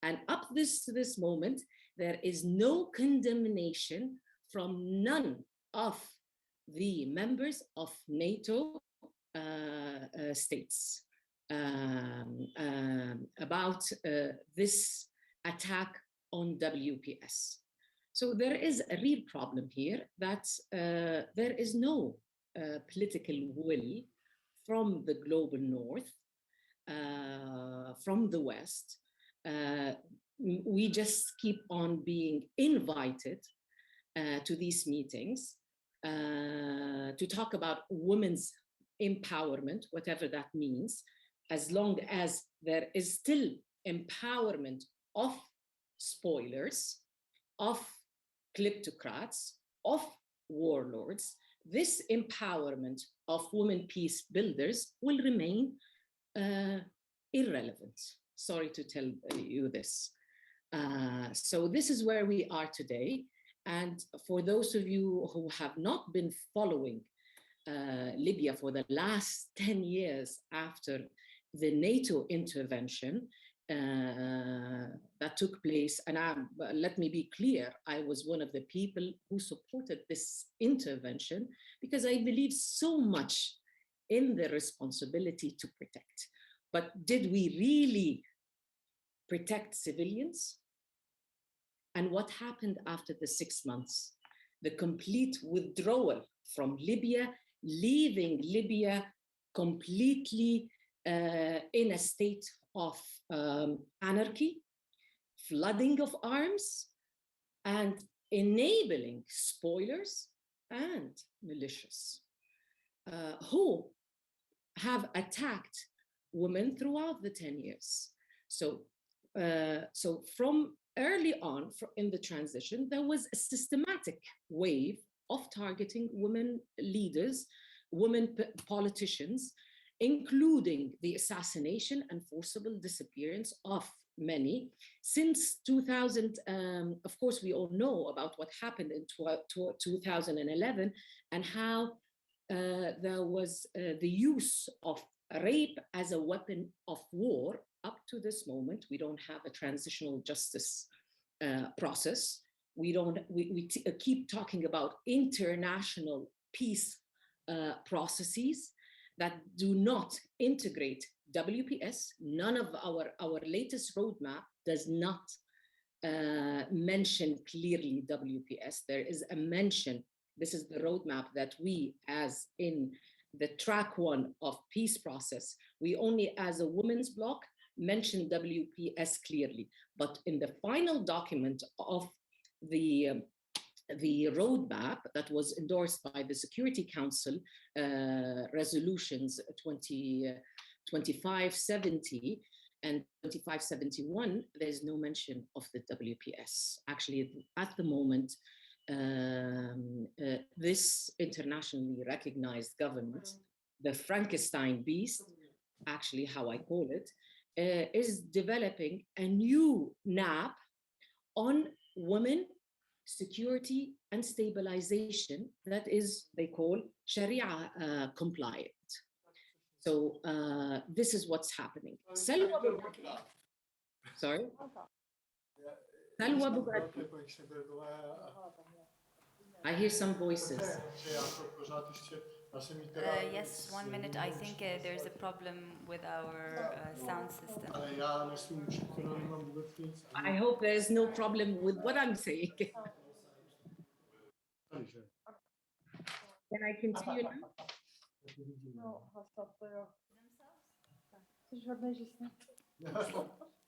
And up to this moment, there is no condemnation from none of the members of NATO states about this attack on WPS. So there is a real problem here that there is no political will from the global north, from the West. We just keep on being invited to these meetings to talk about women's empowerment, whatever that means, as long as there is still empowerment of spoilers, of kleptocrats, of warlords. This empowerment of women peace builders will remain irrelevant. Sorry to tell you this. So this is where we are today. And for those of you who have not been following Libya for the last 10 years after the NATO intervention that took place, and let me be clear, I was one of the people who supported this intervention because I believe so much in the responsibility to protect. But did we really protect civilians? And what happened after the 6 months? The complete withdrawal from Libya, leaving Libya completely in a state of anarchy, flooding of arms, and enabling spoilers and militias who have attacked women throughout the 10 years. So from early on in the transition, there was a systematic wave of targeting women leaders, women politicians, including the assassination and forcible disappearance of many. Since 2000, of course, we all know about what happened in 2011 and how there was the use of rape as a weapon of war. Up to this moment, we don't have a transitional justice process. We keep talking about international peace processes that do not integrate WPS. None of our latest roadmap does not mention clearly WPS. There is a mention. This is the roadmap that we, as in the track 1 of peace process, we only as a women's bloc mention WPS clearly. But in the final document of the roadmap that was endorsed by the Security Council, resolutions 2570 and 2571, there's no mention of the WPS. Actually, at the moment, this internationally recognized government, the Frankenstein beast, actually how I call it, is developing a new NAP on women, security and stabilization that is, they call Sharia compliant. So this is what's happening. Salwa sorry? Salwa Bugatti. I hear some voices. Yes, 1 minute. I think there's a problem with our sound system. I hope there's no problem with what I'm saying. Can I continue now?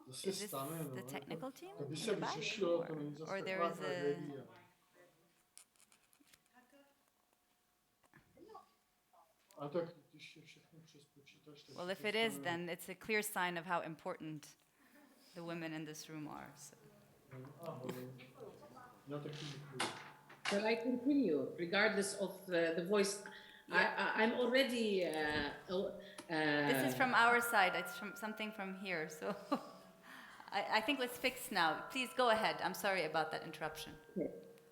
Is this the technical team in the back? Or there is a... Well, if it is, then it's a clear sign of how important the women in this room are. So. Shall I continue, regardless of the voice? Yeah. I'm already... this is from our side. It's from something from here. So I think let's fix now. Please go ahead. I'm sorry about that interruption.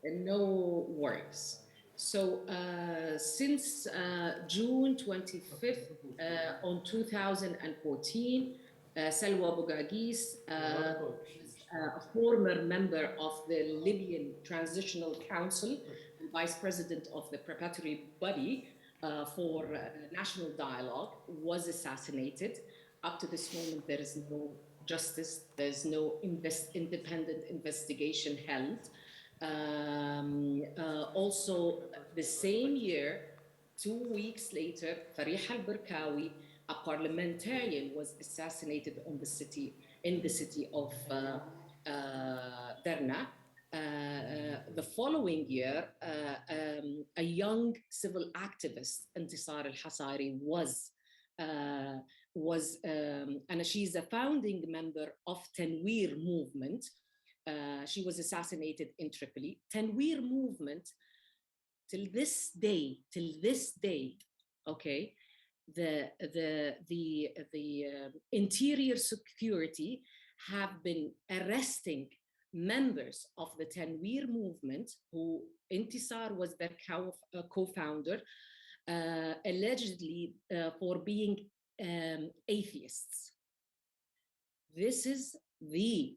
No worries. So since June 25th on 2014, Salwa Bugagis, a former member of the Libyan Transitional Council, vice president of the preparatory body for national dialogue, was assassinated. Up to this moment, there is no justice, there's no independent investigation held. Also, the same year, 2 weeks later, Farih al-Barkawi, a parliamentarian, was assassinated in the city of Derna. The following year, a young civil activist, Intisar al-Hasari, and she's a founding member of Tanweer movement. She was assassinated in Tripoli. Tanweer movement, till this day, okay, the interior security have been arresting members of the Tanweer movement, who Intisar was their co-founder, allegedly for being atheists. This is the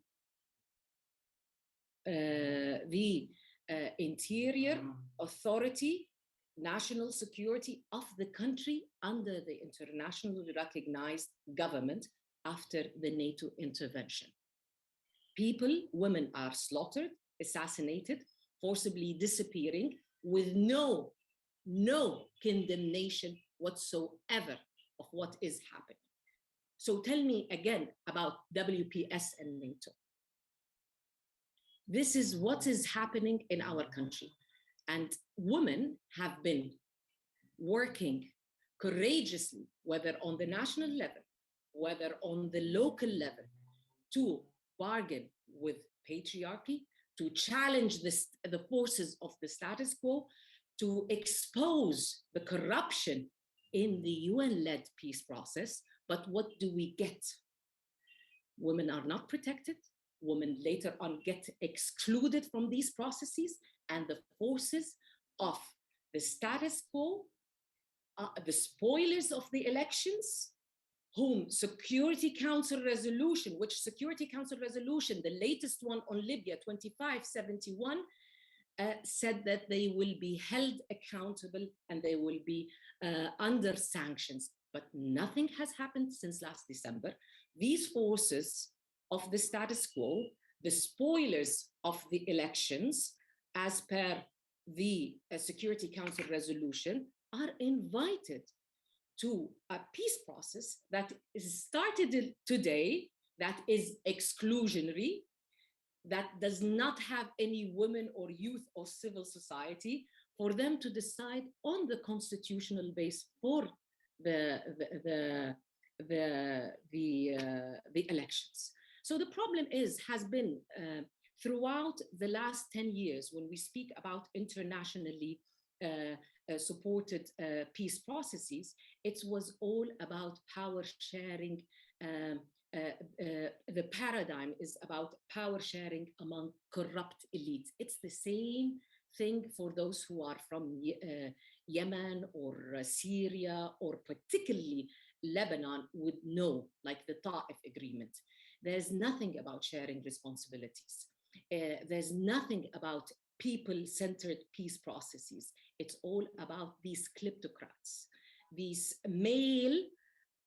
interior authority, national security of the country under the internationally recognized government after the NATO intervention. Women are slaughtered, assassinated, forcibly disappearing, with no condemnation whatsoever of what is happening. So tell me again about WPS and NATO. This is what is happening in our country. And women have been working courageously, whether on the national level, whether on the local level, to bargain with patriarchy, to challenge the forces of the status quo, to expose the corruption in the UN-led peace process. But what do we get? Women are not protected. Women later on get excluded from these processes, and the forces of the status quo, the spoilers of the elections, whom Security Council resolution, which Security Council resolution, the latest one on Libya, 2571, said that they will be held accountable and they will be under sanctions. But nothing has happened since last December. These forces of the status quo, the spoilers of the elections, as per the Security Council resolution, are invited to a peace process that is started today, that is exclusionary, that does not have any women or youth or civil society, for them to decide on the constitutional base for the elections. So the problem has been throughout the last 10 years, when we speak about internationally supported peace processes, it was all about power sharing. The paradigm is about power sharing among corrupt elites. It's the same thing for those who are from Yemen or Syria, or particularly Lebanon, would know, like the Ta'if agreement. There's nothing about sharing responsibilities. There's nothing about people-centered peace processes. It's all about these kleptocrats, these male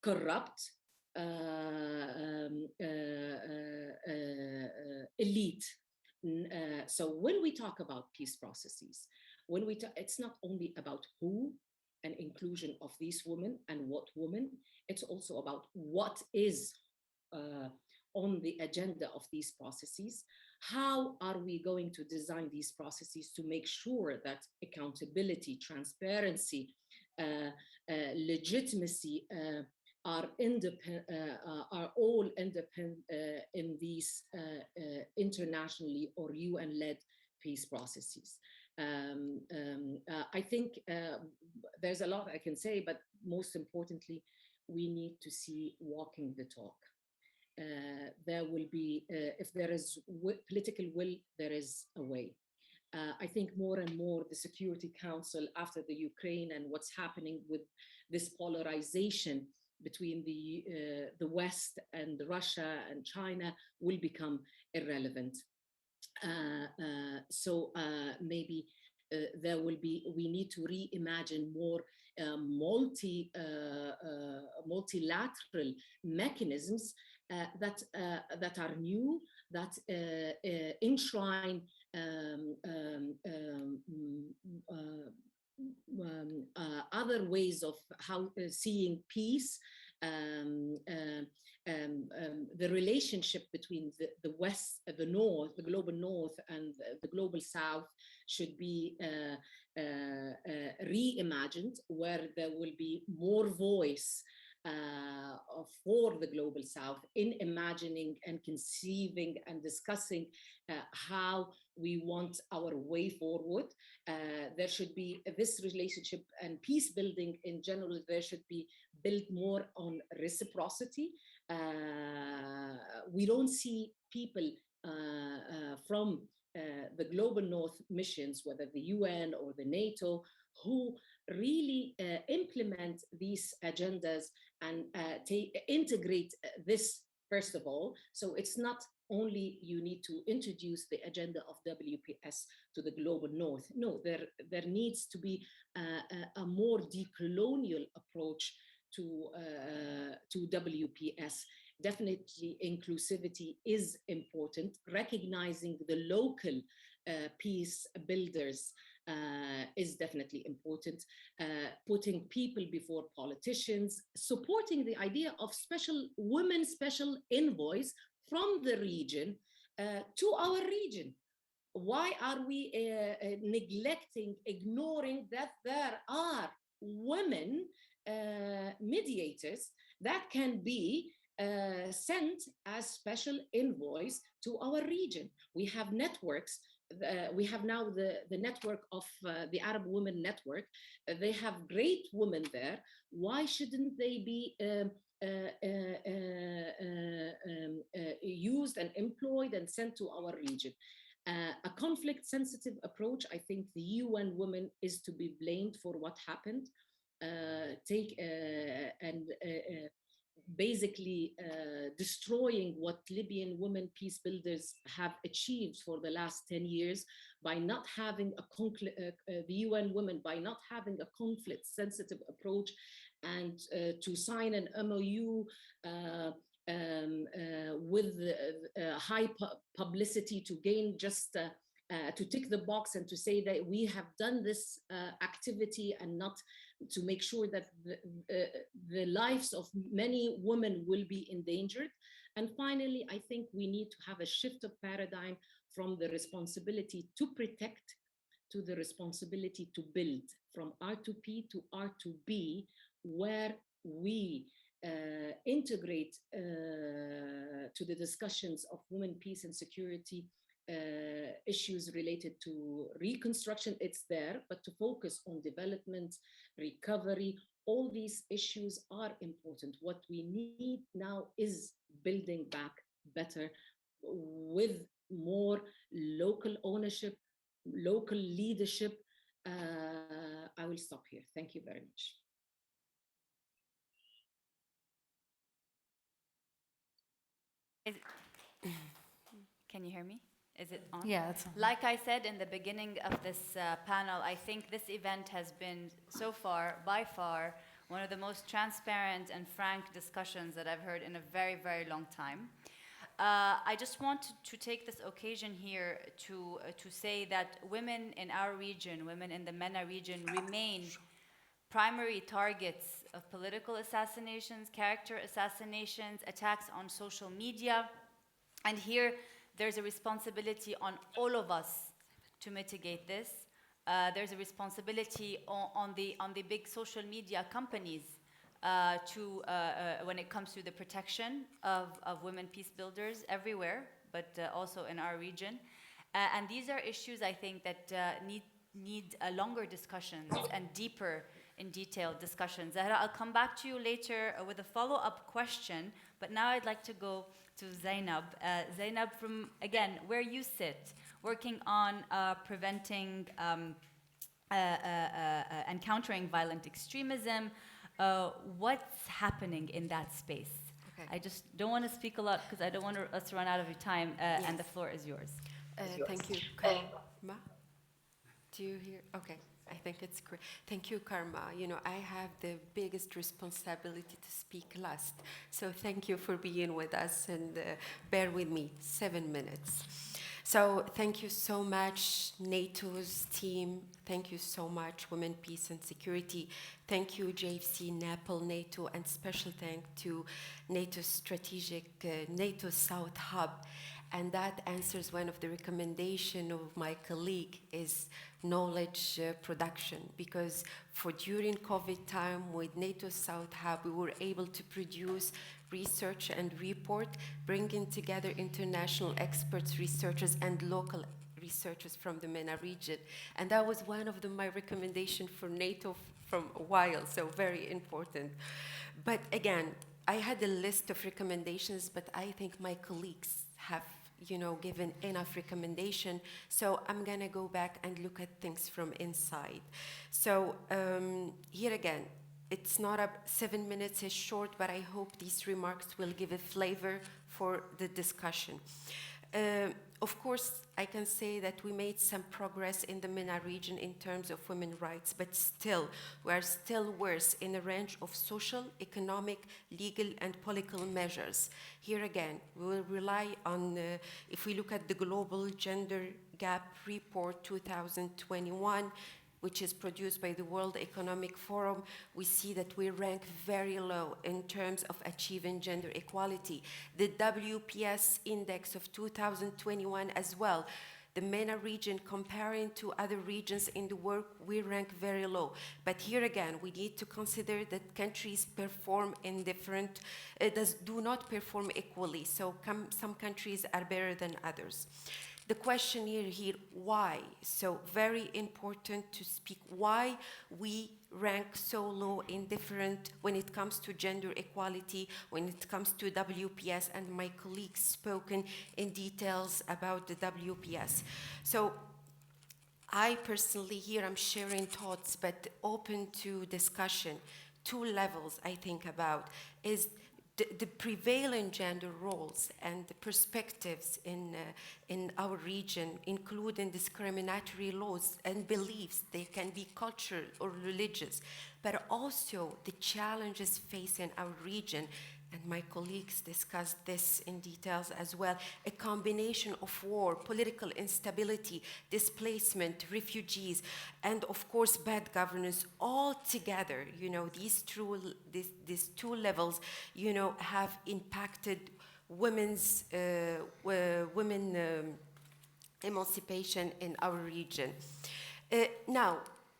corrupt elite. So when we talk about peace processes, it's not only about who and inclusion of these women and what women, it's also about what is on the agenda of these processes. How are we going to design these processes to make sure that accountability, transparency, legitimacy are all independent in these internationally or UN-led peace processes? I think there's a lot I can say, but most importantly, we need to see walking the talk. There will be, if there is political will, there is a way. I think more and more the Security Council, after the Ukraine and what's happening with this polarization between the West and Russia and China, will become irrelevant. So maybe there will be, we need to reimagine more multilateral mechanisms that are new, that enshrine other ways of how seeing peace, the relationship between the West, the North, the global North, and the global South should be reimagined, where there will be more voice for the global South in imagining and conceiving and discussing how we want our way forward. There should be this relationship and peace building in general. There should be built more on reciprocity. We don't see people from the global North missions, whether the UN or the NATO, who really implement these agendas and integrate this, first of all. So it's not only you need to introduce the agenda of WPS to the global North. No, there needs to be a more decolonial approach to WPS. definitely inclusivity is important. Recognizing the local peace builders is definitely important. Putting people before politicians, supporting the idea of women special envoys from the region to our region. Why are we neglecting, ignoring that there are women mediators that can be sent as special envoys to our region? We have networks. We have now the network of the Arab Women Network. They have great women there. Why shouldn't they be used and employed and sent to our region? A conflict-sensitive approach, I think the UN women is to be blamed for what happened. Basically destroying what Libyan women peace builders have achieved for the last 10 years by not having the UN women, by not having a conflict-sensitive approach, and to sign an MOU with high publicity to gain just to tick the box and to say that we have done this activity, and not to make sure that the lives of many women will be endangered. And finally, I think we need to have a shift of paradigm from the responsibility to protect to the responsibility to build, from R2P to R2B, where we integrate to the discussions of women, peace and security issues related to reconstruction. It's there, but to focus on development, recovery, all these issues are important. What we need now is building back better with more local ownership, local leadership. I will stop here. Thank you very much. Can you hear me? Is it on? Yeah, it's on. Like I said in the beginning of this panel, I think this event has been so far, by far, one of the most transparent and frank discussions that I've heard in a very, very long time. I just want to take this occasion here to say that women in our region, women in the MENA region, remain primary targets of political assassinations, character assassinations, attacks on social media. And here, there's a responsibility on all of us to mitigate this. There's a responsibility on the big social media companies when it comes to the protection of women peace builders everywhere, but also in our region. And these are issues, I think, that need longer discussions and deeper in detailed discussions. Zahra, I'll come back to you later with a follow-up question, but now I'd like to go to Zainab. Zainab, from, again, where you sit, working on preventing and countering violent extremism, what's happening in that space? Okay. I just don't want to speak a lot because I don't want us to run out of your time, yes. And the floor is yours. Thank you, Karma. Do you hear? Okay. I think it's great. Thank you, Karma. You know, I have the biggest responsibility to speak last. So thank you for being with us, and bear with me, 7 minutes. So thank you so much, NATO's team. Thank you so much, Women, Peace and Security. Thank you, JFC, Naples, NATO, and special thank to NATO's strategic, NATO South Hub. And that answers one of the recommendations of my colleague is knowledge production, because for during COVID time with NATO South Hub, we were able to produce research and report, bringing together international experts, researchers, and local researchers from the MENA region. And that was one of my recommendations for NATO from a while, so very important. But again, I had a list of recommendations, but I think my colleagues have given enough recommendation. So I'm gonna go back and look at things from inside. So here again, it's not 7 minutes, it's short, but I hope these remarks will give a flavor for the discussion. Of course, I can say that we made some progress in the MENA region in terms of women's rights, but still, we are still worse in a range of social, economic, legal, and political measures. Here again, we will rely on, if we look at the Global Gender Gap Report 2021, which is produced by the World Economic Forum, we see that we rank very low in terms of achieving gender equality. The WPS index of 2021 as well, the MENA region comparing to other regions in the world, we rank very low. But here again, we need to consider that countries perform in different, do not perform equally. So some countries are better than others. The question here, why? So very important to speak why we rank so low in different, when it comes to gender equality, when it comes to WPS, and my colleagues spoken in details about the WPS. So I personally here, I'm sharing thoughts, but open to discussion. Two levels I think about is the prevailing gender roles and the perspectives in our region, including discriminatory laws and beliefs. They can be cultural or religious, but also the challenges facing our region. And my colleagues discussed this in details as well. A combination of war, political instability, displacement, refugees, and of course bad governance, all together, you know, these two levels, you know, have impacted women's emancipation in our region. Now,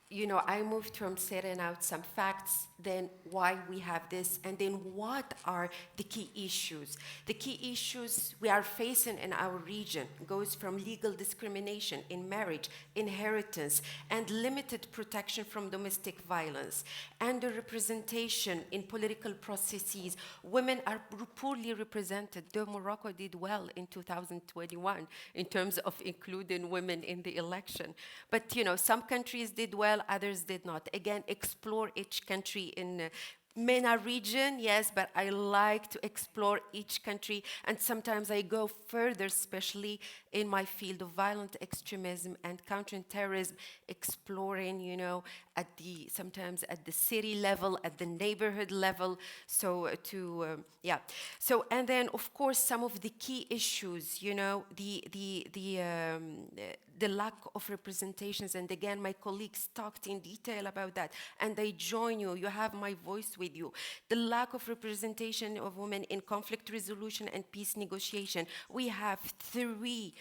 you know, I moved from setting out some facts, then why we have this, and then what are the key issues. The key issues we are facing in our region goes from legal discrimination in marriage, inheritance, and limited protection from domestic violence, underrepresentation in political processes. Women are poorly represented, though Morocco did well in 2021 in terms of including women in the election. But, you know, some countries did well, others did not. Again, explore each country in MENA region, yes, but I like to explore each country, and sometimes I go further, especially in my field of violent extremism and counterterrorism, exploring, you know, sometimes at the city level, at the neighborhood level, so yeah. So, and then, of course, some of the key issues, you know, the lack of representations, and again, my colleagues talked in detail about that, and I join you, you have my voice with you. The lack of representation of women in conflict resolution and peace negotiation. We have three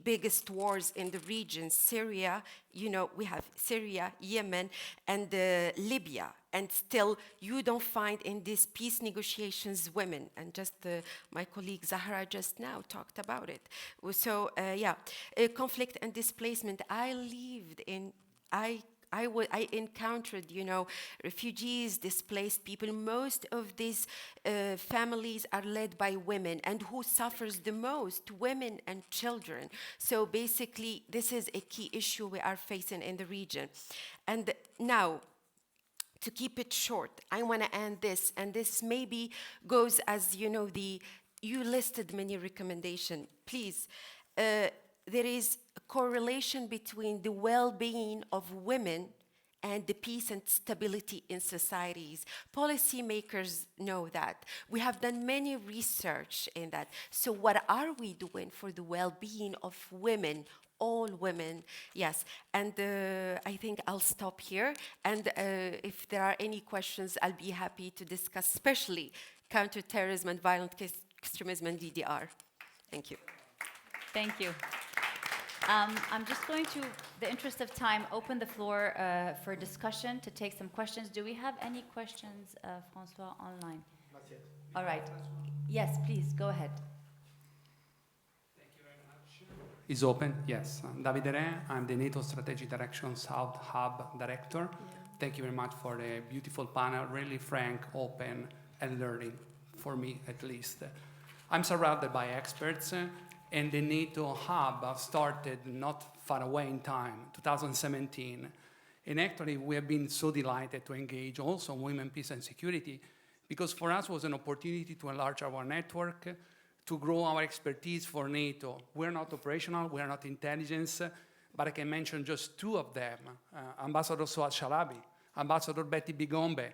biggest wars in the region, Syria, you know, we have Syria, Yemen, and Libya. And still, you don't find in these peace negotiations women. And just my colleague Zahra just now talked about it. So, yeah, conflict and displacement. I encountered, you know, refugees, displaced people. Most of these families are led by women, and who suffers the most? Women and children. So basically, this is a key issue we are facing in the region. And now, to keep it short, I want to end this, and this maybe goes as, you know, you listed many recommendations. Please, there is a correlation between the well-being of women and the peace and stability in societies. Policymakers know that. We have done many research in that. So what are we doing for the well-being of women, all women? Yes, and I think I'll stop here. And if there are any questions, I'll be happy to discuss, especially counterterrorism and violent extremism in DDR. Thank you. Thank you. I'm just going to, the interest of time, open the floor for discussion, to take some questions. Do we have any questions, Francois, online? Not yet. All right. Yes, please, go ahead. Thank you very much. Is open? Yes. I'm Davide Re. I'm the NATO Strategic Direction South Hub Director. Yeah. Thank you very much for the beautiful panel, really frank, open, and learning, for me at least. I'm surrounded by experts. And the NATO hub started not far away in time, 2017. And actually, we have been so delighted to engage also on women, peace, and security, because for us it was an opportunity to enlarge our network, to grow our expertise for NATO. We're not operational, we're not intelligence, but I can mention just two of them. Ambassador Suad Shalabi, Ambassador Betty Bigombe.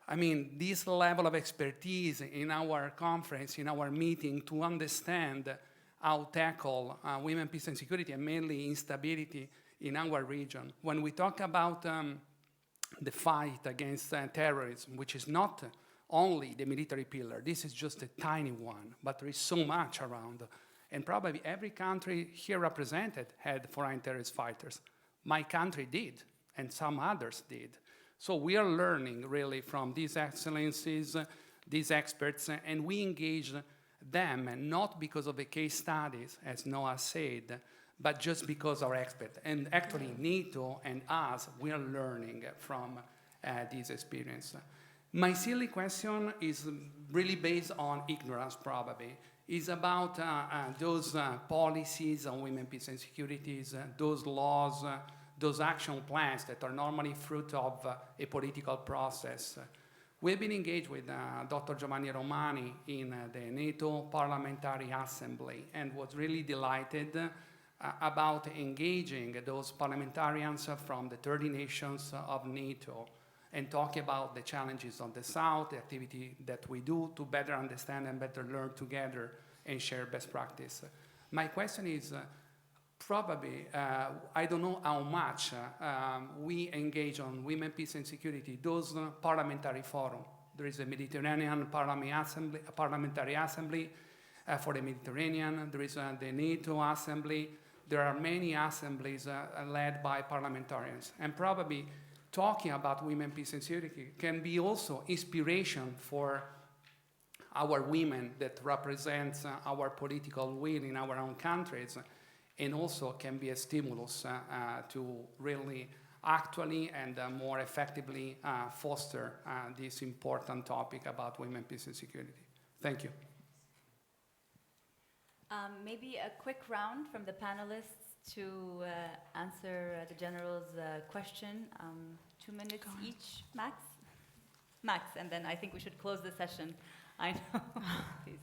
I mean, this level of expertise in our conference, in our meeting, to understand how to tackle women, peace, and security, and mainly instability in our region. When we talk about the fight against terrorism, which is not only the military pillar, this is just a tiny one, but there is so much around. And probably every country here represented had foreign terrorist fighters. My country did, and some others did. So we are learning really from these excellencies, these experts, and we engage them, and not because of the case studies, as Noah said, but just because our experts. And actually NATO and us, we are learning from this experience. My silly question is really based on ignorance, probably. It's about those policies on women, peace, and security, those laws, those action plans that are normally fruit of a political process. We've been engaged with Dr. Giovanni Romani in the NATO Parliamentary Assembly and was really delighted about engaging those parliamentarians from the 30 nations of NATO and talk about the challenges on the South, the activity that we do to better understand and better learn together and share best practice. My question is, probably, I don't know how much we engage on women, peace, and security, those parliamentary forums. There is a Mediterranean Parliamentary Assembly for the Mediterranean. There is the NATO Assembly. There are many assemblies led by parliamentarians. And probably talking about women, peace, and security can be also inspiration for our women that represents our political will in our own countries, and also can be a stimulus to really actually and more effectively foster this important topic about women, peace, and security. Thank you. Maybe a quick round from the panelists to answer the General's question. 2 minutes each, max? Max, and then I think we should close the session. I know, please.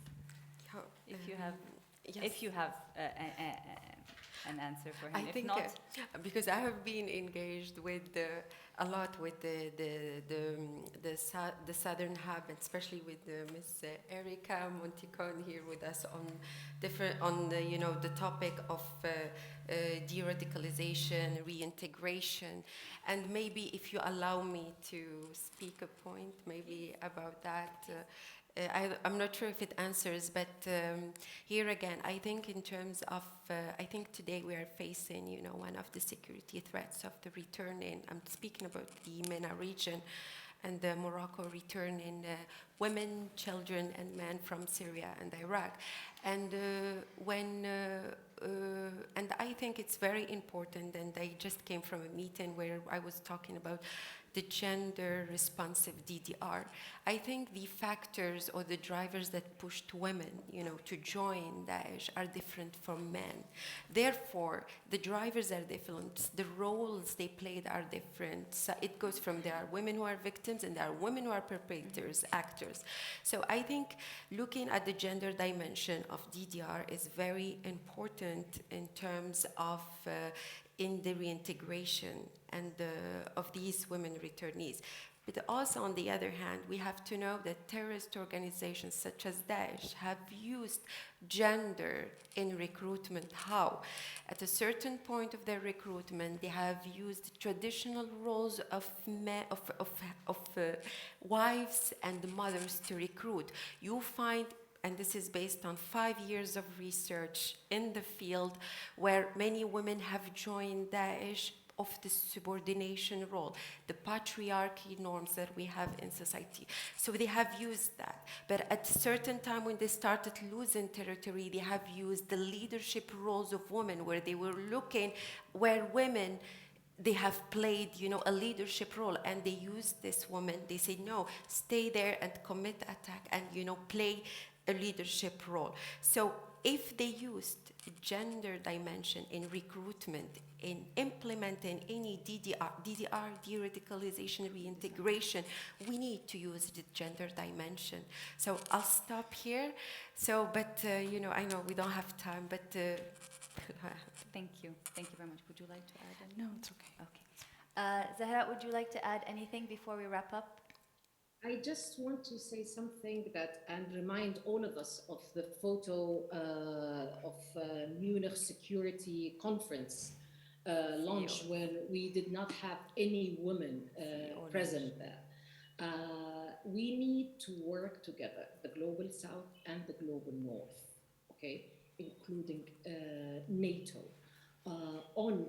If you have, yes. If you have an answer for him. I if think not, because I have been engaged with a lot with the Southern Hub, and especially with Ms. Erica Monticon here with us on the topic of de-radicalization, reintegration, and maybe if you allow me to speak a point maybe about that. I'm not sure if it answers, but here again, I think in terms of, I think today we are facing, one of the security threats of the returning, I'm speaking about the MENA region, and the Morocco returning women, children, and men from Syria and Iraq. And and I think it's very important, and I just came from a meeting where I was talking about the gender-responsive DDR. I think the factors or the drivers that pushed women, to join Daesh are different from men. Therefore, the drivers are different. The roles they played are different. So it goes from there are women who are victims and there are women who are perpetrators, actors. So I think looking at the gender dimension of DDR is very important in terms of in the reintegration and of these women returnees. But also, on the other hand, we have to know that terrorist organizations such as Daesh have used gender in recruitment. How? At a certain point of their recruitment, they have used traditional roles of wives and mothers to recruit. You find, and this is based on 5 years of research in the field, where many women have joined Daesh of the subordination role, the patriarchy norms that we have in society. So they have used that. But at a certain time when they started losing territory, they have used the leadership roles of women, where they were looking, where women, they have played, a leadership role, and they use this woman. They say, no, stay there and commit attack and, play a leadership role. So if they used gender dimension in recruitment, in implementing any DDR, de-radicalization, reintegration, we need to use the gender dimension. So I'll stop here. So, but you know, I know we don't have time, but Thank you. Thank you very much. Would you like to add anything? No, it's okay. Okay. Zahra, would you like to add anything before we wrap up? I just want to say something that, and remind all of us of the photo of Munich Security Conference launch when we did not have any women present there. We need to work together, the Global South and the Global North, okay, including NATO, on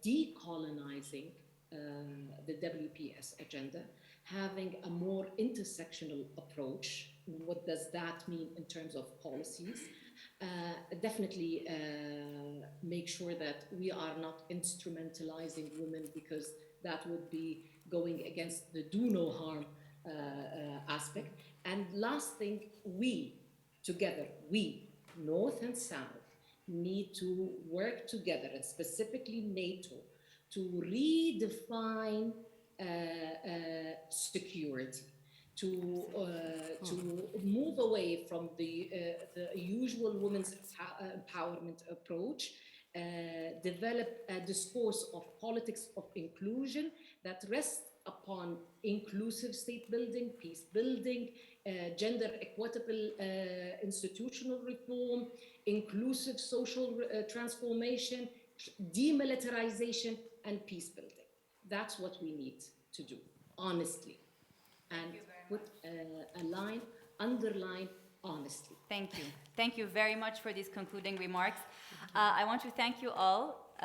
decolonizing the WPS agenda, having a more intersectional approach. What does that mean in terms of policies? Definitely make sure that we are not instrumentalizing women, because that would be going against the do no harm aspect. And last thing, we together, we, North and South, need to work together, and specifically NATO, to redefine security, to move away from the usual women's empowerment approach, develop a discourse of politics of inclusion that rests upon inclusive state building, peace building, gender equitable institutional reform, inclusive social transformation, demilitarization, and peace building. That's what we need to do, honestly. And put a line, underline honestly. Thank you. Thank you very much for these concluding remarks. I want to thank you all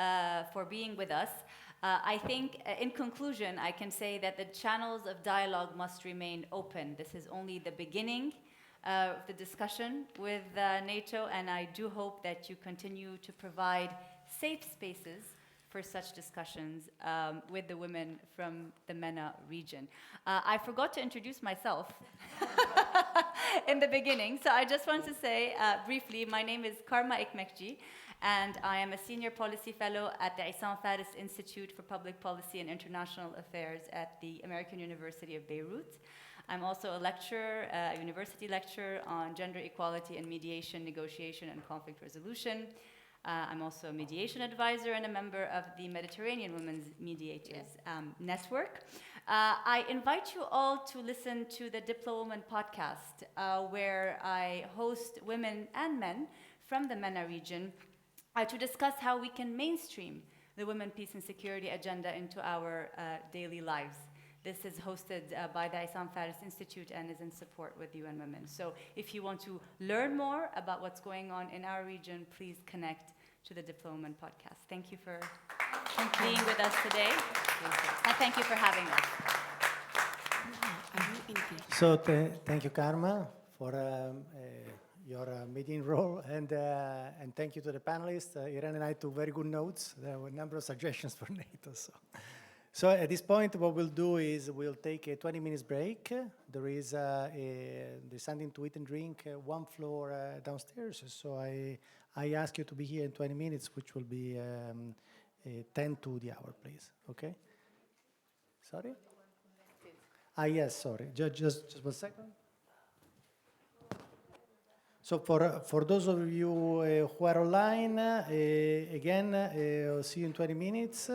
for being with us. I think, in conclusion, I can say that the channels of dialogue must remain open. This is only the beginning of the discussion with NATO, and I do hope that you continue to provide safe spaces for such discussions with the women from the MENA region. I forgot to introduce myself in the beginning, so I just want to say briefly, my name is Karma Ekmekci, and I am a senior policy fellow at the Issam Faris Institute for Public Policy and International Affairs at the American University of Beirut. I'm also a lecturer, a university lecturer on gender equality and mediation, negotiation, and conflict resolution. I'm also a mediation advisor and a member of the Mediterranean Women's Mediators Network. I invite you all to listen to the Diplo Woman podcast, where I host women and men from the MENA region to discuss how we can mainstream the women, peace, and security agenda into our daily lives. This is hosted by the Issam Faris Institute and is in support with UN Women. So if you want to learn more about what's going on in our region, please connect to the Diplo Woman podcast. Thank you for being with us today. And thank you for having us. So thank you, Karma, for your median role, and thank you to the panelists. Irene and I took very good notes. There were a number of suggestions for NATO. So at this point, what we'll do is we'll take a 20 minutes break. There is there's something to eat and drink, one floor downstairs. So I ask you to be here in 20 minutes, which will be 10 to the hour, please. Okay? Sorry? Yes, sorry. Just 1 second. So for those of you who are online, again, I'll see you in 20 minutes.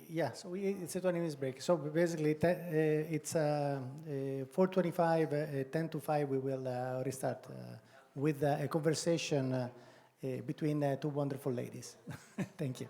Yeah, so it's a 20 minutes break. So basically, it's 4:25, 10 to 5, we will restart with a conversation between two wonderful ladies. Thank you.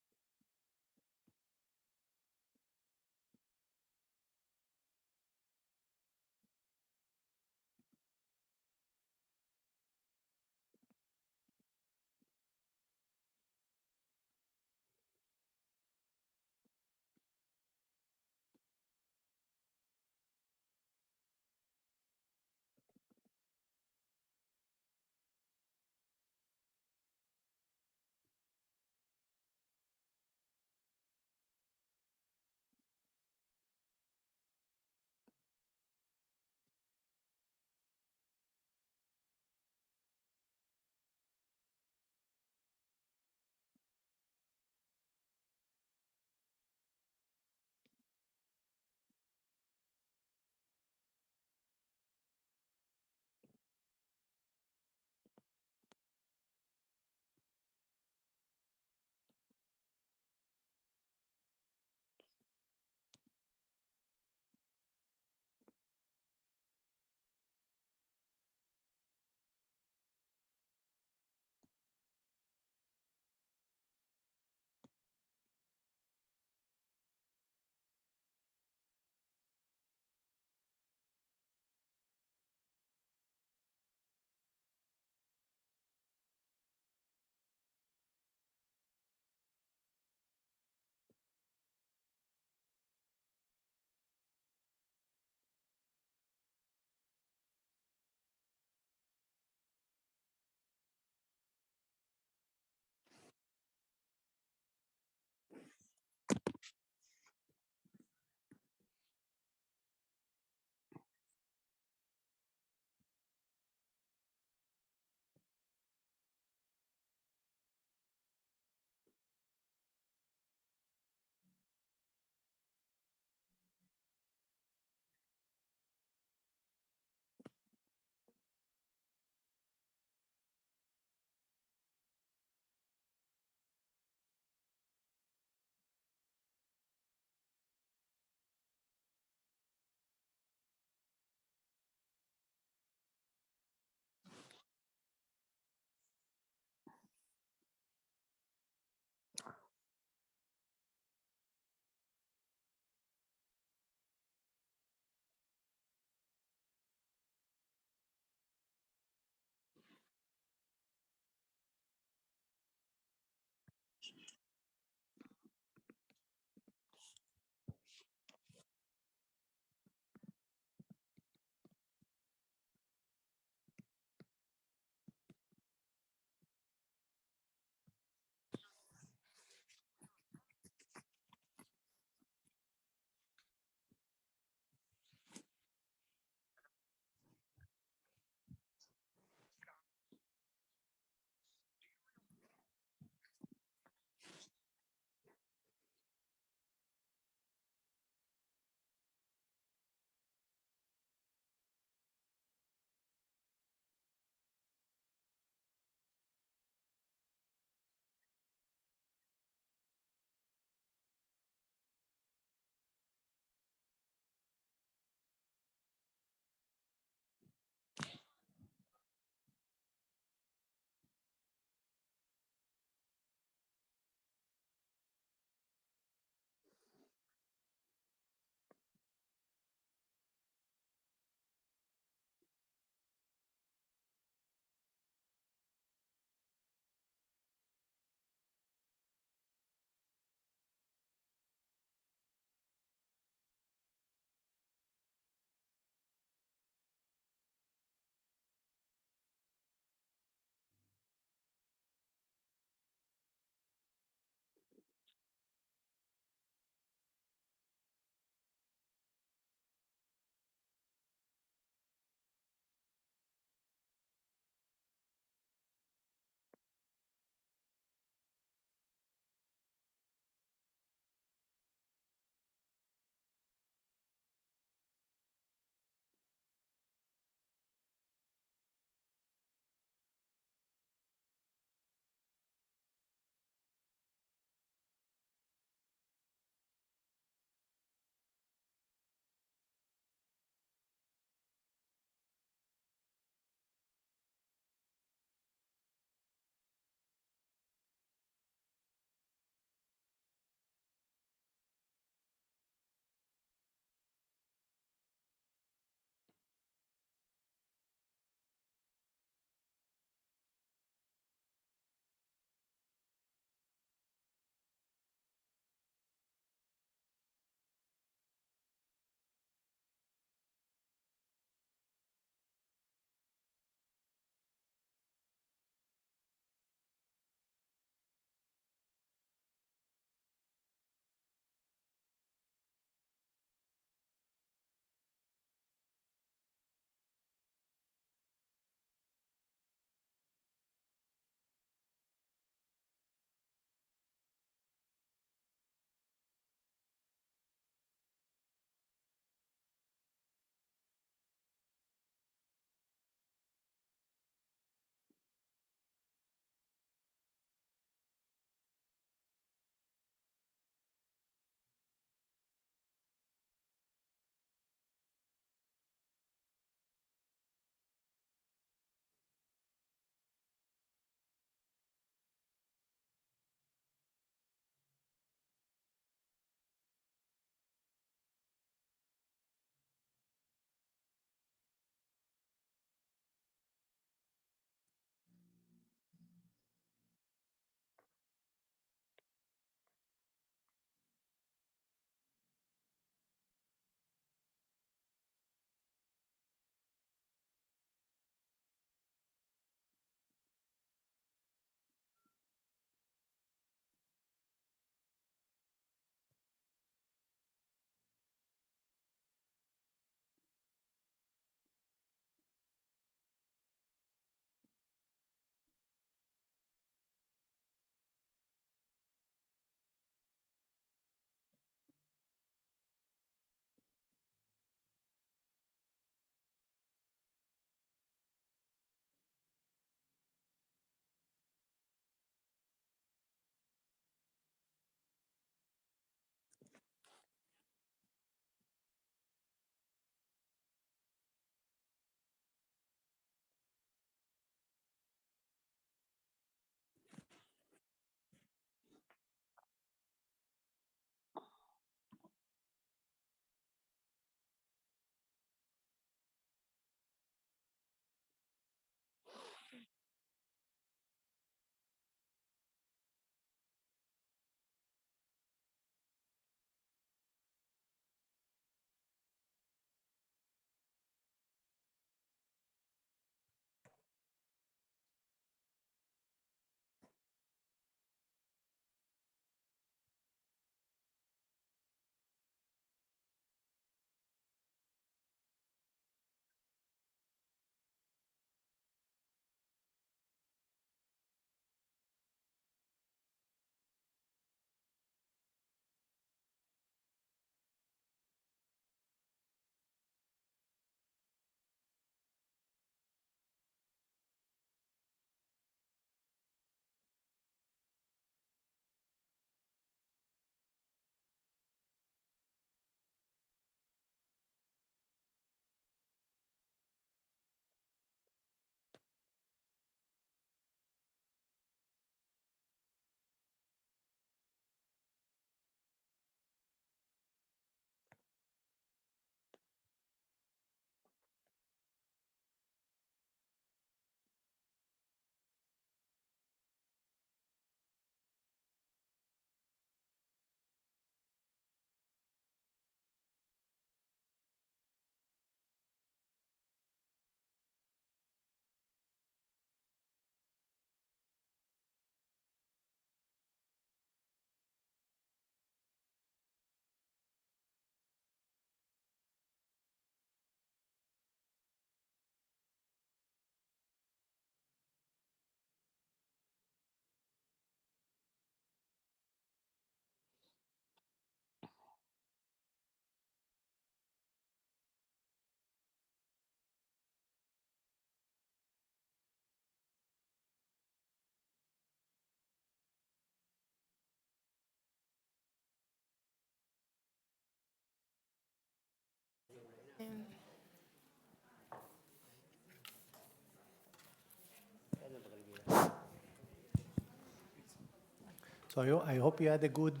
So I hope you had a good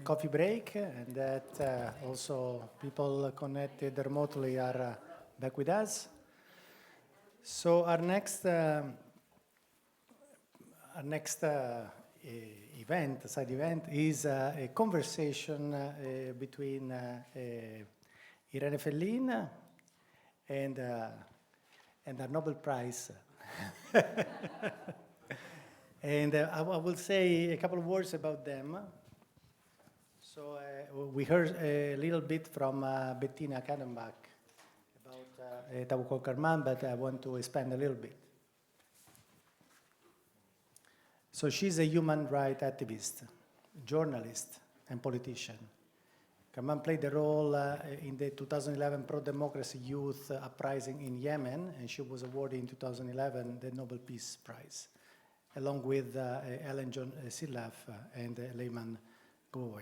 coffee break and that also people connected remotely are back with us. So our next side event, is a conversation between Irene Fellin and our Nobel Prize. And I will say a couple of words about them. So we heard a little bit from Bettina Kadenbach about Tawakkol Karman, but I want to expand a little bit. So she's a human rights activist, journalist, and politician. Karman played a role in the 2011 pro-democracy youth uprising in Yemen, and she was awarded in 2011 the Nobel Peace Prize, along with Ellen John Sirleaf and Lehman Gowe.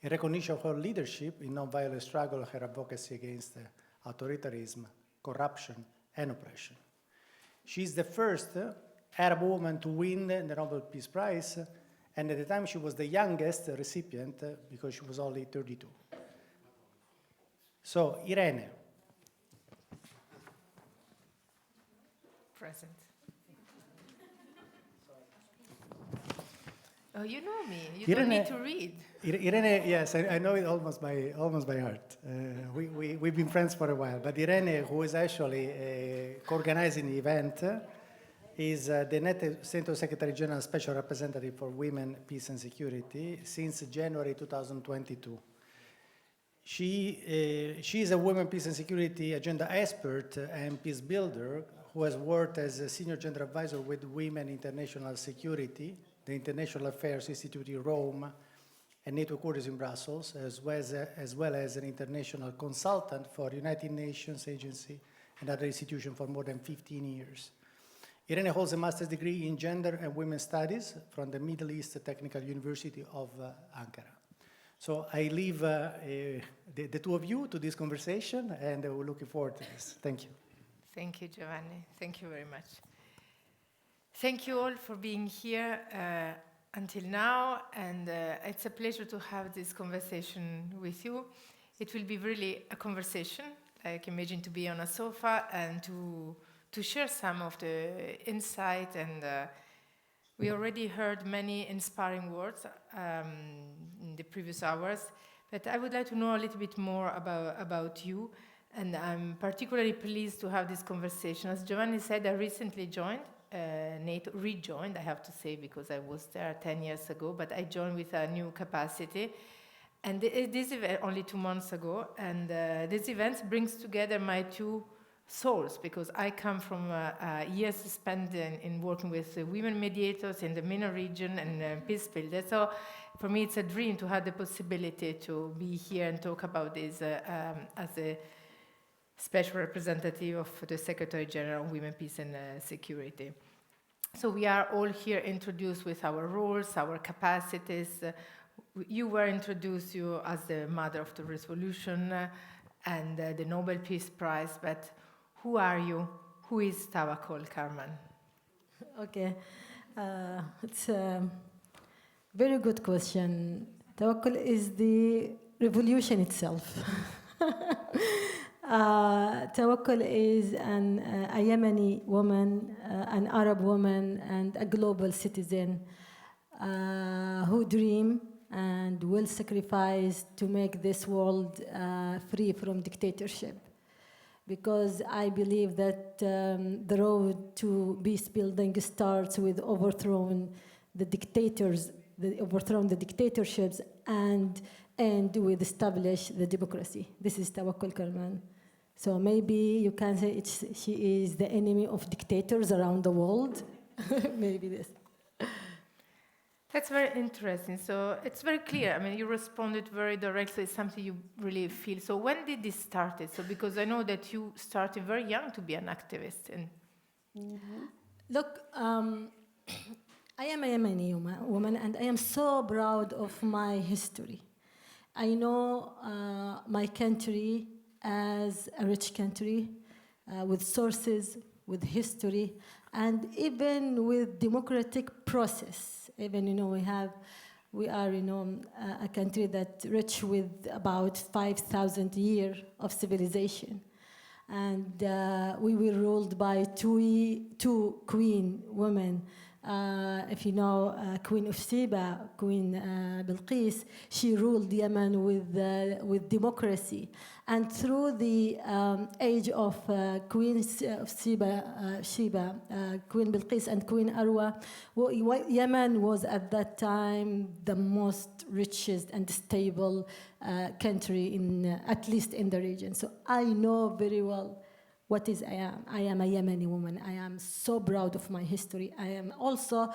In recognition of her leadership in non-violent struggle, her advocacy against authoritarianism, corruption, and oppression. She's the first Arab woman to win the Nobel Peace Prize, and at the time she was the youngest recipient because she was only 32. So, Irene. Present. Oh, you know me. You don't need to read. Irene, yes, I know it almost by heart. We've been friends for a while, but Irene, who is actually co-organizing the event, is the NATO Secretary General Special Representative for Women, Peace and Security since January 2022. She is a women, peace and security agenda expert and peace builder who has worked as a senior gender advisor with Women International Security, the International Affairs Institute in Rome, and NATO quarters in Brussels, as well as an international consultant for United Nations Agency and other institutions for more than 15 years. Irene holds a master's degree in gender and women's studies from the Middle East Technical University of Ankara. So I leave the two of you to this conversation, and we're looking forward to this. Thank you. Thank you, Giovanni. Thank you very much. Thank you all for being here until now, and it's a pleasure to have this conversation with you. It will be really a conversation, like imagine to be on a sofa and to share some of the insight, and we already heard many inspiring words in the previous hours, but I would like to know a little bit more about you, and I'm particularly pleased to have this conversation. As Giovanni said, I recently joined NATO, rejoined, I have to say, because I was there 10 years ago, but I joined with a new capacity, and this event only 2 months ago, and this event brings together my two souls, because I come from years spent in working with women mediators in the MENA region and Peacebuilders. So for me, it's a dream to have the possibility to be here and talk about this as a special representative of the Secretary General of Women, Peace and Security. So we are all here introduced with our roles, our capacities. You were introduced as the mother of the resolution and the Nobel Peace Prize, but who are you? Who is Tawakkol Karman? Okay, it's a very good question. Tawakkol is the revolution itself. Tawakkol is a Yemeni woman, an Arab woman, and a global citizen who dream and will sacrifice to make this world free from dictatorship. Because I believe that the road to peace building starts with overthrowing the dictators, overthrowing the dictatorships, and end with establish the democracy. This is Tawakkol Karman. So maybe you can say she is the enemy of dictators around the world. Maybe this. That's very interesting. So it's very clear. I mean, you responded very directly. It's something you really feel. So when did this start? So because I know that you started very young to be an activist. And Look, I am a Yemeni woman, and I am so proud of my history. I know my country as a rich country with sources, with history, and even with democratic process Even, we are, a country that rich with about 5,000 years of civilization. And we were ruled by two queen women. If you know Queen of Sheba, Queen Bilqis, she ruled Yemen with democracy. And through the age of Queens of Sheba, Queen Bilqis and Queen Arwa, Yemen was at that time the most richest and stable country, at least in the region. So I know very well what is I am. I am a Yemeni woman. I am so proud of my history. I am also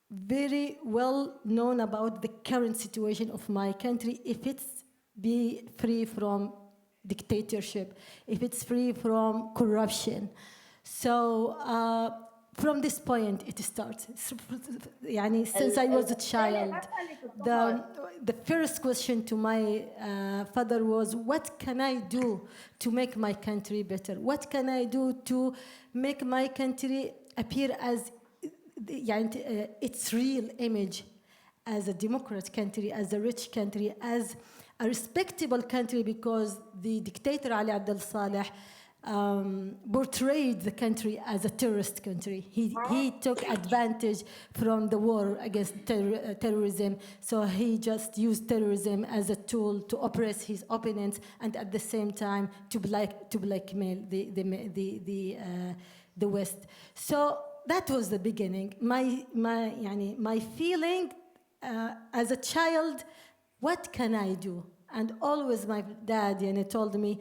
very well known about the current situation of my country. If it's be free from dictatorship, if it's free from corruption. So from this point it starts. Since I was a child, the first question to my father was, what can I do to make my country better? What can I do to make my country appear as its real image, as a democratic country, as a rich country, as a respectable country? Because the dictator Ali Abdel Saleh portrayed the country as a terrorist country. He took advantage from the war against terrorism, so he just used terrorism as a tool to oppress his opponents and at the same time to blackmail the West. So that was the beginning. My feeling as a child, what can I do? And always my dad told me,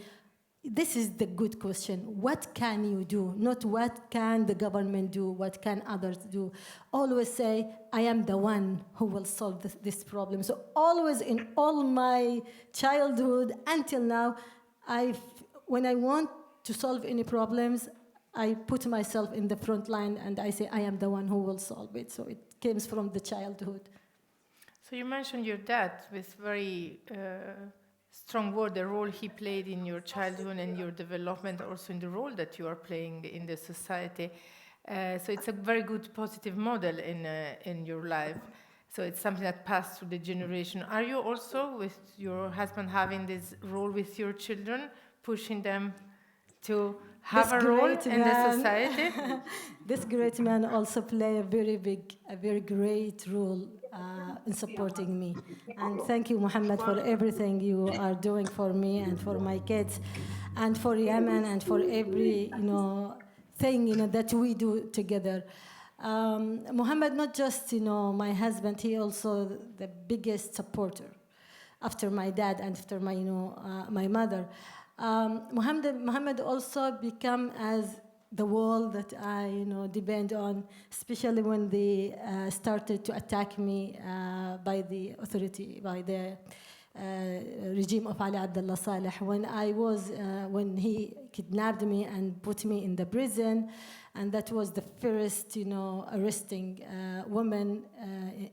this is the good question. What can you do? Not what can the government do, what can others do. Always say, I am the one who will solve this problem. So always in all my childhood until now, when I want to solve any problems, I put myself in the front line and I say, I am the one who will solve it. So it comes from the childhood. So you mentioned your dad with very strong word, the role he played in your childhood and your development, also in the role that you are playing in the society. So it's a very good positive model in your life. So it's something that passed through the generation. Are you also, with your husband, having this role with your children, pushing them to have a role in the society? This great man also play a very great role in supporting me. And thank you, Mohammed, for everything you are doing for me and for my kids and for Yemen and for every thing that we do together. Mohammed, not just my husband, he also the biggest supporter after my dad and after my my mother. Mohammed also become as the wall that I depend on, especially when they started to attack me by the authority, by the regime of Ali Abdullah Saleh. When he kidnapped me and put me in the prison, and that was the first arresting woman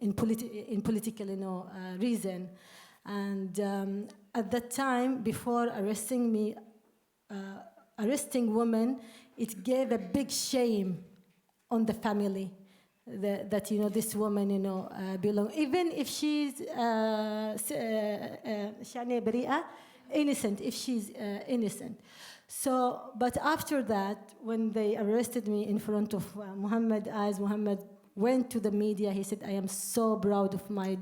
in political reason. And at that time, before arresting me, arresting women, it gave a big shame on the family that this woman belong, even if she's innocent, if she's innocent. So, but after that, when they arrested me in front of Muhammad eyes, Muhammad went to the media. He said, I am so proud of my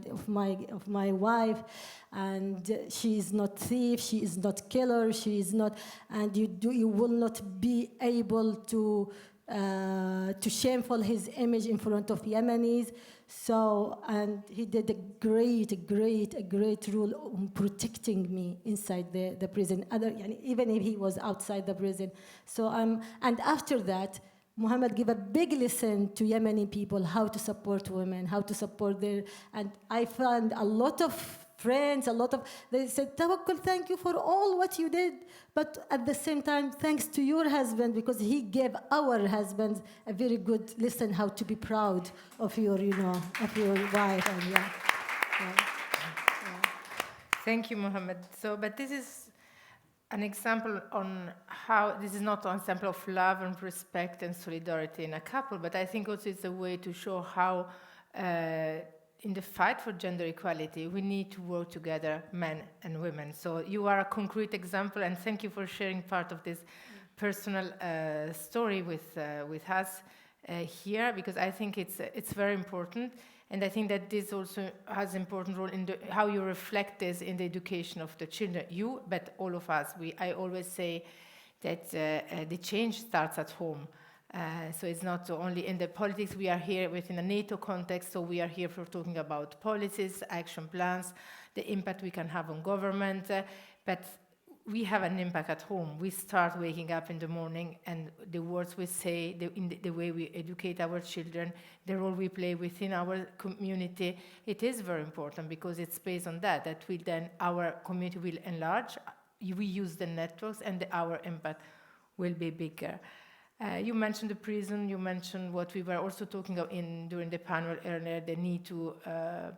wife, and she is not thief, she is not killer, she is not, and you will not be able to shameful his image in front of Yemenis. So, and he did a great role on protecting me inside the prison, even if he was outside the prison. So, and after that, Muhammad gave a big lesson to Yemeni people how to support women, how to support their, and I found a lot of friends, they said, Tawakkul, thank you for all what you did, but at the same time, thanks to your husband, because he gave our husbands a very good lesson how to be proud of your, of your wife. And yeah. Thank you, Mohammed. So, but this is an example on how, this is not an example of love and respect and solidarity in a couple, but I think also it's a way to show how in the fight for gender equality, we need to work together, men and women. So you are a concrete example, and thank you for sharing part of this personal story with us here, because I think it's very important. And I think that this also has an important role in how you reflect this in the education of the children, you, but all of us. I always say that the change starts at home. So it's not only in the politics. We are here within a NATO context, so we are here for talking about policies, action plans, the impact we can have on government, but we have an impact at home. We start waking up in the morning, and the words we say, the way we educate our children, the role we play within our community, it is very important, because it's based on that will then, our community will enlarge, we use the networks, and our impact will be bigger. You mentioned the prison, you mentioned what we were also talking about during the panel earlier, the need to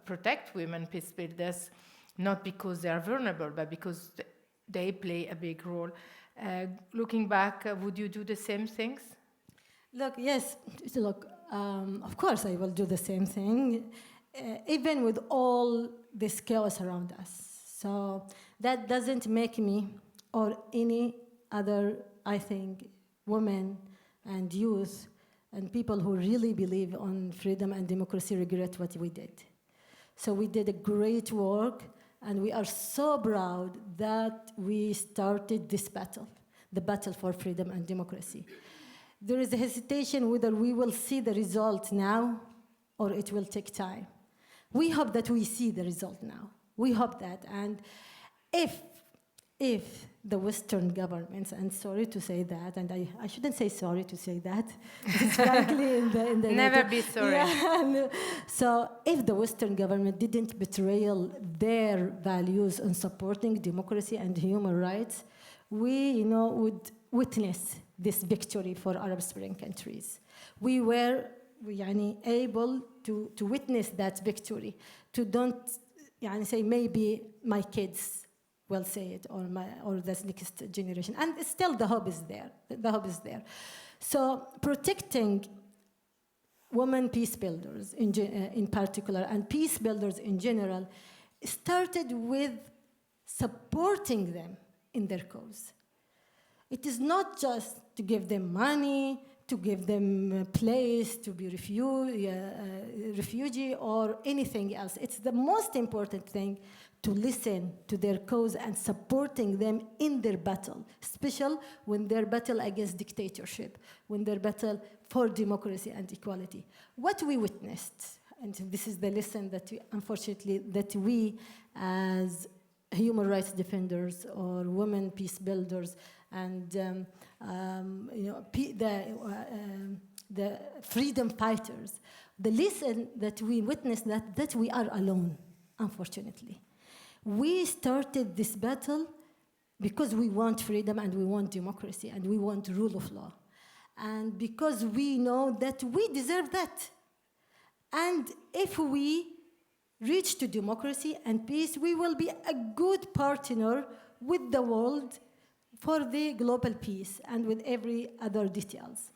protect women peacebuilders, not because they are vulnerable, but because they play a big role. Looking back, would you do the same things? Look, yes, look, of course I will do the same thing, even with all this chaos around us. So that doesn't make me or any other, I think, women and youth and people who really believe on freedom and democracy regret what we did. So we did a great work, and we are so proud that we started this battle, the battle for freedom and democracy. There is a hesitation whether we will see the result now or it will take time. We hope that we see the result now. We hope that, and if the Western governments, and sorry to say that, and I shouldn't say sorry to say that, it's frankly in the never be sorry. Yeah, so if the Western government didn't betray their values on supporting democracy and human rights, we would witness this victory for Arab Spring countries. We were able to witness that victory, to don't say maybe my kids will say it, or the next generation. And still the hope is there. The hope is there. So protecting women peacebuilders in particular, and peacebuilders in general, started with supporting them in their cause. It is not just to give them money, to give them a place to be refugee or anything else. It's the most important thing, to listen to their cause and supporting them in their battle, especially when their battle against dictatorship, when their battle for democracy and equality. What we witnessed, and this is the lesson that we as human rights defenders or women peacebuilders and the freedom fighters, the lesson that we witnessed that we are alone, unfortunately. We started this battle because we want freedom and we want democracy and we want rule of law. And because we know that we deserve that. And if we reach to democracy and peace, we will be a good partner with the world for the global peace and with every other details.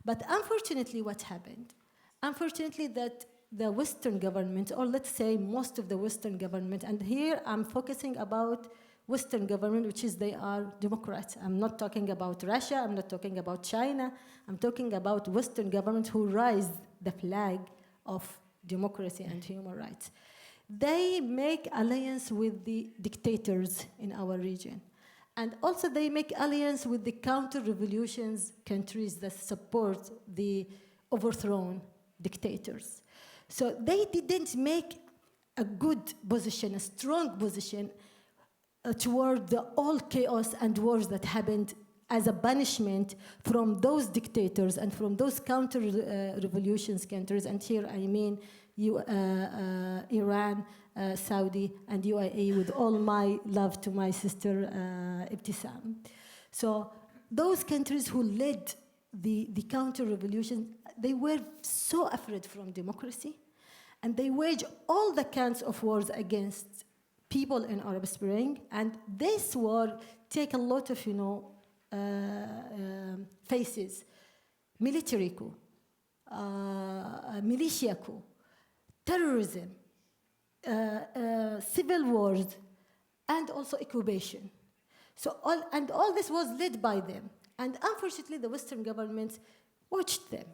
But unfortunately, what happened? Unfortunately, that the Western government, or let's say most of the Western government, and here I'm focusing about Western government, which is they are Democrats. I'm not talking about Russia, I'm not talking about China, I'm talking about Western governments who raise the flag of democracy and human rights. They make alliance with the dictators in our region. And also they make alliance with the counter-revolutions countries that support the overthrown dictators. So they didn't make a good position, a strong position toward all chaos and wars that happened as a punishment from those dictators and from those counter-revolutions countries. And here I mean Iran, Saudi, and UAE, with all my love to my sister Ibtisam. So those countries who led the counter-revolution, they were so afraid from democracy, and they waged all the kinds of wars against people in Arab Spring, and this war take a lot of, faces. Military coup, militia coup, terrorism, civil wars, and also occupation. So all this was led by them. And unfortunately, the Western governments watched them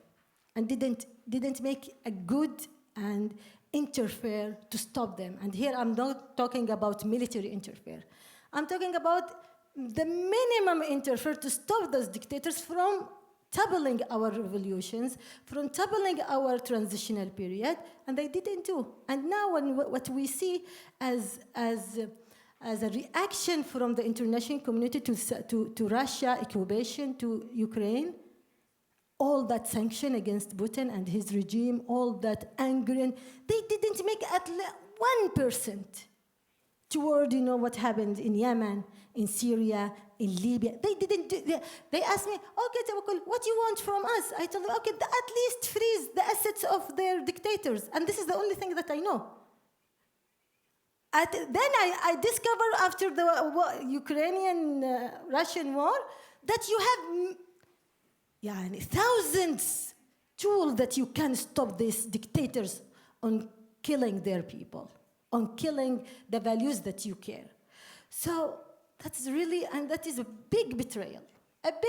and didn't make a good and interfere to stop them. And here I'm not talking about military interfere. I'm talking about the minimum interfere to stop those dictators from toppling our revolutions, from toppling our transitional period, and they didn't do. And now what we see as a reaction from the international community to Russia, occupation, to Ukraine, all that sanction against Putin and his regime, all that anger, they didn't make at least 1% toward what happened in Yemen, in Syria, in Libya. They didn't do, they asked me, okay, Tawakkul, what do you want from us? I told them, okay, at least freeze the assets of their dictators. And this is the only thing that I know. Then I discovered after the Ukrainian-Russian war that you have thousands tools that you can stop these dictators on killing their people, on killing the values that you care. So that's really, and that is a big betrayal that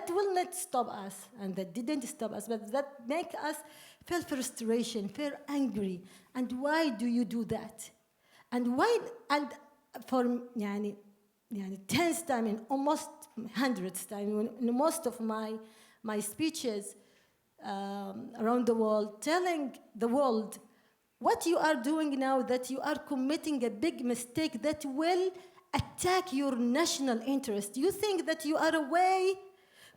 will not stop us, and that didn't stop us, but that make us feel frustration, feel angry. And why do you do that? And why, and for tenth time and almost hundredth time in most of my speeches around the world, telling the world what you are doing now, that you are committing a big mistake that will attack your national interest. You think that you are away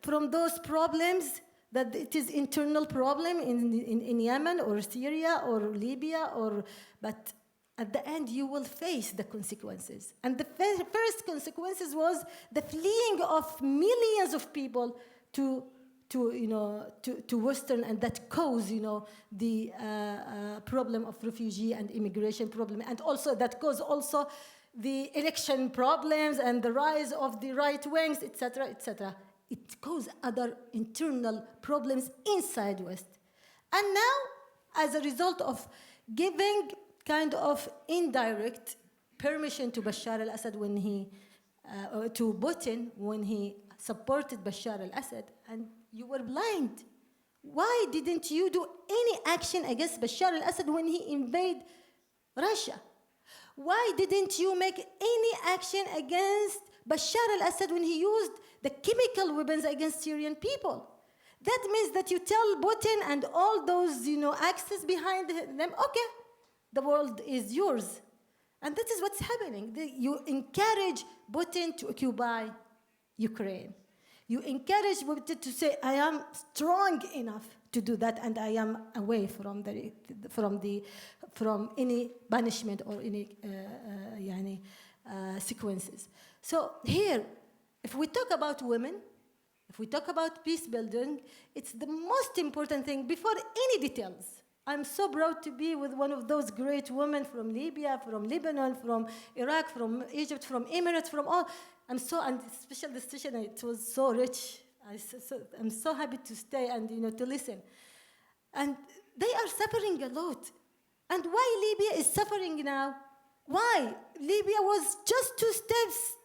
from those problems, that it is internal problem in Yemen or Syria or Libya, but at the end you will face the consequences. And the first consequences was the fleeing of millions of people to Western, and that caused the problem of refugee and immigration problem, and also that caused also the election problems and the rise of the right wings, etc., etc. It caused other internal problems inside West. And now, as a result of giving kind of indirect permission to Bashar al-Assad when to Putin when he supported Bashar al-Assad, and you were blind. Why didn't you do any action against Bashar al-Assad when he invaded Russia? Why didn't you make any action against Bashar al-Assad when he used the chemical weapons against Syrian people? That means that you tell Putin and all those axes behind them, okay, the world is yours. And that is what's happening. You encourage Putin to occupy Ukraine. You encourage Putin to say, I am strong enough to do that, and I am away from any punishment or any sequences. So here, if we talk about women, if we talk about peace building, it's the most important thing before any details. I'm so proud to be with one of those great women from Libya, from Lebanon, from Iraq, from Egypt, from Emirates, from all. And special decision, it was so rich. I'm so happy to stay and to listen. And they are suffering a lot. And why Libya is suffering now? Why? Libya was just 2 steps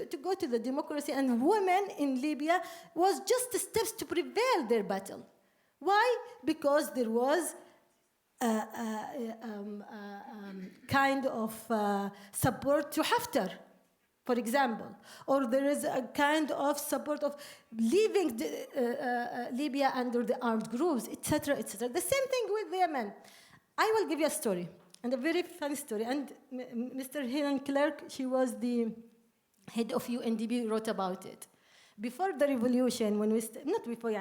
to go to the democracy, and women in Libya was just steps to prevail their battle. Why? Because there was kind of support to Haftar, for example, or there is a kind of support of leaving Libya under the armed groups, etc., etc. The same thing with Yemen. I will give you a story, and a very funny story. And Mr. Helen Clark, she was the head of UNDP, wrote about it. Before the revolution, when we not before,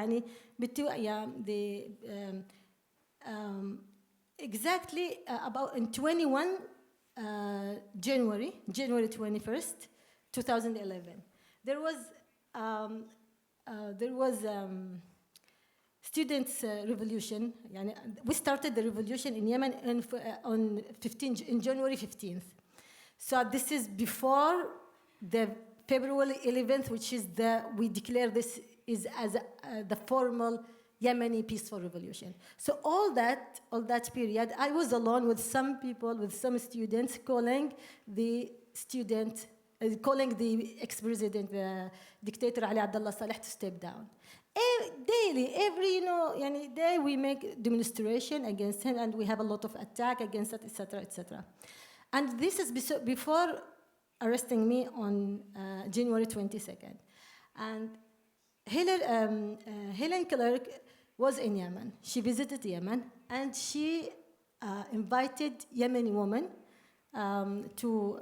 exactly about in 21 January 21st, 2011, there was students' revolution. We started the revolution in Yemen in January 15th. So this is before the February 11th, which is we declare this is as the formal Yemeni peaceful revolution. So all that period, I was alone with some people, with some students, calling the ex-president, the dictator Ali Abdullah Saleh, to step down. Daily, every day we make demonstration against him, and we have a lot of attack against it, etc., etc. And this is before arresting me on January 22nd. And Helen Clark was in Yemen. She visited Yemen, and she invited Yemeni women to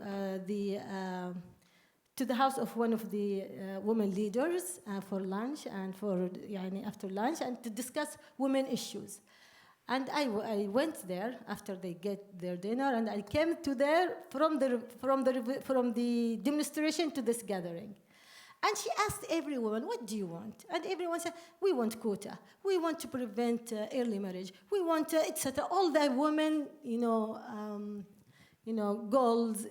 the house of one of the women leaders for lunch and for after lunch, and to discuss women issues. And I went there after they get their dinner, and I came to there from the demonstration to this gathering. And she asked every woman, what do you want? And everyone said, we want quota. We want to prevent early marriage. We want, etc. All the women, goals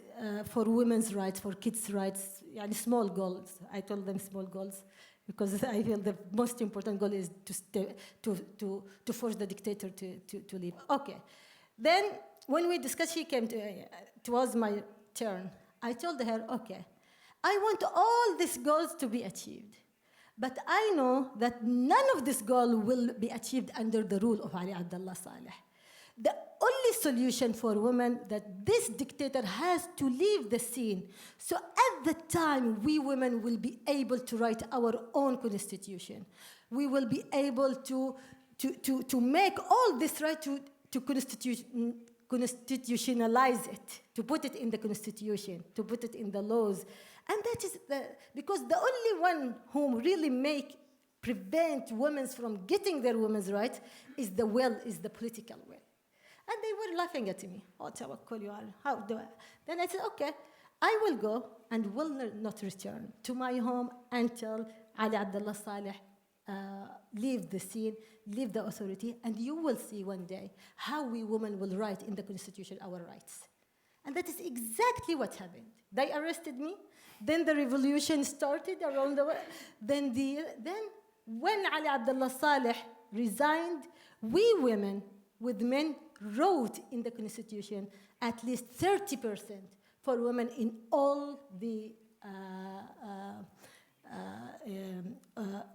for women's rights, for kids' rights, small goals. I told them small goals because I feel the most important goal is to force the dictator to leave. Okay. Then when we discussed, she came it was my turn. I told her, okay, I want all these goals to be achieved. But I know that none of this goal will be achieved under the rule of Ali Abdullah Saleh. The only solution for women that this dictator has to leave the scene. So at the time, we women will be able to write our own constitution. We will be able to make all this right to constitutionalize it, to put it in the constitution, to put it in the laws. And that is because the only one who really prevent women from getting their women's rights is the political will. And they were laughing at me. Oh, how do I? Then I said, okay, I will go and will not return to my home until Ali Abdullah Saleh leave the scene, leave the authority, and you will see one day how we women will write in the constitution our rights. And that is exactly what happened. They arrested me. Then the revolution started around the world. Then when Ali Abdullah Saleh resigned, we women with men wrote in the constitution at least 30% for women in all the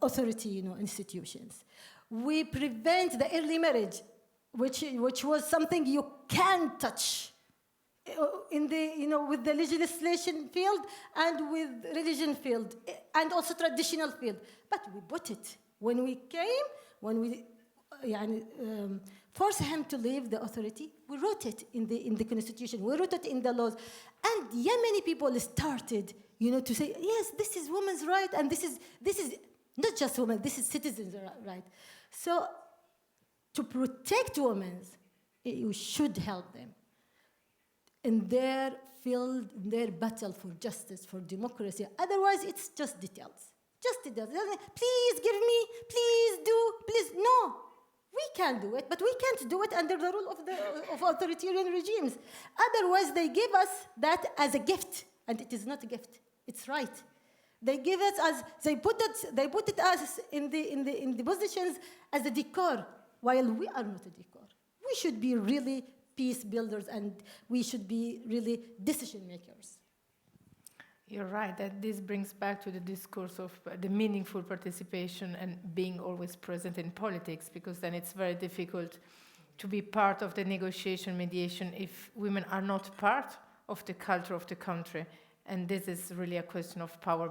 authority institutions. We prevent the early marriage, which was something you can't touch in the with the legislation field and with religion field and also traditional field. But we put it when we force him to leave the authority. We wrote it in the constitution. We wrote it in the laws, and Yemeni people started to say, yes, this is women's right, and this is not just women. This is citizens' right. So to protect women, you should help them in their field, in their battle for justice, for democracy. Otherwise, it's just details. Just details. Please give me, please do, please. No, we can do it, but we can't do it under the rule of authoritarian regimes. Otherwise, they give us that as a gift, and it is not a gift. It's right. They give it as they put it as in the positions as a decor, while we are not a decor. We should be really peace builders, and we should be really decision makers. You're right, that this brings back to the discourse of the meaningful participation and being always present in politics, because then it's very difficult to be part of the negotiation, mediation, if women are not part of the culture of the country. And this is really a question of power,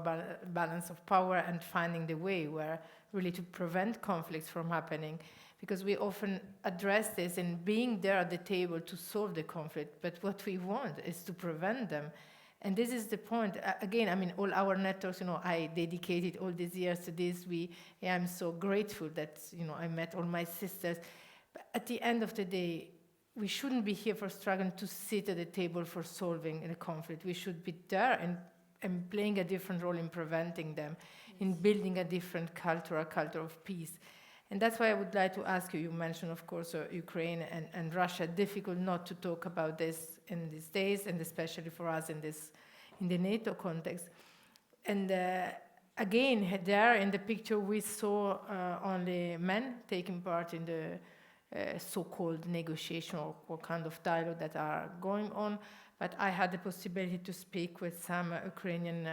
balance of power, and finding the way where really to prevent conflicts from happening. Because we often address this in being there at the table to solve the conflict, but what we want is to prevent them. And this is the point. Again, I mean, all our networks, I dedicated all these years to this. I'm so grateful that, I met all my sisters. But at the end of the day, we shouldn't be here for struggling to sit at the table for solving a conflict. We should be there and playing a different role in preventing them, in building a different culture, a culture of peace. And that's why I would like to ask you, you mentioned, of course, Ukraine and Russia. Difficult not to talk about this in these days, and especially for us in the NATO context. And again, there in the picture we saw only men taking part in the so-called negotiation or kind of dialogue that are going on. But I had the possibility to speak with some Ukrainian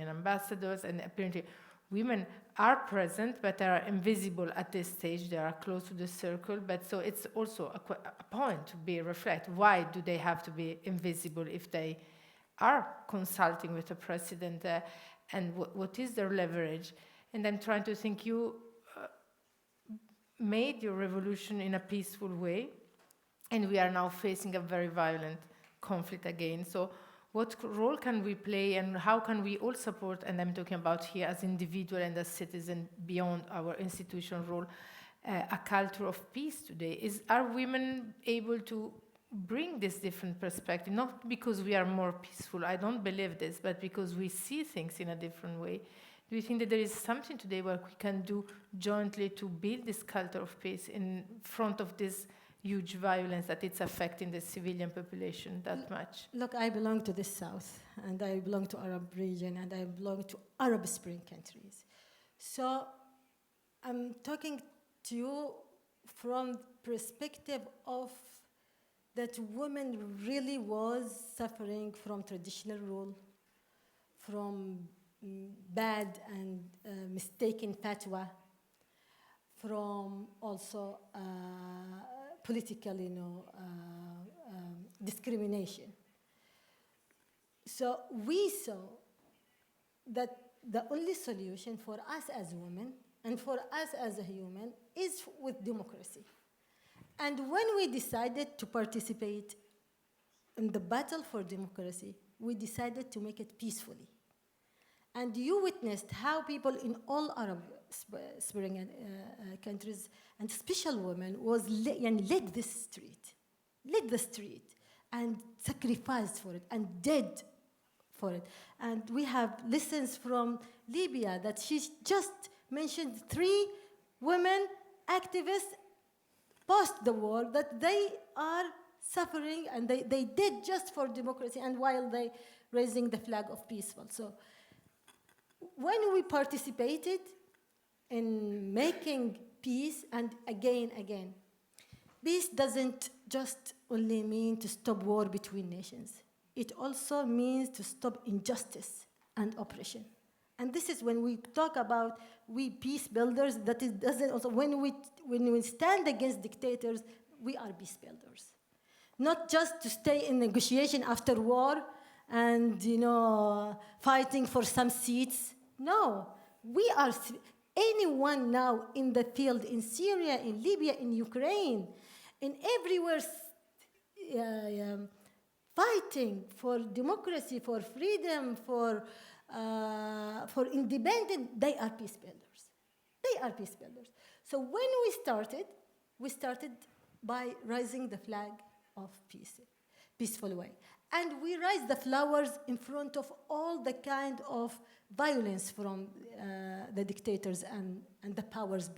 ambassadors, and apparently women are present, but they are invisible at this stage. They are close to the circle, but so it's also a point to be reflect. Why do they have to be invisible if they are consulting with the president, and what is their leverage? And I'm trying to think, you made your revolution in a peaceful way, and we are now facing a very violent conflict again. So what role can we play, and how can we all support, and I'm talking about here as individual and as citizen beyond our institutional role, a culture of peace today? Are women able to bring this different perspective, not because we are more peaceful, I don't believe this, but because we see things in a different way? Do you think that there is something today what we can do jointly to build this culture of peace in front of this huge violence that it's affecting the civilian population that much? Look, I belong to the South, and I belong to Arab region, and I belong to Arab Spring countries. So I'm talking to you from perspective of that women really was suffering from traditional rule, from bad and mistaken fatwa, from also political, discrimination. So we saw that the only solution for us as women and for us as a human is with democracy. And when we decided to participate in the battle for democracy, we decided to make it peacefully. And you witnessed how people in all Arab Spring countries, and especially women, led the street, and sacrificed for it, and did for it. And we have lessons from Libya that she just mentioned 3 women activists post the war that they are suffering, and they did just for democracy, and while they raising the flag of peaceful. So when we participated in making peace, and again, peace doesn't just only mean to stop war between nations. It also means to stop injustice and oppression. And this is when we talk about we peace builders, that is doesn't also when we stand against dictators, we are peace builders. Not just to stay in negotiation after war and fighting for some seats. No, we are anyone now in the field in Syria, in Libya, in Ukraine, in everywhere fighting for democracy, for freedom, for independence, they are peace builders. They are peace builders. So when we started by raising the flag of peace, peaceful way. And we raised the flowers in front of all the kind of violence from the dictators and the powers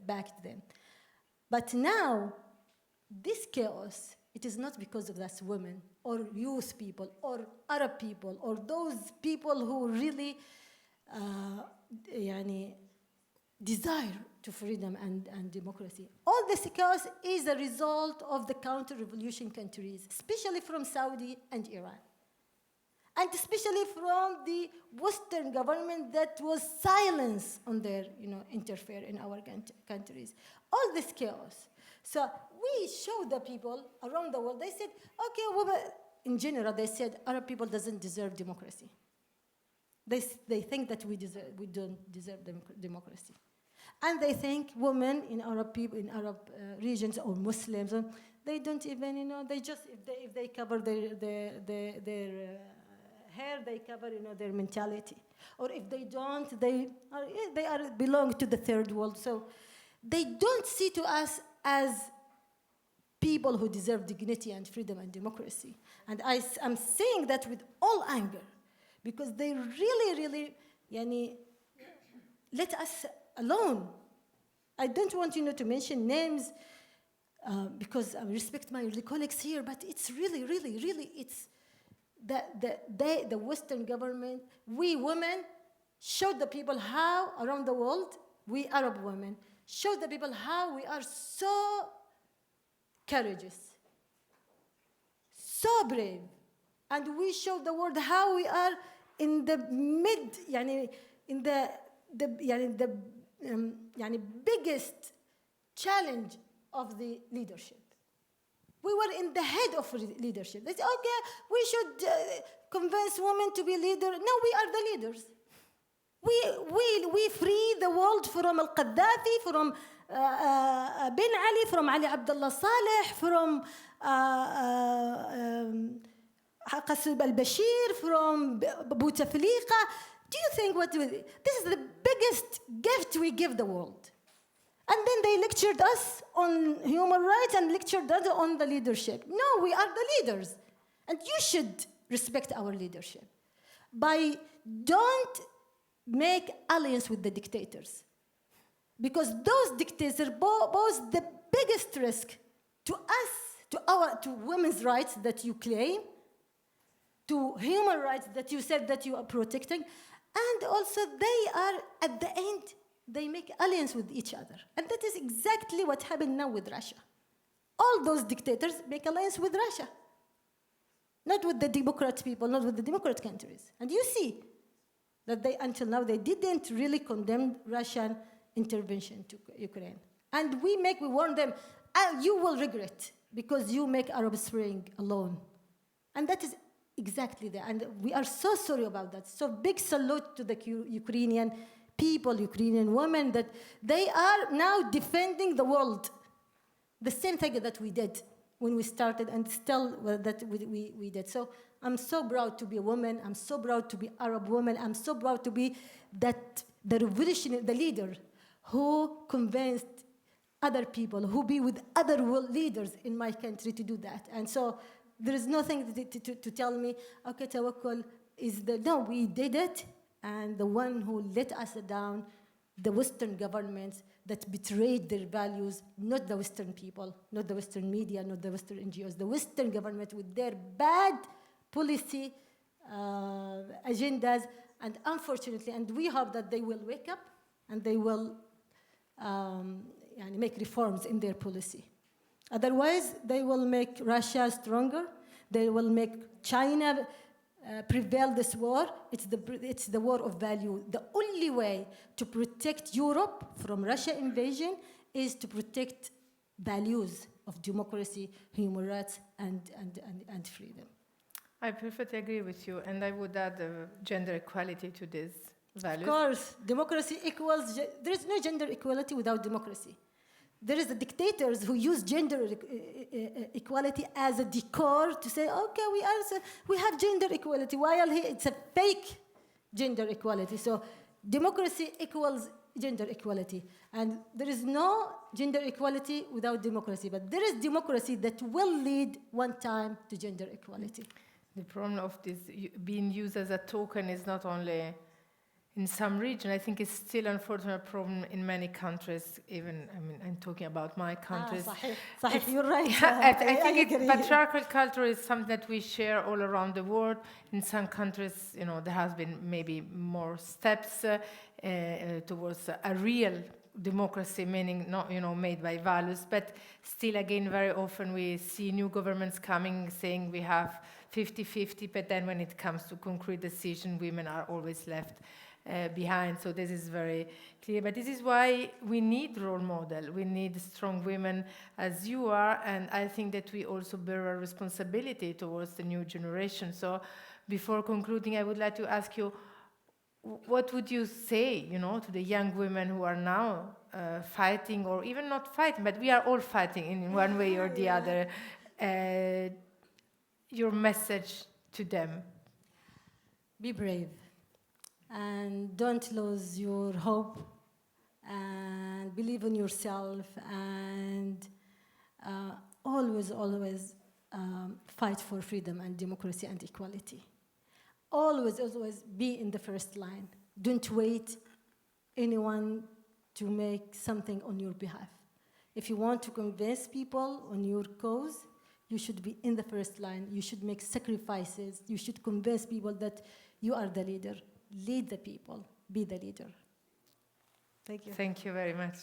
backed them. But now, this chaos, it is not because of us women or youth people or Arab people or those people who really desire to freedom and democracy. All this chaos is a result of the counter-revolution countries, especially from Saudi and Iran. And especially from the Western government that was silent on their, interfere in our countries. All this chaos. So we showed the people around the world, they said, okay, well, in general, they said Arab people doesn't deserve democracy. They think that we don't deserve democracy. And they think women in Arab people, in Arab regions or Muslims, they don't even, they just, if they cover their hair, they cover, their mentality. Or if they don't, they belong to the third world. So they don't see to us as people who deserve dignity and freedom and democracy. And I'm saying that with all anger, because they really, let us alone. I don't want to mention names because I respect my colleagues here, but it's really, it's the Western government, we women showed the people how, around the world, we Arab women, showed the people how we are so courageous, so brave. And we showed the world how we are in the biggest challenge of the leadership. We were in the head of leadership. They said, okay, we should convince women to be leaders. No, we are the leaders. We free the world from Al-Qaddafi, from Ben Ali, from Ali Abdullah Saleh, from Qasib al-Bashir, from Bouteflika. Do you think this is the biggest gift we give the world? And then they lectured us on human rights and lectured us on the leadership. No, we are the leaders. And you should respect our leadership. Don't make alliance with the dictators. Because those dictators pose the biggest risk to us, to women's rights that you claim, to human rights that you said that you are protecting, and also they are, at the end, they make alliance with each other. And that is exactly what happened now with Russia. All those dictators make alliance with Russia. Not with the Democrat people, not with the Democrat countries. And you see that until now, they didn't really condemn Russian intervention to Ukraine. And we warn them, you will regret because you make Arab Spring alone. And that is exactly that. And we are so sorry about that. So big salute to the Ukrainian people, Ukrainian women, that they are now defending the world. The same thing that we did when we started, and still that we did. So I'm so proud to be a woman. I'm so proud to be Arab woman. I'm so proud to be the revolutionary, the leader who convinced other people, who be with other world leaders in my country to do that. And so there is nothing to tell me, okay, tawakkul is no, we did it. And the one who let us down, the Western governments that betrayed their values, not the Western people, not the Western media, not the Western NGOs, the Western government with their bad policy agendas, and unfortunately, and we hope that they will wake up and they will make reforms in their policy. Otherwise, they will make Russia stronger. They will make China prevail this war. It's the war of value. The only way to protect Europe from Russia invasion is to protect values of democracy, human rights, and freedom. I perfectly agree with you, and I would add gender equality to this value. Of course, democracy equals, there is no gender equality without democracy. There is the dictators who use gender equality as a decor to say, okay, we have gender equality, while it's a fake gender equality. So democracy equals gender equality. And there is no gender equality without democracy, but there is democracy that will lead one time to gender equality. The problem of this being used as a token is not only in some region. I think it's still an unfortunate problem in many countries. Even, I'm talking about my countries. Sahih, you're right. I think patriarchal culture is something that we share all around the world. In some countries, there has been maybe more steps towards a real democracy, meaning not, made by values. But still, again, very often we see new governments coming saying we have 50-50, but then when it comes to concrete decision, women are always left behind. So this is very clear. But this is why we need role model. We need strong women as you are. And I think that we also bear a responsibility towards the new generation. So before concluding, I would like to ask you, what would you say, to the young women who are now fighting, or even not fighting, but we are all fighting in one way or the other, your message to them? Be brave. And don't lose your hope, and believe in yourself, and always fight for freedom and democracy and equality. Always be in the first line. Don't wait anyone to make something on your behalf. If you want to convince people on your cause, you should be in the first line. You should make sacrifices. You should convince people that you are the leader. Lead the people. be the leader. Thank you. Thank you very much.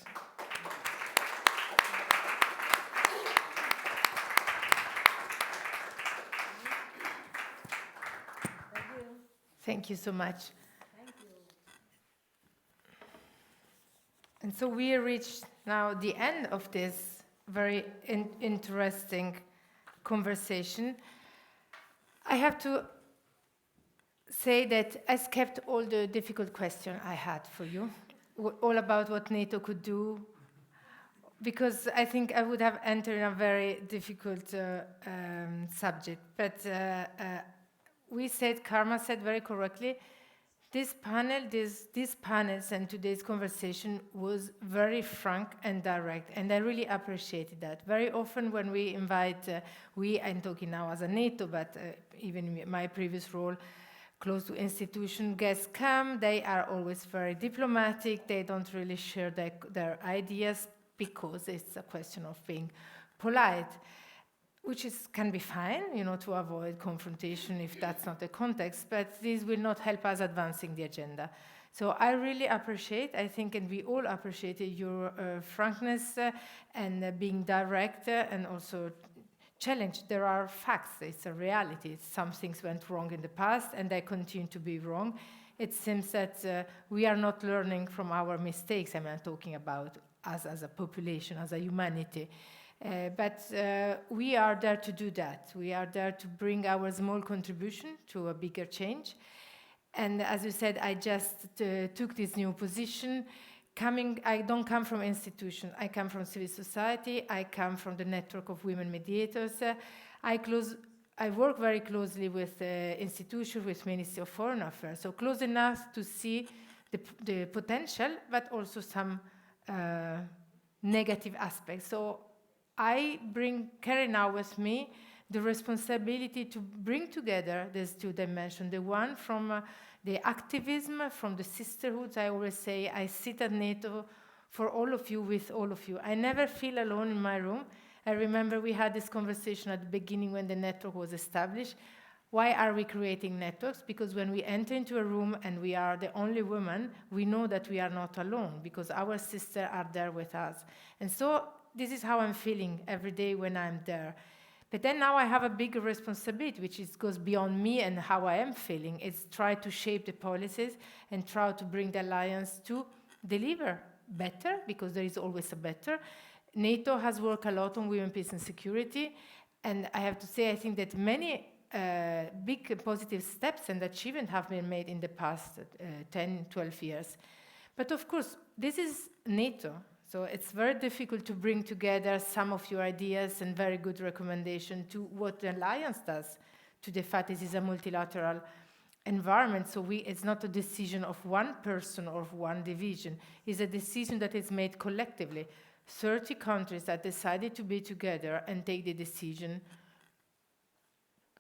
Thank you so much. Thank you. And so we reached now the end of this very interesting conversation. I have to say that I skipped all the difficult questions I had for you, all about what NATO could do, because I think I would have entered in a very difficult subject. But we said, Karma said very correctly, this panel, these panels and today's conversation was very frank and direct, and I really appreciated that. Very often when we invite, I'm talking now as a NATO, but even in my previous role, close to institution, guests come, they are always very diplomatic, they don't really share their ideas because it's a question of being polite, which can be fine, to avoid confrontation if that's not the context, but this will not help us advancing the agenda. So I really appreciate, I think, and we all appreciated your frankness and being direct and also challenged. There are facts, it's a reality. Some things went wrong in the past and they continue to be wrong. It seems that we are not learning from our mistakes. I'm talking about us as a population, as a humanity. But we are there to do that. We are there to bring our small contribution to a bigger change. And as you said, I just took this new position. I don't come from institution. I come from civil society. I come from the network of women mediators. I work very closely with institutions, with Ministry of Foreign Affairs, so close enough to see the potential, but also some negative aspects. So I carry now with me the responsibility to bring together these two dimensions, the one from the activism, from the sisterhoods. I always say I sit at NATO for all of you, with all of you. I never feel alone in my room. I remember we had this conversation at the beginning when the network was established. Why are we creating networks? Because when we enter into a room and we are the only woman, we know that we are not alone because our sisters are there with us. And so this is how I'm feeling every day when I'm there. But then now I have a bigger responsibility, which goes beyond me and how I am feeling. It's try to shape the policies and try to bring the alliance to deliver better, because there is always a better. NATO has worked a lot on women, peace and security. And I have to say, I think that many big positive steps and achievements have been made in the past 10, 12 years. But of course, this is NATO. So it's very difficult to bring together some of your ideas and very good recommendation to what the alliance does, to the fact this is a multilateral environment. So it's not a decision of one person or of one division. It's a decision that is made collectively. 30 countries that decided to be together and take the decision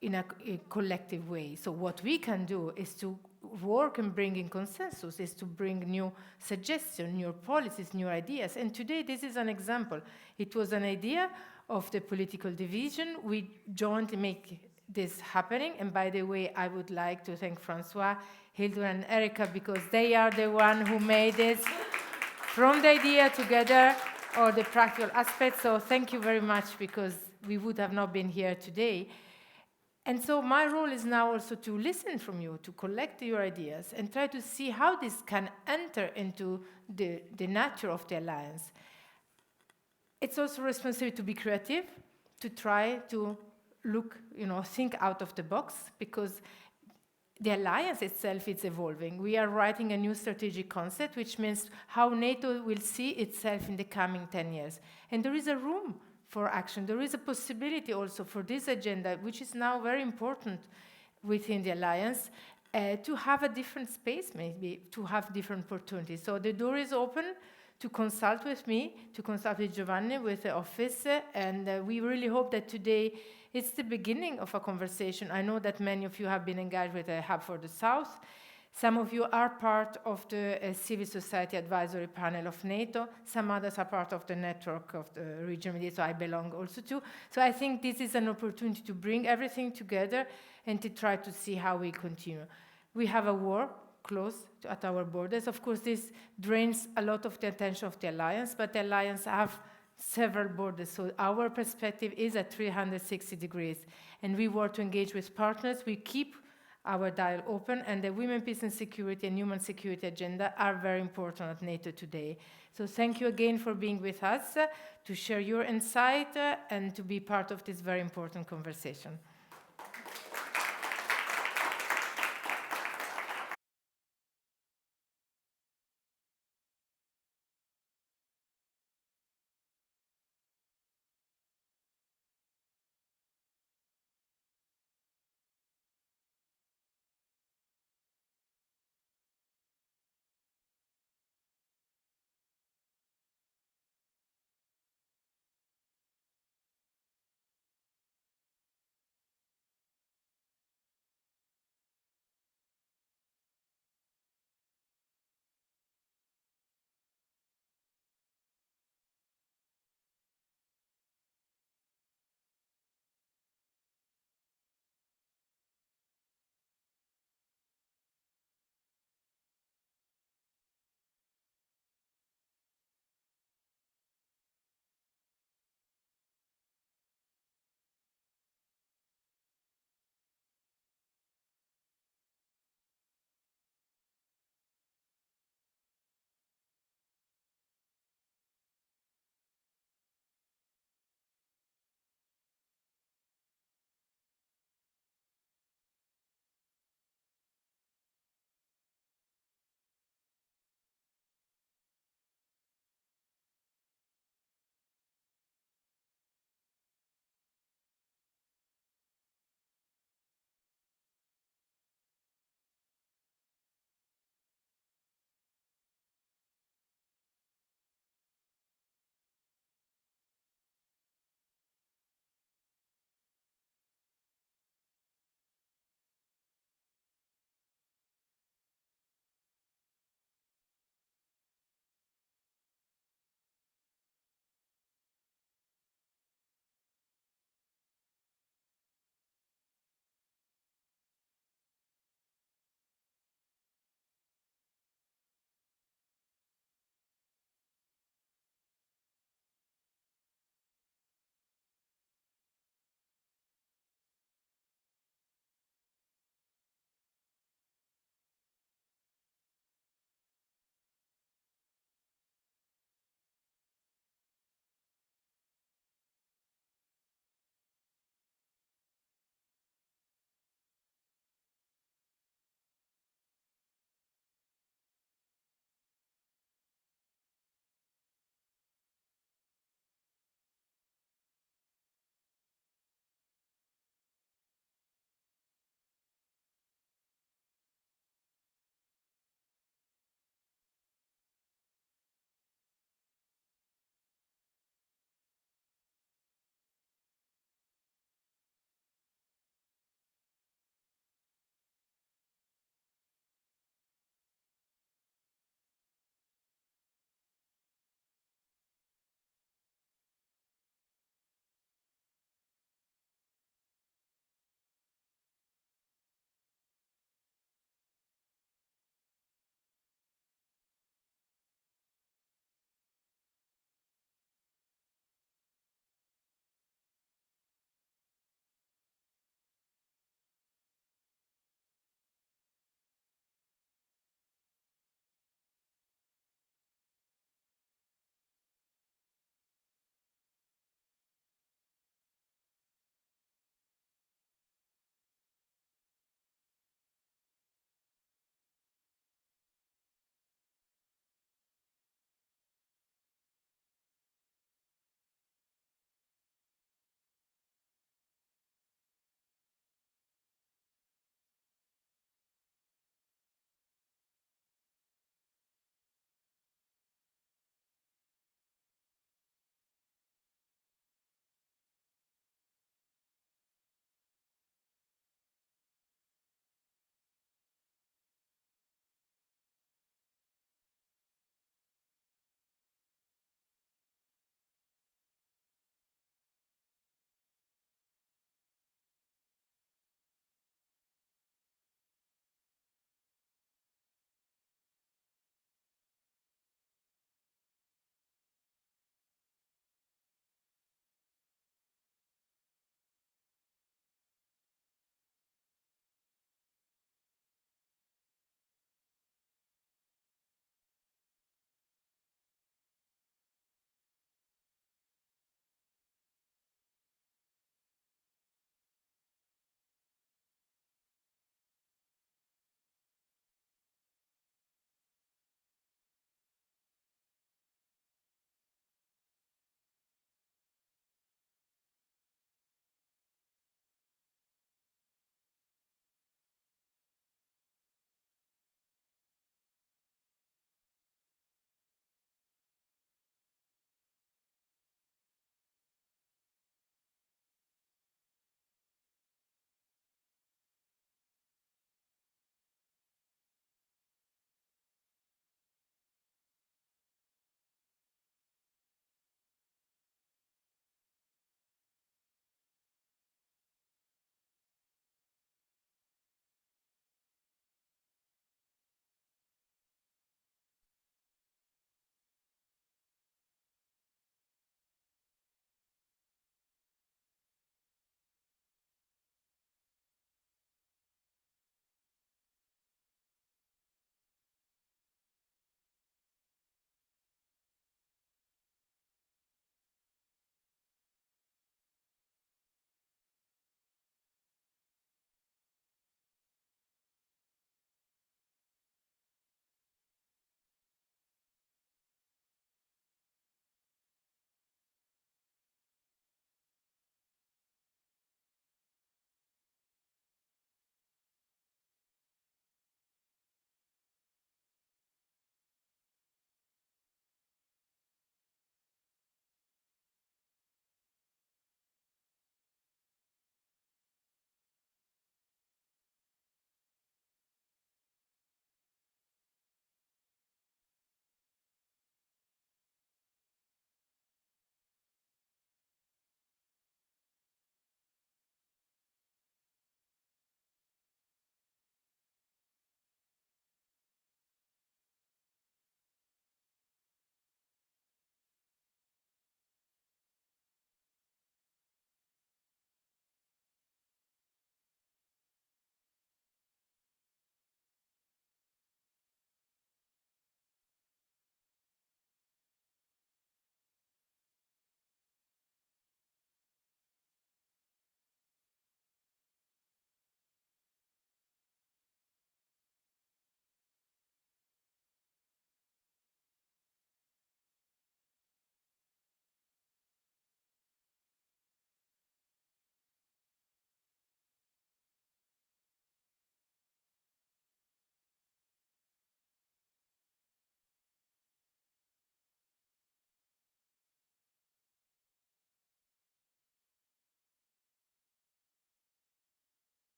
in a collective way. So what we can do is to work and bring in consensus, is to bring new suggestions, new policies, new ideas. And today this is an example. It was an idea of the political division. We jointly make this happening. And by the way, I would like to thank Francois, Hildur and Erika, because they are the one who made this from the idea together or the practical aspects. So thank you very much, because we would have not been here today. And so my role is now also to listen from you, to collect your ideas and try to see how this can enter into the nature of the alliance. It's also responsible to be creative, to try to look, think out of the box, because the alliance itself is evolving. We are writing a new strategic concept, which means how NATO will see itself in the coming 10 years. And there is a room for action. There is a possibility also for this agenda, which is now very important within the alliance, to have a different space, maybe, to have different opportunities. So the door is open to consult with me, to consult with Giovanni, with the office, and we really hope that today it's the beginning of a conversation. I know that many of you have been engaged with a Hub for the South. Some of you are part of the civil society advisory panel of NATO. Some others are part of the network of the region mediators, so I belong also to. So I think this is an opportunity to bring everything together and to try to see how we continue. We have a war close at our borders. Of course, this drains a lot of the attention of the alliance, but the alliance have several borders, so our perspective is at 360 degrees, and we want to engage with partners. We keep our dial open, and the women, peace and security and human security agenda are very important at NATO today. So thank you again for being with us, to share your insight and to be part of this very important conversation.